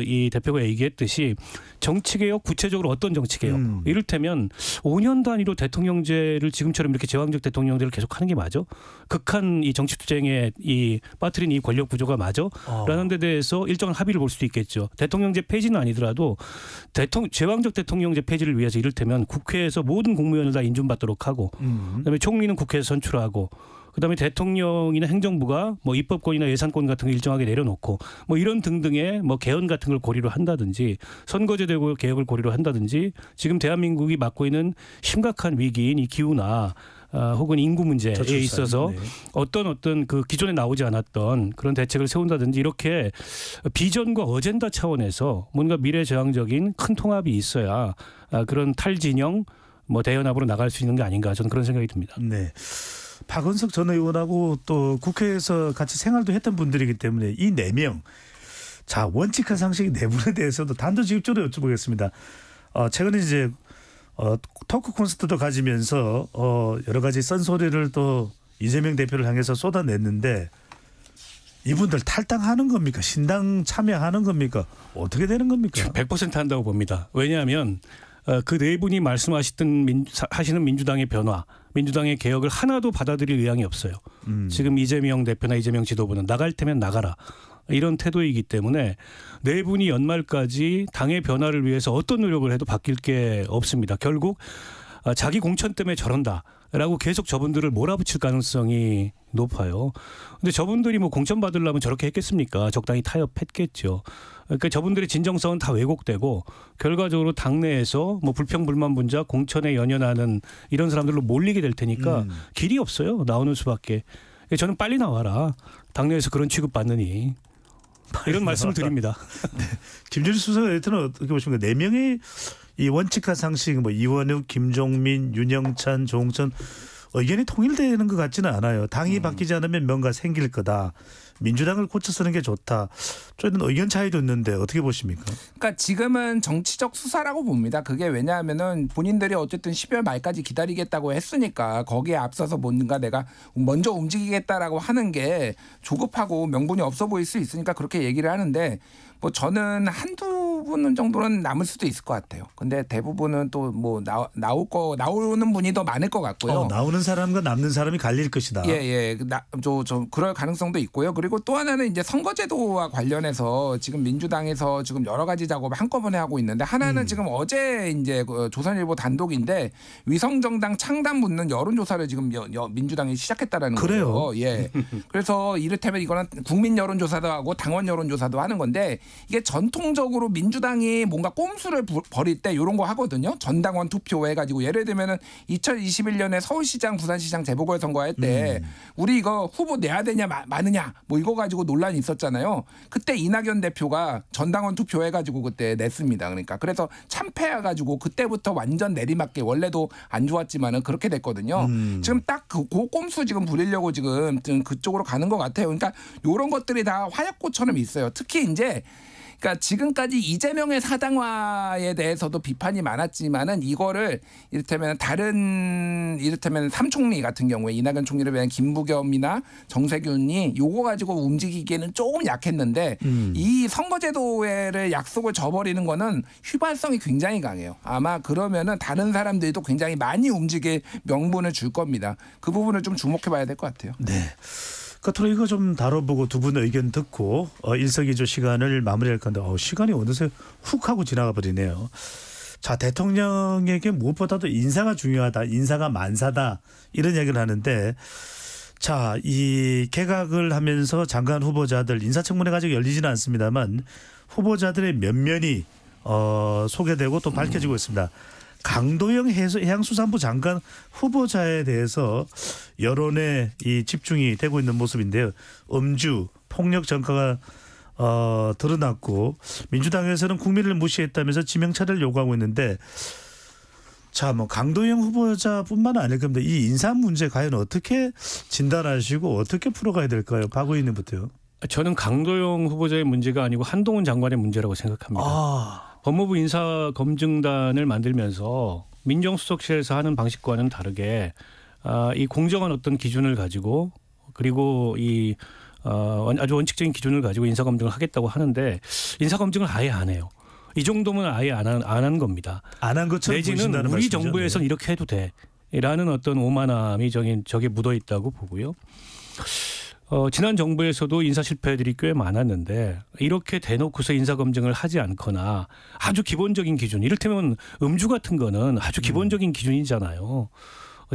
이 대표가 얘기했듯이 정치개혁 구체적으로 어떤 정치개혁 이를테면 5년 단위로 대통령제를 지금처럼 이렇게 제왕적 대통령제를 계속하는 게 맞아? 극한 이 정치투쟁에 빠뜨린 이 권력 구조가 맞아? 라는 데 대해서 일정한 합의를 볼 수도 있겠죠. 대통령제 폐지는 아니더라도 제왕적 대통령제 폐지를 위해서 이를테면 국회에서 모든 국무위원을 다 인준받도록 하고 그다음에 총리는 국회에서 선출하고 그다음에 대통령이나 행정부가 뭐 입법권이나 예산권 같은 거 일정하게 내려놓고 뭐 이런 등등의 뭐 개헌 같은 걸 고리로 한다든지 선거제 개혁을 고리로 한다든지 지금 대한민국이 맡고 있는 심각한 위기인 이 기후나 혹은 인구 문제에 있어서 어떤 그 기존에 나오지 않았던 그런 대책을 세운다든지 이렇게 비전과 어젠다 차원에서 뭔가 미래지향적인 큰 통합이 있어야 그런 탈진영 뭐 대연합으로 나갈 수 있는 게 아닌가 저는 그런 생각이 듭니다. 네. 박원석 전 의원하고 또 국회에서 같이 생활도 했던 분들이기 때문에 이 4명 자 원칙화 상식 내분에 대해서도 단도직입적으로 여쭤보겠습니다. 최근에 이제 토크 콘서트도 가지면서 여러 가지 썬소리를 또 이재명 대표를 향해서 쏟아냈는데 이분들 탈당하는 겁니까? 신당 참여하는 겁니까? 어떻게 되는 겁니까? 100% 한다고 봅니다. 왜냐하면 그 네 분이 말씀하시는 하시는 민주당의 변화, 민주당의 개혁을 하나도 받아들일 의향이 없어요. 지금 이재명 대표나 이재명 지도부는 나갈 테면 나가라. 이런 태도이기 때문에 네 분이 연말까지 당의 변화를 위해서 어떤 노력을 해도 바뀔 게 없습니다. 결국 자기 공천 때문에 저런다라고 계속 저분들을 몰아붙일 가능성이 높아요. 근데 저분들이 뭐 공천 받으려면 저렇게 했겠습니까? 적당히 타협했겠죠. 그러니까 저분들의 진정성은 다 왜곡되고 결과적으로 당내에서 뭐 불평불만 분자 공천에 연연하는 이런 사람들로 몰리게 될 테니까 길이 없어요. 나오는 수밖에. 저는 빨리 나와라. 당내에서 그런 취급받느니. 이런 말씀을 드립니다. 네. 김준일 수석에서는 어떻게 보십니까? 4명의 이 원칙화 상식 뭐 이원욱, 김종민, 윤영찬, 조홍천 의견이 통일되는 것 같지는 않아요. 당이 바뀌지 않으면 뭔가 생길 거다. 민주당을 고쳐 쓰는 게 좋다. 저희는 의견 차이도 있는데 어떻게 보십니까? 그러니까 지금은 정치적 수사라고 봅니다. 그게 왜냐하면은 본인들이 어쨌든 12월 말까지 기다리겠다고 했으니까 거기에 앞서서 뭔가 내가 먼저 움직이겠다라고 하는 게 조급하고 명분이 없어 보일 수 있으니까 그렇게 얘기를 하는데 뭐 저는 한두 분 정도는 남을 수도 있을 것 같아요. 근데 대부분은 또 뭐 나오는 분이 더 많을 것 같고요. 나오는 사람과 남는 사람이 갈릴 것이다. 예. 좀 그럴 가능성도 있고요. 그리고 또 하나는 이제 선거제도와 관련해서 지금 민주당에서 지금 여러 가지 작업을 한꺼번에 하고 있는데 하나는 지금 어제 이제 조선일보 단독인데 위성정당 창단 묻는 여론조사를 지금 민주당이 시작했다라는 거예요. 예. 그래서 이를테면 이거는 국민 여론조사도 하고 당원 여론조사도 하는 건데 이게 전통적으로 민주당이 뭔가 꼼수를 벌일 때 이런 거 하거든요. 전당원 투표 해가지고 예를 들면은 2021년에 서울시장, 부산시장 재보궐선거 할 때 우리 이거 후보 내야 되냐 마느냐 뭐 이거 가지고 논란이 있었잖아요. 그때 이낙연 대표가 전당원 투표 해가지고 그때 냈습니다. 그러니까 그래서 참패해가지고 그때부터 완전 내리막길 원래도 안 좋았지만은 그렇게 됐거든요. 지금 딱 그 꼼수 지금 부리려고 지금 그쪽으로 가는 것 같아요. 그러니까 이런 것들이 다 화약고처럼 있어요. 특히 이제 그러니까 지금까지 이재명의 사당화에 대해서도 비판이 많았지만은 이거를 이를테면 삼총리 같은 경우에 이낙연 총리를 위한 김부겸이나 정세균이 요거 가지고 움직이기에는 조금 약했는데 이 선거제도를 약속을 저버리는 거는 휘발성이 굉장히 강해요. 아마 그러면은 다른 사람들도 굉장히 많이 움직일 명분을 줄 겁니다. 그 부분을 좀 주목해봐야 될 것 같아요. 네. 끝으로 이거 좀 다뤄보고 두 분의 의견 듣고 일석이조 시간을 마무리할 건데 시간이 어느새 훅 하고 지나가 버리네요. 자, 대통령에게 무엇보다도 인사가 중요하다. 인사가 만사다. 이런 얘기를 하는데 자, 이 개각을 하면서 장관 후보자들 인사청문회가 아직 열리지는 않습니다만 후보자들의 면면이 소개되고 또 밝혀지고 있습니다. 강도영 해양수산부 장관 후보자에 대해서 여론에 이 집중이 되고 있는 모습인데요. 음주, 폭력 전과가 드러났고 민주당에서는 국민을 무시했다면서 지명차를 요구하고 있는데 자, 뭐 강도영 후보자뿐만 아닐 겁니다. 이 인사 문제 과연 어떻게 진단하시고 어떻게 풀어가야 될까요? 박 의원님부터요. 저는 강도영 후보자의 문제가 아니고 한동훈 장관의 문제라고 생각합니다. 법무부 인사검증단을 만들면서 민정수석실에서 하는 방식과는 다르게 이 공정한 어떤 기준을 가지고 그리고 이 아주 원칙적인 기준을 가지고 인사검증을 하겠다고 하는데 인사검증을 아예 안 해요. 이 정도면 아예 안 한 겁니다. 안 한 것처럼 내지는 우리 말씀이죠? 정부에서는 이렇게 해도 돼라는 어떤 오만함이 저게 묻어 있다고 보고요. 지난 정부에서도 인사 실패들이 꽤 많았는데 이렇게 대놓고서 인사검증을 하지 않거나 아주 기본적인 기준, 이를테면 음주 같은 거는 아주 기본적인 기준이잖아요.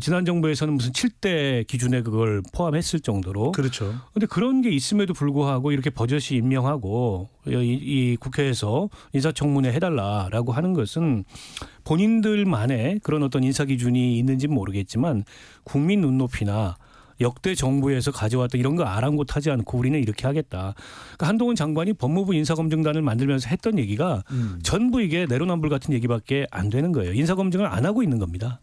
지난 정부에서는 무슨 7대 기준에 그걸 포함했을 정도로. 그렇죠. 그런데 그런 게 있음에도 불구하고 이렇게 버젓이 임명하고 이 국회에서 인사청문회 해달라라고 하는 것은 본인들만의 그런 어떤 인사 기준이 있는지는 모르겠지만 국민 눈높이나 역대 정부에서 가져왔던 이런 거 아랑곳하지 않고 우리는 이렇게 하겠다. 그러니까 한동훈 장관이 법무부 인사검증단을 만들면서 했던 얘기가 전부 이게 내로남불 같은 얘기밖에 안 되는 거예요. 인사검증을 안 하고 있는 겁니다.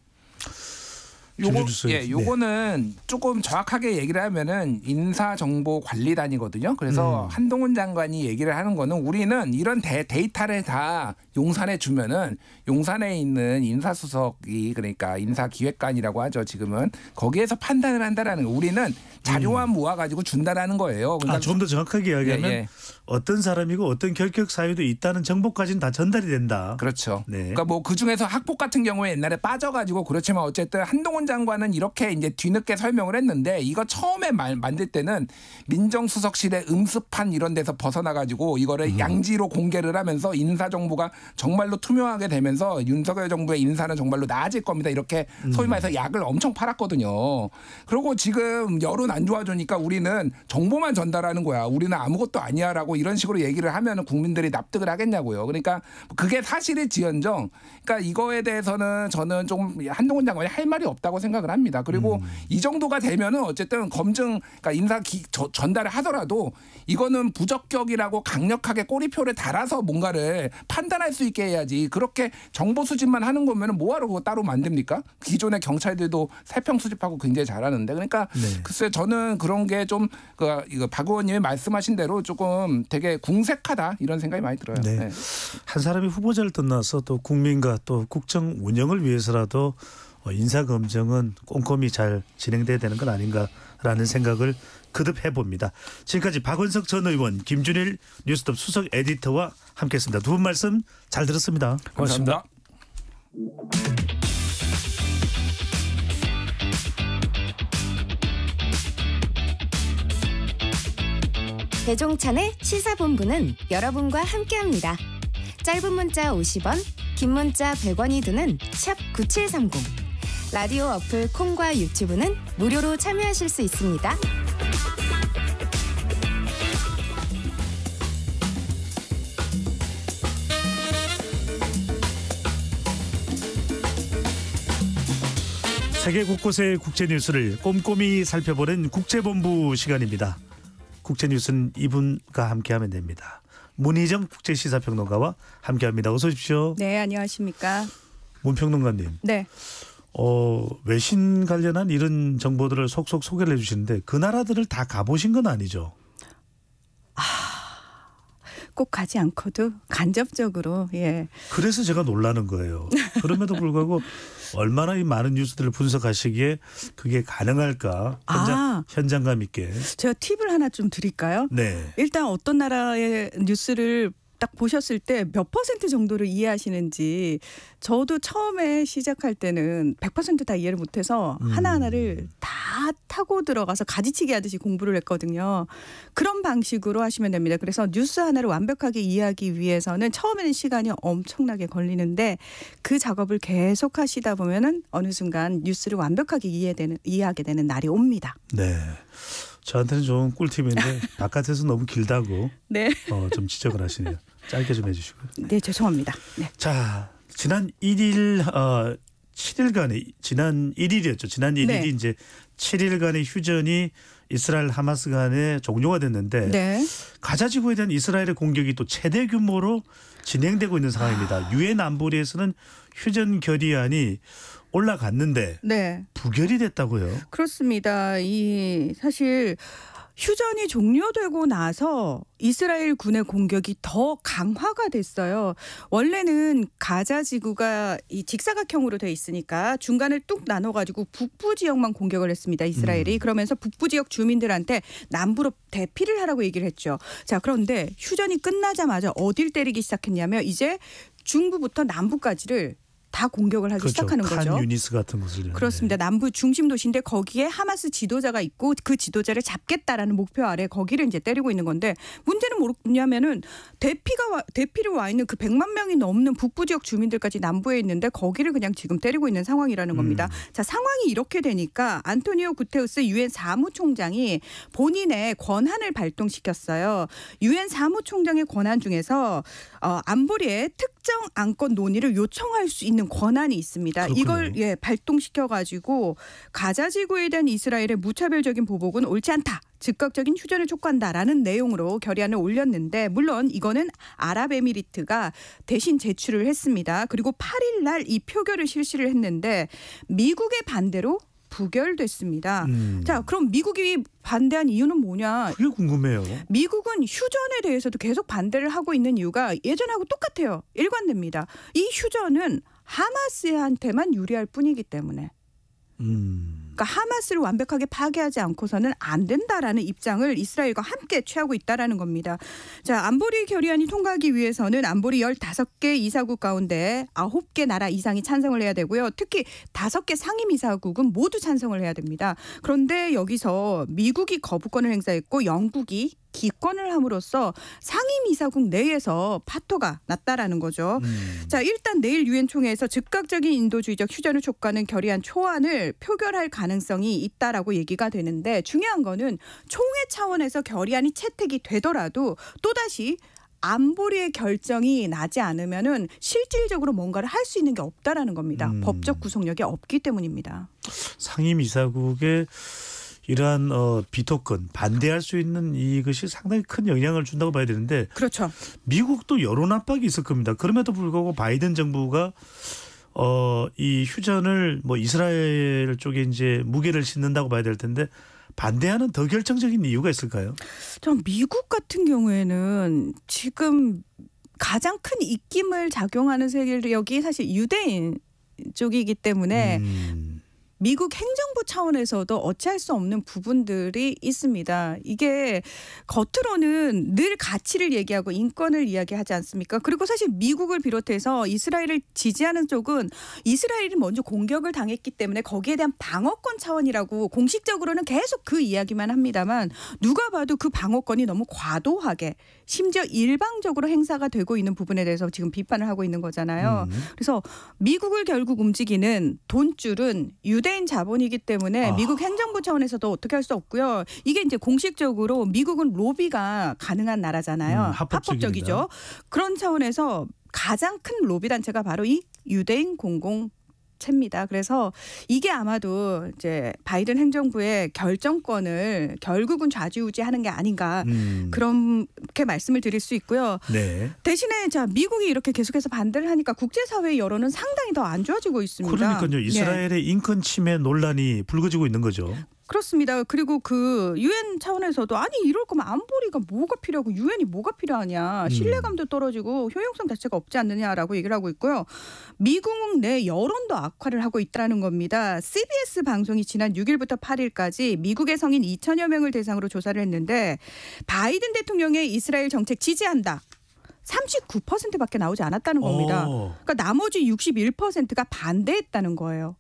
요거는 조금 정확하게 얘기를 하면은 인사정보관리단이거든요. 그래서 한동훈 장관이 얘기를 하는 거는 우리는 이런 데이터를 다 용산에 주면은 용산에 있는 인사수석이 그러니까 인사기획관이라고 하죠. 지금은 거기에서 판단을 한다라는 거. 우리는 자료만 모아가지고 준다라는 거예요. 그러니까 좀 더 정확하게 이야기하면 어떤 사람이고 어떤 결격 사유도 있다는 정보까지는 다 전달이 된다. 그렇죠. 네. 그러니까 뭐 그 중에서 학폭 같은 경우에 옛날에 빠져가지고 그렇지만 어쨌든 한동훈 장관은 이렇게 이제 뒤늦게 설명을 했는데 이거 처음에 만들 때는 민정수석실의 음습한 이런 데서 벗어나가지고 이거를 양지로 공개를 하면서 인사 정보가 정말로 투명하게 되면서 윤석열 정부의 인사는 정말로 나아질 겁니다. 이렇게 소위 말해서 약을 엄청 팔았거든요. 그리고 지금 여론 안 좋아지니까 우리는 정보만 전달하는 거야. 우리는 아무것도 아니야라고 이런 식으로 얘기를 하면 국민들이 납득을 하겠냐고요. 그러니까 그게 사실일지언정 그러니까 이거에 대해서는 저는 좀 한동훈 장관이 할 말이 없다고 생각을 합니다. 그리고 이 정도가 되면은 어쨌든 검증 그러니까 인사 전달을 하더라도 이거는 부적격이라고 강력하게 꼬리표를 달아서 뭔가를 판단할 수 있게 해야지. 그렇게 정보 수집만 하는 거면은 뭐하러 그거 따로 만듭니까? 기존의 경찰들도 세평 수집하고 굉장히 잘하는데 그러니까 글쎄 저는 그런 게 좀 이거 박 의원님이 말씀하신 대로 조금 되게 궁색하다 이런 생각이 많이 들어요. 네. 네. 한 사람이 후보자를 떠나서 또 국민과 또 국정 운영을 위해서라도 인사검증은 꼼꼼히 잘 진행돼야 되는 건 아닌가라는 생각을 거듭 해봅니다. 지금까지 박원석 전 의원, 김준일 뉴스톱 수석 에디터와 함께했습니다. 두 분 말씀 잘 들었습니다. 고맙습니다. 배종찬의 시사본부는 여러분과 함께합니다. 짧은 문자 50원, 긴 문자 100원이 드는 샵 9730. 라디오 어플 콩과 유튜브는 무료로 참여하실 수 있습니다. 세계 곳곳의 국제 뉴스를 꼼꼼히 살펴보는 국제본부 시간입니다. 국제 뉴스는 이분과 함께하면 됩니다. 문희정 국제시사평론가와 함께합니다. 어서 오십시오. 네, 안녕하십니까. 문 평론가님. 네. 외신 관련한 이런 정보들을 속속 소개를 해주시는데 그 나라들을 다 가보신 건 아니죠? 꼭 가지 않고도 간접적으로 예. 그래서 제가 놀라는 거예요. 그럼에도 불구하고 얼마나 이 많은 뉴스들을 분석하시기에 그게 가능할까 현장감 있게. 제가 팁을 하나 좀 드릴까요? 네. 일단 어떤 나라의 뉴스를 딱 보셨을 때 몇 % 정도를 이해하시는지 저도 처음에 시작할 때는 100% 다 이해를 못해서 하나하나를 다 타고 들어가서 가지치기 하듯이 공부를 했거든요. 그런 방식으로 하시면 됩니다. 그래서 뉴스 하나를 완벽하게 이해하기 위해서는 처음에는 시간이 엄청나게 걸리는데 그 작업을 계속 하시다 보면은 어느 순간 뉴스를 완벽하게 이해하게 되는 날이 옵니다. 네. 저한테는 좋은 꿀팁인데 바깥에서 너무 길다고 네. 좀 지적을 하시네요. 짧게 좀 해주시고요. 네, 죄송합니다. 네. 자, 지난 1일 7일간의 지난 1일이었죠. 지난 1일이 네. 이제 7일간의 휴전이 이스라엘 하마스 간에 종료가 됐는데 네. 가자 지구에 대한 이스라엘의 공격이 또 최대 규모로 진행되고 있는 상황입니다. 유엔 안보리에서는 휴전 결의안이 올라갔는데 네. 부결이 됐다고요? 그렇습니다. 사실 휴전이 종료되고 나서 이스라엘 군의 공격이 더 강화가 됐어요. 원래는 가자 지구가 이 직사각형으로 돼 있으니까 중간을 뚝 나눠가지고 북부 지역만 공격을 했습니다. 이스라엘이. 그러면서 북부 지역 주민들한테 남부로 대피를 하라고 얘기를 했죠. 자, 그런데 휴전이 끝나자마자 어딜 때리기 시작했냐면 이제 중부부터 남부까지를 다 공격을 하기 시작하는 거죠. 칸 유니스 같은 곳을. 그렇습니다. 남부 중심 도시인데 거기에 하마스 지도자가 있고 그 지도자를 잡겠다라는 목표 아래 거기를 이제 때리고 있는 건데 문제는 뭐냐면은 대피를 와 있는 그 100만 명이 넘는 북부 지역 주민들까지 남부에 있는데 거기를 그냥 지금 때리고 있는 상황이라는 겁니다. 자, 상황이 이렇게 되니까 안토니오 구테우스 유엔 사무총장이 본인의 권한을 발동시켰어요. 유엔 사무총장의 권한 중에서 안보리의 특정 안건 논의를 요청할 수 있는 권한이 있습니다. 그렇군요. 이걸 발동시켜가지고 가자 지구에 대한 이스라엘의 무차별적인 보복은 옳지 않다. 즉각적인 휴전을 촉구한다라는 내용으로 결의안을 올렸는데 물론 이거는 아랍에미리트가 대신 제출을 했습니다. 그리고 8일 날 이 표결을 실시를 했는데 미국의 반대로 부결됐습니다. 자, 그럼 미국이 반대한 이유는 뭐냐? 그게 궁금해요. 미국은 휴전에 대해서도 계속 반대를 하고 있는 이유가 예전하고 똑같아요. 일관됩니다. 이 휴전은 하마스한테만 유리할 뿐이기 때문에. 그러니까 하마스를 완벽하게 파괴하지 않고서는 안 된다라는 입장을 이스라엘과 함께 취하고 있다라는 겁니다. 자, 안보리 결의안이 통과하기 위해서는 안보리 15개 이사국 가운데 9개 나라 이상이 찬성을 해야 되고요. 특히 5개 상임 이사국은 모두 찬성을 해야 됩니다. 그런데 여기서 미국이 거부권을 행사했고 영국이 기권을 함으로써 상임이사국 내에서 파토가 났다라는 거죠. 자, 일단 내일 유엔 총회에서 즉각적인 인도주의적 휴전을 촉구하는 결의안 초안을 표결할 가능성이 있다라고 얘기가 되는데 중요한 거는 총회 차원에서 결의안이 채택이 되더라도 또다시 안보리의 결정이 나지 않으면은 실질적으로 뭔가를 할 수 있는 게 없다라는 겁니다. 법적 구속력이 없기 때문입니다. 상임이사국의 이러한 비토권 반대할 수 있는 이것이 상당히 큰 영향을 준다고 봐야 되는데 그렇죠. 미국도 여론 압박이 있을 겁니다. 그럼에도 불구하고 바이든 정부가 이 휴전을 뭐 이스라엘 쪽에 이제 무게를 싣는다고 봐야 될 텐데 반대하는 더 결정적인 이유가 있을까요? 전 미국 같은 경우에는 지금 가장 큰 입김을 작용하는 세력이 사실 유대인 쪽이기 때문에 미국 행정부 차원에서도 어찌할 수 없는 부분들이 있습니다. 이게 겉으로는 늘 가치를 얘기하고 인권을 이야기하지 않습니까? 그리고 사실 미국을 비롯해서 이스라엘을 지지하는 쪽은 이스라엘이 먼저 공격을 당했기 때문에 거기에 대한 방어권 차원이라고 공식적으로는 계속 그 이야기만 합니다만 누가 봐도 그 방어권이 너무 과도하게 심지어 일방적으로 행사가 되고 있는 부분에 대해서 지금 비판을 하고 있는 거잖아요. 그래서 미국을 결국 움직이는 돈줄은 유대인 자본이기 때문에 미국 행정부 차원에서도 어떻게 할 수 없고요. 이게 이제 공식적으로 미국은 로비가 가능한 나라잖아요. 합법적이죠. 그런 차원에서 가장 큰 로비 단체가 바로 이 유대인 공공 자체입니다. 그래서 이게 아마도 이제 바이든 행정부의 결정권을 결국은 좌지우지하는 게 아닌가 그렇게 말씀을 드릴 수 있고요. 네. 대신에 자 미국이 이렇게 계속해서 반대를 하니까 국제사회의 여론은 상당히 더 안 좋아지고 있습니다. 그러니까요. 이스라엘의 인권 침해 논란이 불거지고 있는 거죠. 그렇습니다. 그리고 그 유엔 차원에서도 아니 이럴 거면 안보리가 뭐가 필요하고 유엔이 뭐가 필요하냐. 신뢰감도 떨어지고 효용성 자체가 없지 않느냐라고 얘기를 하고 있고요. 미국 내 여론도 악화를 하고 있다는 겁니다. CBS 방송이 지난 6일부터 8일까지 미국의 성인 2천여 명을 대상으로 조사를 했는데 바이든 대통령의 이스라엘 정책 지지한다. 39%밖에 나오지 않았다는 겁니다. 그러니까 나머지 61%가 반대했다는 거예요.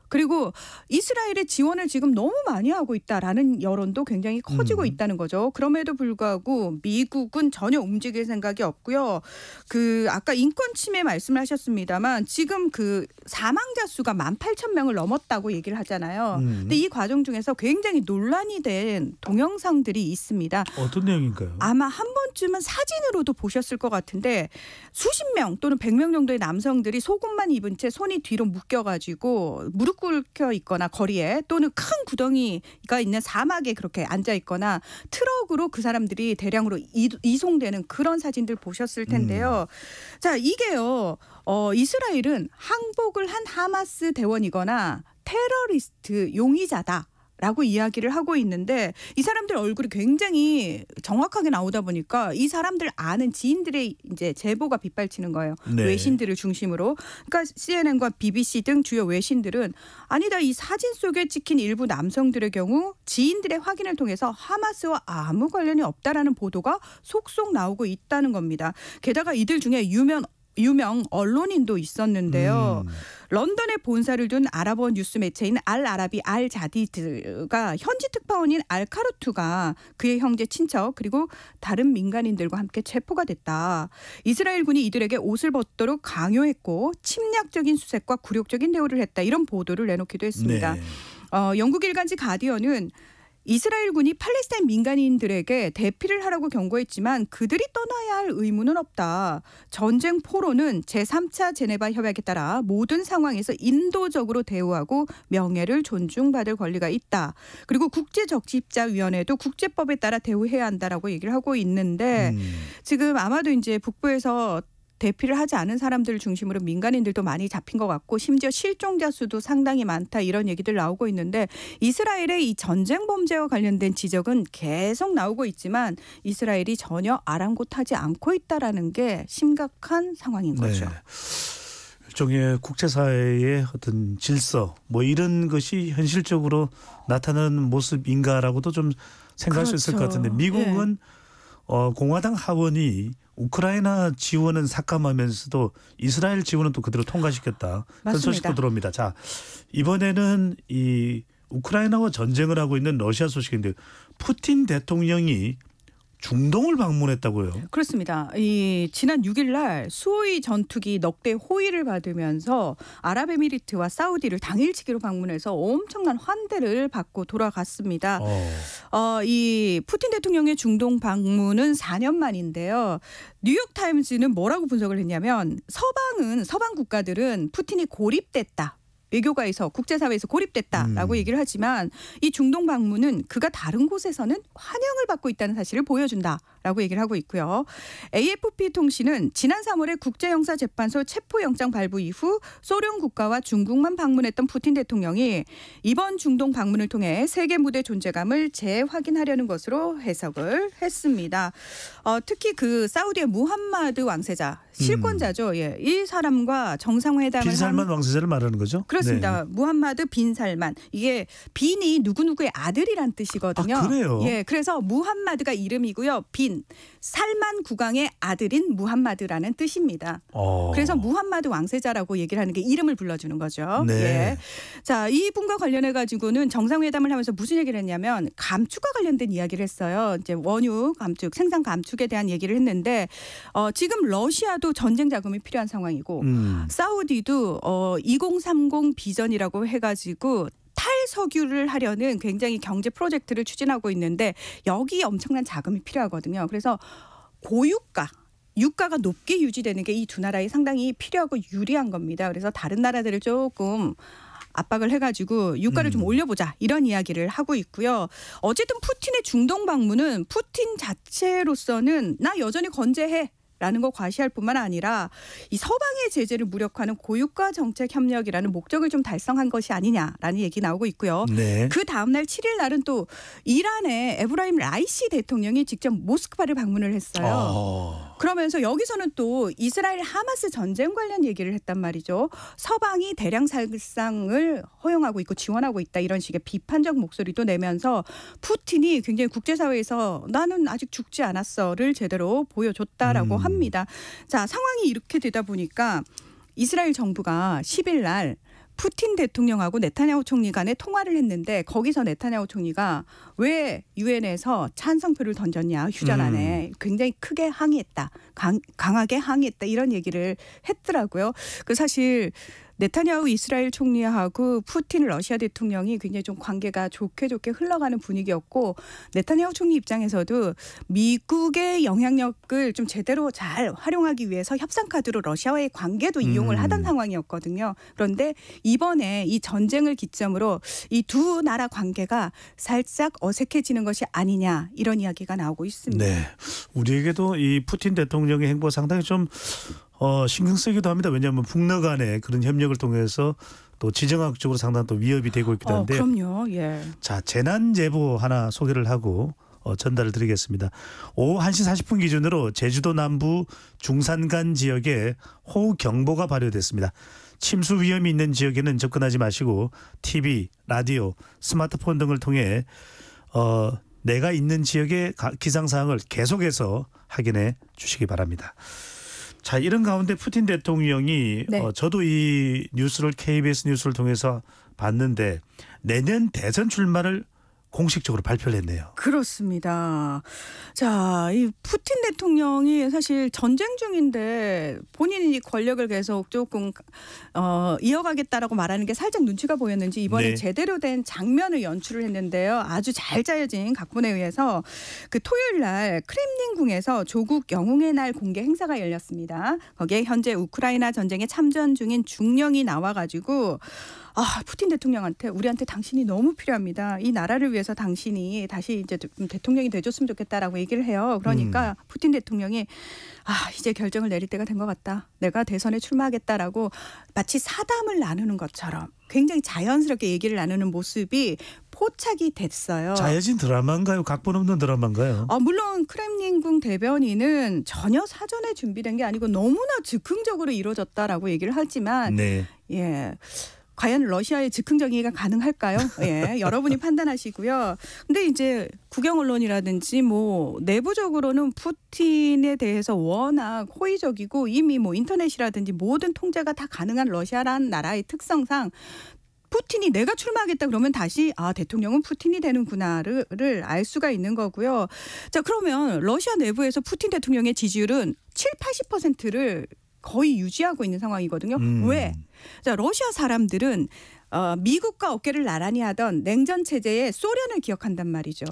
그리고 이스라엘의 지원을 지금 너무 많이 하고 있다라는 여론도 굉장히 커지고 있다는 거죠. 그럼에도 불구하고 미국은 전혀 움직일 생각이 없고요. 그 아까 인권 침해 말씀을 하셨습니다만 지금 그 사망자 수가 18,000명을 넘었다고 얘기를 하잖아요. 근데 이 과정 중에서 굉장히 논란이 된 동영상들이 있습니다. 어떤 내용인가요? 아마 한 번쯤은 사진으로도 보셨을 것 같은데 수십 명 또는 100명 정도의 남성들이 속옷만 입은 채 손이 뒤로 묶여가지고 무릎 꿇혀 있거나 거리에 또는 큰 구덩이가 있는 사막에 그렇게 앉아 있거나 트럭으로 그 사람들이 대량으로 이송되는 그런 사진들 보셨을 텐데요. 자, 이게요. 이스라엘은 항복을 한 하마스 대원이거나 테러리스트 용의자다. 라고 이야기를 하고 있는데 이 사람들 얼굴이 굉장히 정확하게 나오다 보니까 이 사람들 아는 지인들의 이제 제보가 빗발치는 거예요. 네. 외신들을 중심으로. 그러니까 CNN과 BBC 등 주요 외신들은 아니다 이 사진 속에 찍힌 일부 남성들의 경우 지인들의 확인을 통해서 하마스와 아무 관련이 없다라는 보도가 속속 나오고 있다는 겁니다. 게다가 이들 중에 유명 언론인도 있었는데요. 런던에 본사를 둔 아랍어 뉴스 매체인 알 아라비 알 자디드가 현지 특파원인 알 카루투가 그의 형제 친척 그리고 다른 민간인들과 함께 체포가 됐다. 이스라엘군이 이들에게 옷을 벗도록 강요했고 침략적인 수색과 굴욕적인 대우를 했다. 이런 보도를 내놓기도 했습니다. 네. 영국 일간지 가디언은 이스라엘군이 팔레스타인 민간인들에게 대피를 하라고 경고했지만 그들이 떠나야 할 의무는 없다. 전쟁 포로는 제3차 제네바 협약에 따라 모든 상황에서 인도적으로 대우하고 명예를 존중받을 권리가 있다. 그리고 국제적십자위원회도 국제법에 따라 대우해야 한다라고 얘기를 하고 있는데 지금 아마도 이제 북부에서 대피를 하지 않은 사람들을 중심으로 민간인들도 많이 잡힌 것 같고 심지어 실종자 수도 상당히 많다 이런 얘기들 나오고 있는데 이스라엘의 이 전쟁 범죄와 관련된 지적은 계속 나오고 있지만 이스라엘이 전혀 아랑곳하지 않고 있다라는 게 심각한 상황인 거죠. 네. 일종의 국제사회의 어떤 질서 뭐 이런 것이 현실적으로 나타나는 모습인가라고도 좀 생각할 수 있을 것 같은데 미국은 공화당 하원이 우크라이나 지원은 삭감하면서도 이스라엘 지원은 또 그대로 통과시켰다. 그런 소식도 들어옵니다. 자, 이번에는 이 우크라이나와 전쟁을 하고 있는 러시아 소식인데 푸틴 대통령이 중동을 방문했다고요? 그렇습니다. 이 지난 6일 날 수호이 전투기 넉 대 호위를 받으면서 아랍에미리트와 사우디를 당일치기로 방문해서 엄청난 환대를 받고 돌아갔습니다. 이 푸틴 대통령의 중동 방문은 4년 만인데요. 뉴욕타임즈는 뭐라고 분석을 했냐면 서방 국가들은 푸틴이 고립됐다. 외교가에서 국제사회에서 고립됐다라고 얘기를 하지만 이 중동 방문은 그가 다른 곳에서는 환영을 받고 있다는 사실을 보여준다라고 얘기를 하고 있고요. AFP 통신은 지난 3월에 국제형사재판소 체포영장 발부 이후 소련 국가와 중국만 방문했던 푸틴 대통령이 이번 중동 방문을 통해 세계 무대 존재감을 재확인하려는 것으로 해석을 했습니다. 특히 그 사우디의 무함마드 왕세자 실권자죠. 예, 이 사람과 정상회담을 빈살만 왕세자를 말하는 거죠? 그렇습니다. 네. 무함마드 빈 살만. 이게 빈이 누구누구의 아들이란 뜻이거든요. 아, 그래요? 예, 그래서 무함마드가 이름이고요. 빈 살만 국왕의 아들인 무함마드라는 뜻입니다. 그래서 무함마드 왕세자라고 얘기를 하는 게 이름을 불러주는 거죠. 네. 예. 자, 이분과 관련해 가지고는 정상회담을 하면서 무슨 얘기를 했냐면 감축과 관련된 이야기를 했어요. 이제 원유 감축, 생산 감축에 대한 얘기를 했는데 지금 러시아도 전쟁 자금이 필요한 상황이고 사우디도 2030 비전이라고 해가지고 탈석유를 하려는 굉장히 경제 프로젝트를 추진하고 있는데 여기 엄청난 자금이 필요하거든요. 그래서 고유가 유가가 높게 유지되는 게 이 두 나라에 상당히 필요하고 유리한 겁니다. 그래서 다른 나라들을 조금 압박을 해가지고 유가를 좀 올려보자 이런 이야기를 하고 있고요. 어쨌든 푸틴의 중동 방문은 푸틴 자체로서는 나 여전히 건재해. 라는 거 과시할 뿐만 아니라 이 서방의 제재를 무력화하는 고유가 정책 협력이라는 목적을 좀 달성한 것이 아니냐라는 얘기 나오고 있고요. 네. 그 다음 날 7일 날은 또 이란의 에브라임 라이시 대통령이 직접 모스크바를 방문을 했어요. 그러면서 여기서는 또 이스라엘 하마스 전쟁 관련 얘기를 했단 말이죠. 서방이 대량 살상을 허용하고 있고 지원하고 있다 이런 식의 비판적 목소리도 내면서 푸틴이 굉장히 국제사회에서 나는 아직 죽지 않았어를 제대로 보여줬다라고 합니다. 자, 상황이 이렇게 되다 보니까 이스라엘 정부가 10일 날 푸틴 대통령하고 네타냐후 총리 간에 통화를 했는데 거기서 네타냐후 총리가 왜 유엔에서 찬성표를 던졌냐 휴전안에 굉장히 크게 항의했다. 강하게 항의했다. 이런 얘기를 했더라고요. 그 사실 네타냐후 이스라엘 총리하고 푸틴 러시아 대통령이 굉장히 좀 관계가 좋게 흘러가는 분위기였고 네타냐후 총리 입장에서도 미국의 영향력을 좀 제대로 잘 활용하기 위해서 협상 카드로 러시아와의 관계도 이용을 하던 상황이었거든요. 그런데 이번에 이 전쟁을 기점으로 이 두 나라 관계가 살짝 어색해지는 것이 아니냐 이런 이야기가 나오고 있습니다. 네, 우리에게도 이 푸틴 대통령의 행보가 상당히 좀 신경 쓰기도 합니다. 왜냐하면 북러 간의 그런 협력을 통해서 또 지정학적으로 상당히 또 위협이 되고 있기도 한데. 그럼요. 예. 자, 재난 제보 하나 소개를 하고 전달을 드리겠습니다. 오후 1시 40분 기준으로 제주도 남부 중산간 지역에 호우경보가 발효됐습니다. 침수 위험이 있는 지역에는 접근하지 마시고 TV, 라디오, 스마트폰 등을 통해 내가 있는 지역의 기상사항을 계속해서 확인해 주시기 바랍니다. 자, 이런 가운데 푸틴 대통령이 네. 저도 이 뉴스를 KBS 뉴스를 통해서 봤는데 내년 대선 출마를 공식적으로 발표를 했네요. 그렇습니다. 자, 이 푸틴 대통령이 사실 전쟁 중인데 본인이 권력을 계속 조금 이어가겠다라고 말하는 게 살짝 눈치가 보였는지 이번에 네. 제대로 된 장면을 연출을 했는데요. 아주 잘 짜여진 각본에 의해서 그 토요일 날 크렘린궁에서 조국 영웅의 날 공개 행사가 열렸습니다. 거기에 현재 우크라이나 전쟁에 참전 중인 중령이 나와가지고 푸틴 대통령한테 우리한테 당신이 너무 필요합니다. 이 나라를 위해서 당신이 다시 이제 대통령이 돼줬으면 좋겠다라고 얘기를 해요. 그러니까 푸틴 대통령이 이제 결정을 내릴 때가 된 것 같다. 내가 대선에 출마하겠다라고 마치 사담을 나누는 것처럼 굉장히 자연스럽게 얘기를 나누는 모습이 포착이 됐어요. 자여진 드라마인가요? 각본 없는 드라마인가요? 물론 크렘린궁 대변인은 전혀 사전에 준비된 게 아니고 너무나 즉흥적으로 이루어졌다라고 얘기를 하지만 네. 예. 과연 러시아의 즉흥적 이해가 가능할까요? 예, 여러분이 판단하시고요. 근데 이제 국영 언론이라든지 뭐 내부적으로는 푸틴에 대해서 워낙 호의적이고 이미 뭐 인터넷이라든지 모든 통제가 다 가능한 러시아라는 나라의 특성상 푸틴이 내가 출마하겠다 그러면 다시 대통령은 푸틴이 되는구나를 알 수가 있는 거고요. 자, 그러면 러시아 내부에서 푸틴 대통령의 지지율은 70-80%를 거의 유지하고 있는 상황이거든요. 왜? 자, 러시아 사람들은 미국과 어깨를 나란히 하던 냉전 체제의 소련을 기억한단 말이죠.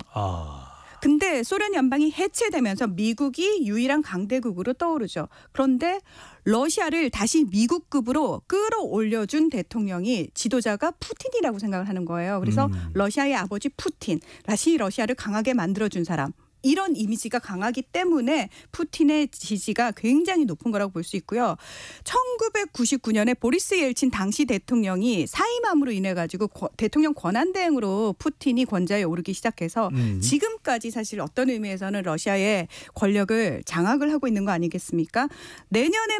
근데 소련 연방이 해체되면서 미국이 유일한 강대국으로 떠오르죠. 그런데 러시아를 다시 미국급으로 끌어올려준 대통령이 지도자가 푸틴이라고 생각을 하는 거예요. 그래서 러시아의 아버지 푸틴, 다시 러시아를 강하게 만들어준 사람. 이런 이미지가 강하기 때문에 푸틴의 지지가 굉장히 높은 거라고 볼 수 있고요. 1999년에 보리스 옐친 당시 대통령이 사임함으로 인해 가지고 대통령 권한대행으로 푸틴이 권좌에 오르기 시작해서 지금까지 사실 어떤 의미에서는 러시아의 권력을 장악을 하고 있는 거 아니겠습니까? 내년에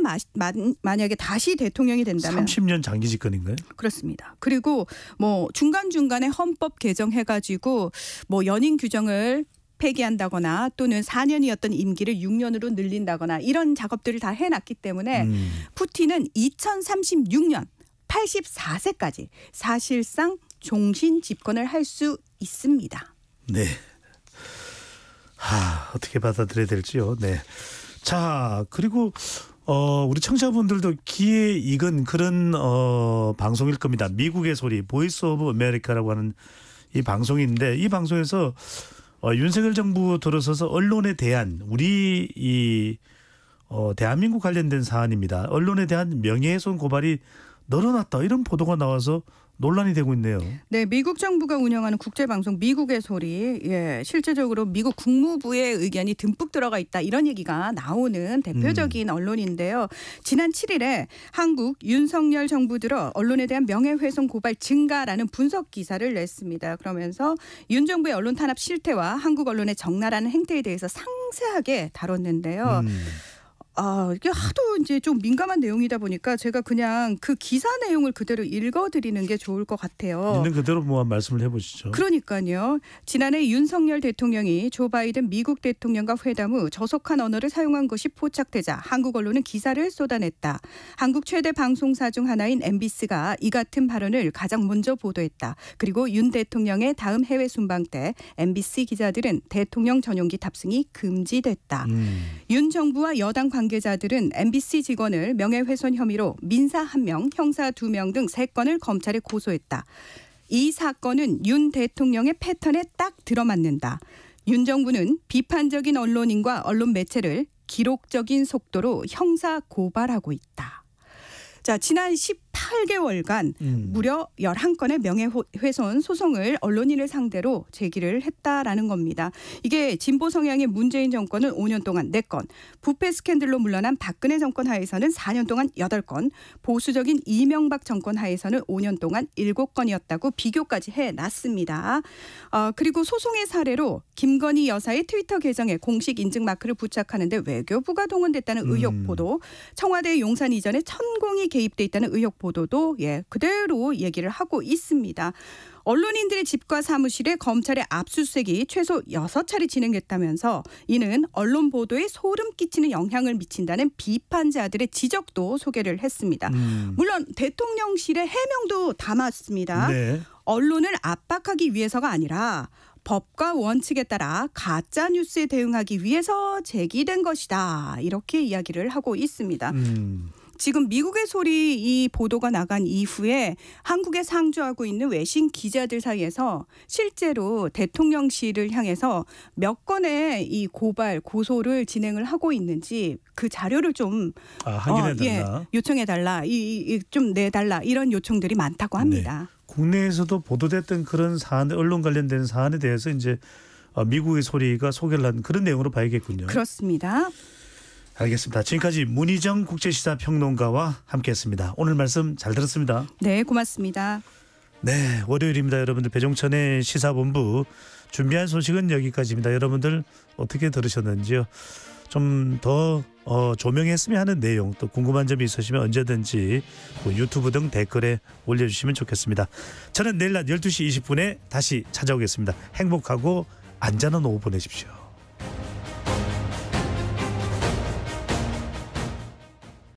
만약에 다시 대통령이 된다면 30년 장기 집권인가요? 그렇습니다. 그리고 뭐 중간중간에 헌법 개정해가지고 뭐 연임 규정을 폐기한다거나 또는 4년이었던 임기를 6년으로 늘린다거나 이런 작업들을 다 해놨기 때문에 푸틴은 2036년 84세까지 사실상 종신 집권을 할 수 있습니다. 네. 어떻게 받아들여야 될지요. 네. 자, 그리고 우리 청취자분들도 귀에 익은 그런 방송일 겁니다. 미국의 소리, 보이스 오브 아메리카라고 하는 이 방송인데 이 방송에서 윤석열 정부 들어서서 언론에 대한 우리 이 대한민국 관련된 사안입니다. 언론에 대한 명예훼손 고발이 늘어났다 이런 보도가 나와서 논란이 되고 있네요. 네, 미국 정부가 운영하는 국제방송 미국의 소리, 실제적으로 미국 국무부의 의견이 듬뿍 들어가 있다 이런 얘기가 나오는 대표적인 언론인데요. 지난 7일에 한국 윤석열 정부 들어 언론에 대한 명예훼손 고발 증가라는 분석 기사를 냈습니다. 그러면서 윤 정부의 언론 탄압 실태와 한국 언론의 적나라한 행태에 대해서 상세하게 다뤘는데요. 이게 하도 이제 좀 민감한 내용이다 보니까 제가 그냥 그 기사 내용을 그대로 읽어드리는 게 좋을 것 같아요. 있는 그대로 뭐 말씀을 해보시죠. 그러니까요. 지난해 윤석열 대통령이 조 바이든 미국 대통령과 회담 후 저속한 언어를 사용한 것이 포착되자 한국 언론은 기사를 쏟아냈다. 한국 최대 방송사 중 하나인 MBC가 이 같은 발언을 가장 먼저 보도했다. 그리고 윤 대통령의 다음 해외 순방 때 MBC 기자들은 대통령 전용기 탑승이 금지됐다. 윤 정부와 여당 관계자들은 MBC 직원을 명예훼손 혐의로 민사 1명, 형사 2명 등 3건을 검찰에 고소했다. 이 사건은 윤 대통령의 패턴에 딱 들어맞는다. 윤 정부는 비판적인 언론인과 언론 매체를 기록적인 속도로 형사 고발하고 있다. 자, 지난 18개월간 무려 11건의 명예훼손 소송을 언론인을 상대로 제기를 했다라는 겁니다. 이게 진보 성향의 문재인 정권은 5년 동안 4건, 부패 스캔들로 물러난 박근혜 정권 하에서는 4년 동안 8건, 보수적인 이명박 정권 하에서는 5년 동안 7건이었다고 비교까지 해놨습니다. 그리고 소송의 사례로 김건희 여사의 트위터 계정에 공식 인증 마크를 부착하는데 외교부가 동원됐다는 의혹 보도, 청와대 용산 이전에 천공이 개입돼 있다는 의혹 보도도 그대로 얘기를 하고 있습니다. 언론인들의 집과 사무실에 검찰의 압수수색이 최소 6차례 진행됐다면서 이는 언론 보도에 소름 끼치는 영향을 미친다는 비판자들의 지적도 소개를 했습니다. 물론 대통령실의 해명도 담았습니다. 네. 언론을 압박하기 위해서가 아니라 법과 원칙에 따라 가짜 뉴스에 대응하기 위해서 제기된 것이다. 이렇게 이야기를 하고 있습니다. 지금 미국의 소리 이 보도가 나간 이후에 한국에 상주하고 있는 외신 기자들 사이에서 실제로 대통령실을 향해서 몇 건의 이 고소를 진행을 하고 있는지 그 자료를 좀 확인해달라. 요청해달라, 좀 내달라 이런 요청들이 많다고 합니다. 네. 국내에서도 보도됐던 그런 사안, 언론 관련된 사안에 대해서 이제 미국의 소리가 소개를 한 그런 내용으로 봐야겠군요. 그렇습니다. 알겠습니다. 지금까지 문희정 국제시사평론가와 함께했습니다. 오늘 말씀 잘 들었습니다. 네, 고맙습니다. 네, 월요일입니다. 여러분들 배종찬의 시사본부 준비한 소식은 여기까지입니다. 여러분들 어떻게 들으셨는지요? 좀 더 조명했으면 하는 내용 또 궁금한 점이 있으시면 언제든지 유튜브 등 댓글에 올려주시면 좋겠습니다. 저는 내일 낮 12시 20분에 다시 찾아오겠습니다. 행복하고 안전한 오후 보내십시오.